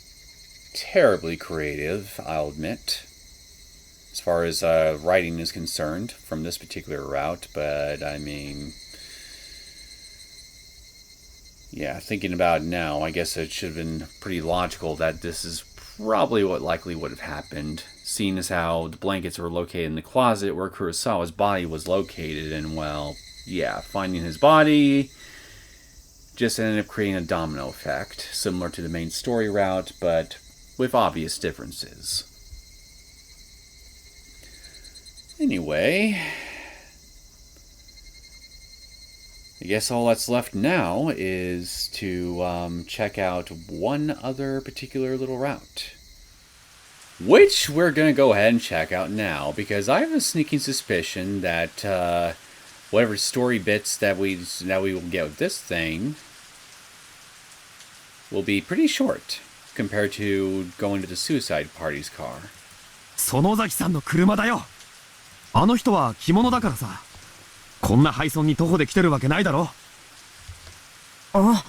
[SPEAKER 1] terribly creative, I'll admit, as far as writing is concerned from this particular route, but, I mean, yeah, thinking about it now, I guess it should have been pretty logical that this is probably what likely would have happened, seeing as how the blankets were located in the closet where Kurosawa's body was located, and, well, yeah, finding his body just ended up creating a domino effect, similar to the main story route, but with obvious differences. Anyway, I guess all that's left now is to check out one other particular little route, which we're going to go ahead and check out now, because I have a sneaking suspicion that whatever story bits that we will get with this thing will be pretty short compared to going to the suicide party's car.
[SPEAKER 2] 園崎さんの車だよ。あの人は着物だからさ。こんな廃村に徒歩で来てるわけないだろ。
[SPEAKER 6] あ、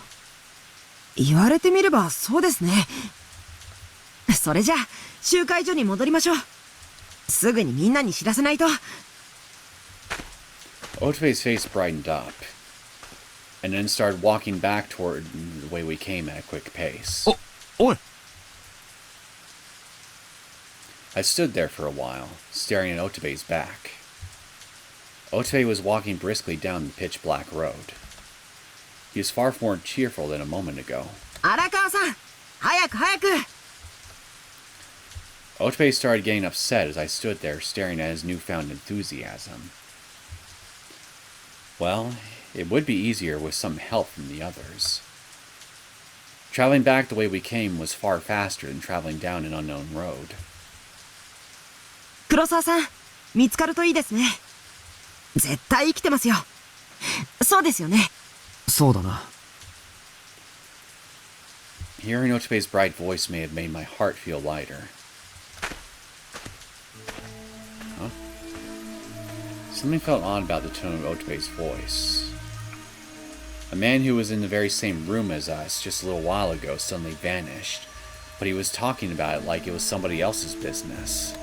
[SPEAKER 6] 言われてみればそうですね。それじゃあ集会所に戻りましょう。すぐにみんなに知らせないと。
[SPEAKER 1] Otobe's face brightened up, and then started walking back toward the way we came at a quick pace.
[SPEAKER 2] おい。
[SPEAKER 1] I stood there for a while, staring at Otobe's back. Otobe was walking briskly down the pitch-black road. He was far more cheerful than a moment ago.
[SPEAKER 6] 荒川さん、早く早く。
[SPEAKER 1] Otobe started getting upset as I stood there staring at his newfound enthusiasm. Well, it would be easier with some help from the others. Traveling back the way we came was far faster than traveling down an unknown road.
[SPEAKER 6] 黒沢さん、見つかるといいですね。絶対生きてますよ。そうですよね。
[SPEAKER 2] そうだな。
[SPEAKER 1] Hearing Otobe's bright voice may have made my heart feel lighter. Huh? Something felt odd about the tone of Otobe's voice. A man who was in the very same room as us just a little while ago suddenly vanished, but he was talking about it like it was somebody else's business.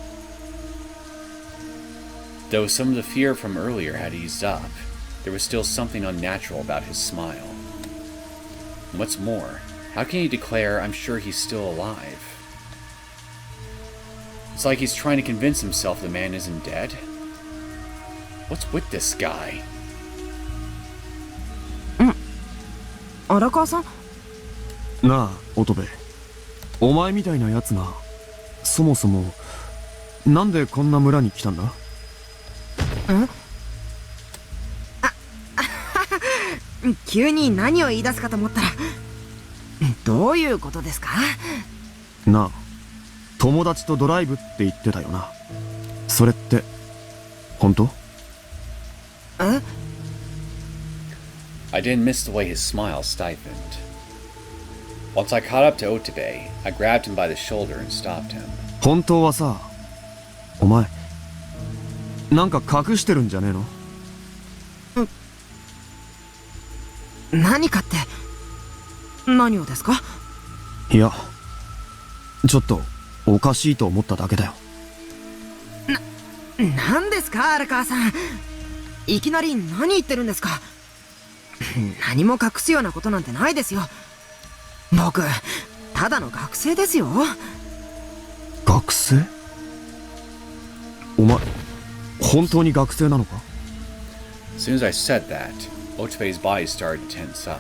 [SPEAKER 1] Though some of the fear from earlier had eased up, there was still something unnatural about his smile. And what's more, how can he declare, I'm sure he's still alive? It's like he's trying to convince himself the man isn't dead. What's with this guy?
[SPEAKER 6] 荒川さん、
[SPEAKER 2] なあ、乙部。お前みたいなやつが、そもそも、なんでこんな村に来たんだ？
[SPEAKER 6] 急に何を言い出すかと思ったら、どういうことですか？
[SPEAKER 2] なあ、友達とドライブって言ってたよな。それって、本当？
[SPEAKER 1] I didn't miss the way his smile stiffened. Once I caught up to Otobe, I grabbed him by the shoulder and stopped him.
[SPEAKER 2] 本当はさ、お前、なんか隠してるんじゃねえの？
[SPEAKER 6] 何かって何をですか？
[SPEAKER 2] いや、ちょっとおかしいと思っただけだよ。
[SPEAKER 6] 何ですか荒川さん、いきなり何言ってるんですか？何も隠すようなことなんてないですよ。僕ただの学生ですよ。
[SPEAKER 2] 学生？お前本当に学生なのか？
[SPEAKER 1] As soon as I said that, Otobe's body started to tense up.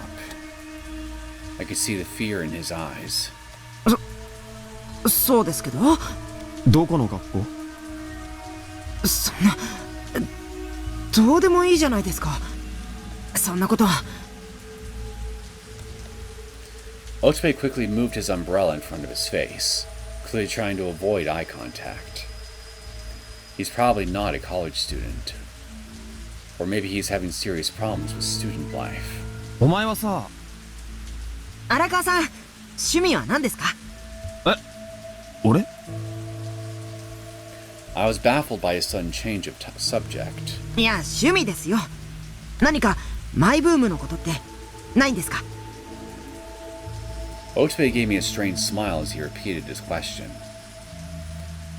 [SPEAKER 1] I could see the fear in his eyes.
[SPEAKER 6] そうですけど。
[SPEAKER 2] どこの学校？
[SPEAKER 6] そんな、どうでもいいじゃないですか。そんなことは。
[SPEAKER 1] Otobe quickly moved his umbrella in front of his face, clearly trying to avoid eye contact. He's probably not a college student. Or maybe he's having serious problems with student life.
[SPEAKER 2] お前はさ、
[SPEAKER 6] 荒川さん、趣味は何ですか？
[SPEAKER 2] 俺？
[SPEAKER 1] I was baffled by his sudden change of subject.
[SPEAKER 6] いや、趣味ですよ。何かマイブームのことってないんですか？
[SPEAKER 1] Otobe gave me a strange smile as he repeated his question.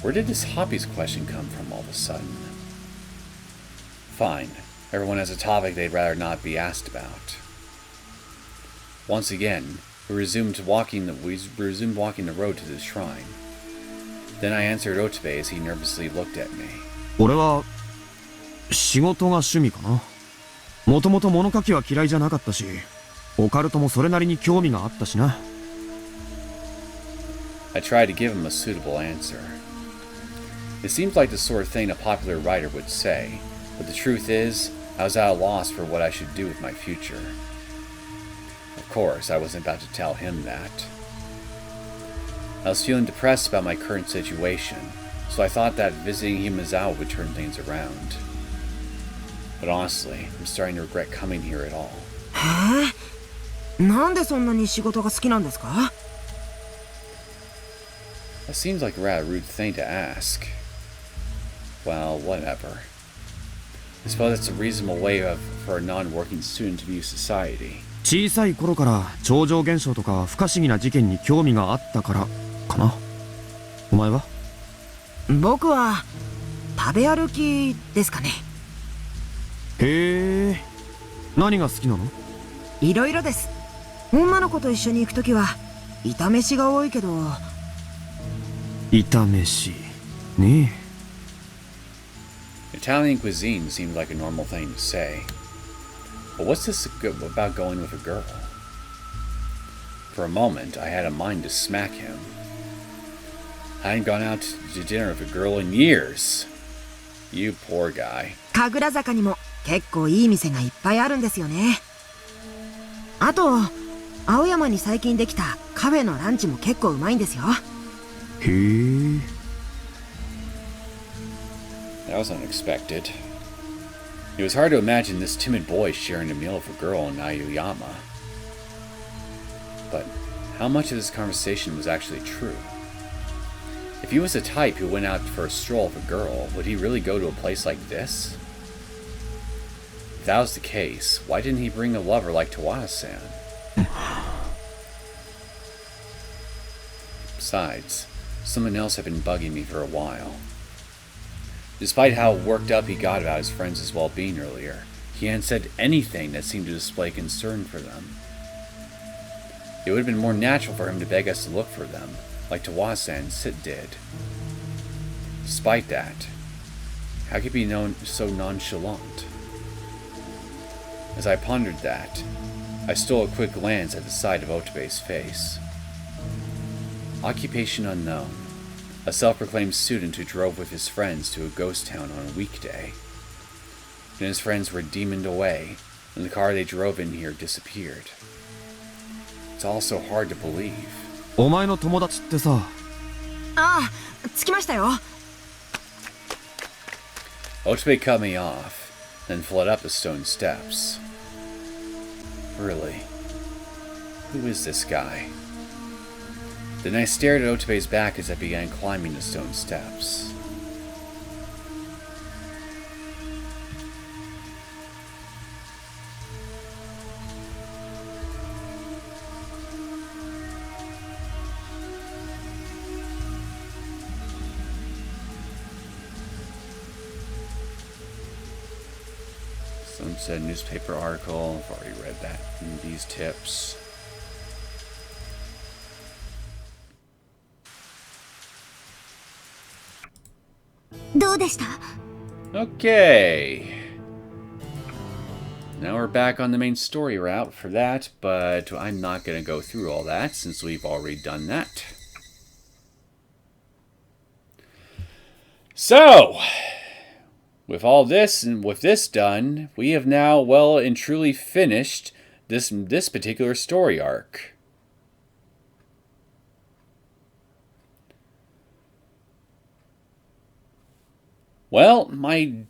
[SPEAKER 1] Where did this hobbies question come from all of a sudden? Fine. Everyone has a topic they'd rather not be asked about. Once again, we resumed walking the road to the shrine. Then I answered Otobe as he nervously looked at me.
[SPEAKER 2] 俺は仕事が趣味かな。もともと物書きは嫌いじゃなかったし、オカルトもそれなりに興味があったしな。
[SPEAKER 1] I tried to give him a suitable answer. It seemed like the sort of thing a popular writer would say, but the truth is, I was at a loss for what I should do with my future. Of course, I wasn't about to tell him that. I was feeling depressed about my current situation, so I thought that visiting Hinamizawa would turn things around. But honestly, I'm starting to regret coming here at all.
[SPEAKER 6] へえ、なんでそんなに仕事が好きなんですか？
[SPEAKER 1] That seems like a rather rude thing to ask. Well, whatever. I suppose it's a reasonable way for a non-working student to view society.
[SPEAKER 2] 小さい頃から超常現象とか不可思議な事件に興味があったからかな。お前は？
[SPEAKER 6] 僕は食べ歩きですかね。
[SPEAKER 2] へえ、何が好きなの？
[SPEAKER 6] いろいろです。女の子と一緒に行くときは炒飯が多いけど。
[SPEAKER 2] 炒飯。ね
[SPEAKER 1] Italian cuisine seemed like a normal thing to say. But what's this about going with a girl? For a moment, I had a mind to smack him. I hadn't gone out to dinner with a girl in years. You poor guy.
[SPEAKER 6] 神楽坂にも結構いい店がいっぱいあるんですよね。あと、青山に最近できたカフェのランチも結構うまいんですよ。
[SPEAKER 2] え。へえ。
[SPEAKER 1] That was unexpected. It was hard to imagine this timid boy sharing a meal with a girl in Aoyama. But how much of this conversation was actually true? If he was the type who went out for a stroll with a girl, would he really go to a place like this? If that was the case, why didn't he bring a lover like Tawada-san? Besides, someone else had been bugging me for a while. Despite how worked up he got about his friends' well-being earlier, he hadn't said anything that seemed to display concern for them. It would have been more natural for him to beg us to look for them, like Tawada-san did. Despite that, how could he be known so nonchalant? As I pondered that, I stole a quick glance at the side of Otobe's face. Occupation unknown. A self-proclaimed student who drove with his friends to a ghost town on a weekday. Then his friends were demoned away, and the car they drove in here disappeared. It's all so hard to believe.
[SPEAKER 2] お前の友達ってさ。
[SPEAKER 6] ああ、着きましたよ。
[SPEAKER 1] Otobe cut me off, then fled up the stone steps. Really? Who is this guy? Then I stared at Otobe's back as I began climbing the stone steps. Sunset newspaper article. I've already read that in these tips. Okay. Now we're back on the main story route for that, but I'm not going to go through all that since we've already done that. So, with all this and with this done, we have now well and truly finished this particular story arc. Well, my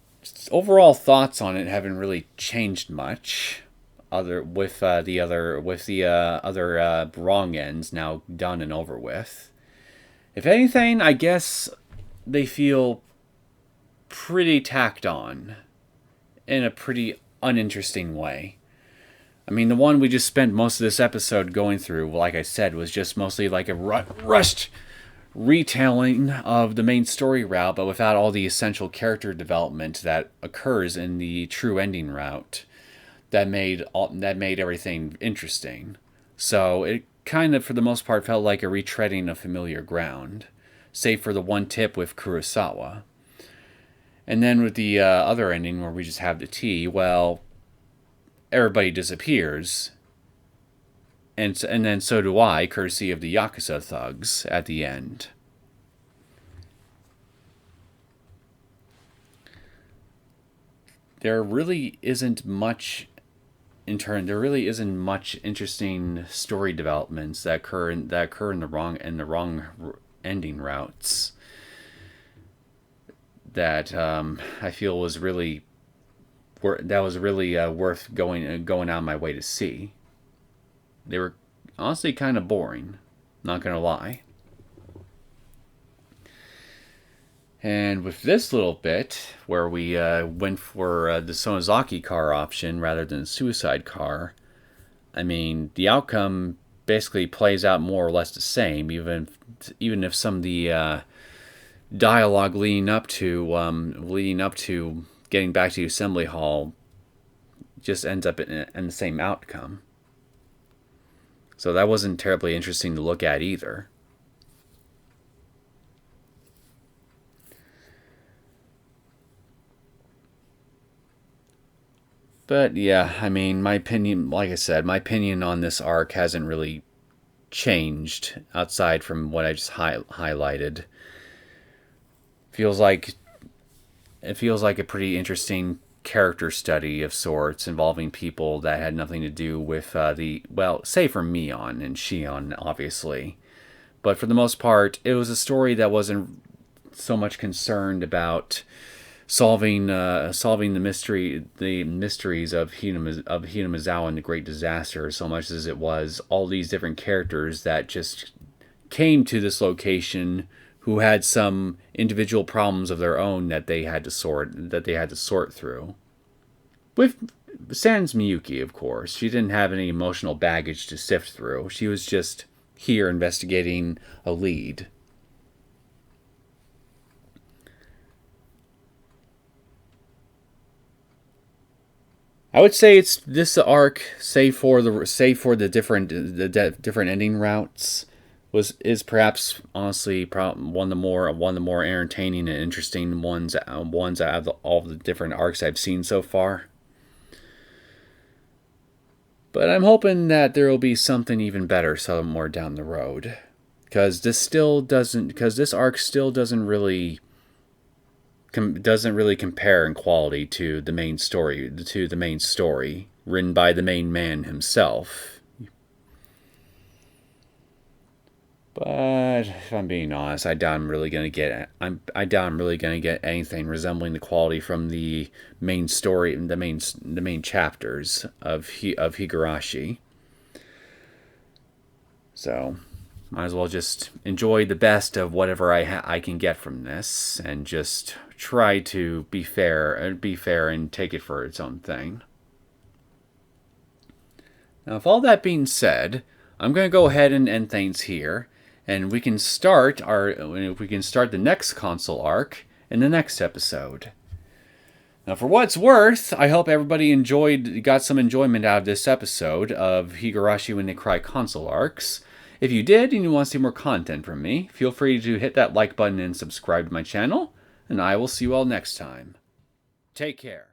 [SPEAKER 1] overall thoughts on it haven't really changed much, other wrong ends now done and over with. If anything, I guess they feel pretty tacked on in a pretty uninteresting way. I mean, the one we just spent most of this episode going through, like I said, was just mostly like a rushed retelling of the main story route, but without all the essential character development that occurs in the true ending route that made everything interesting. So it kind of, for the most part, felt like a retreading of familiar ground, save for the one tip with Kurosawa. And then with the other ending where we just have the tea, well, everybody disappears. And then so do I, courtesy of the Yakuza thugs at the end. There really isn't much interesting story developments that occur in the wrong ending routes that I feel was really worth going out my way to see. They were honestly kind of boring, not gonna lie. And with this little bit, where we went for the Sonozaki car option rather than the suicide car, I mean, the outcome basically plays out more or less the same, even if some of the dialogue leading up to getting back to the assembly hall just ends up in the same outcome. So that wasn't terribly interesting to look at either. But yeah, I mean, my opinion, like I said, my opinion on this arc hasn't really changed outside from what I just highlighted. It feels like a pretty interesting character study of sorts involving people that had nothing to do with save for Mion and Shion, obviously. But for the most part, it was a story that wasn't so much concerned about solving the mysteries of Hinamizawa and the Great Disaster, so much as it was all these different characters that just came to this location who had some individual problems of their own that they had to sort through. With sans Miyuki, of course, she didn't have any emotional baggage to sift through. She was just here investigating a lead. I would say it's this arc, save for the different ending routes, is perhaps honestly one of the more entertaining and interesting ones out of all the different arcs I've seen so far. But I'm hoping that there will be something even better somewhere down the road, because this arc still doesn't really compare in quality to the main story written by the main man himself. But if I'm being honest, I doubt I'm really going to get anything resembling the quality from the main story, the main chapters of Higurashi. So might as well just enjoy the best of whatever I can get from this, and just try to be fair and take it for its own thing. Now, with all that being said, I'm going to go ahead and end things here, and we can start the next console arc in the next episode. Now, for what it's worth, I hope everybody got some enjoyment out of this episode of Higurashi When They Cry console arcs. If you did and you want to see more content from me, feel free to hit that like button and subscribe to my channel, and I will see you all next time. Take care.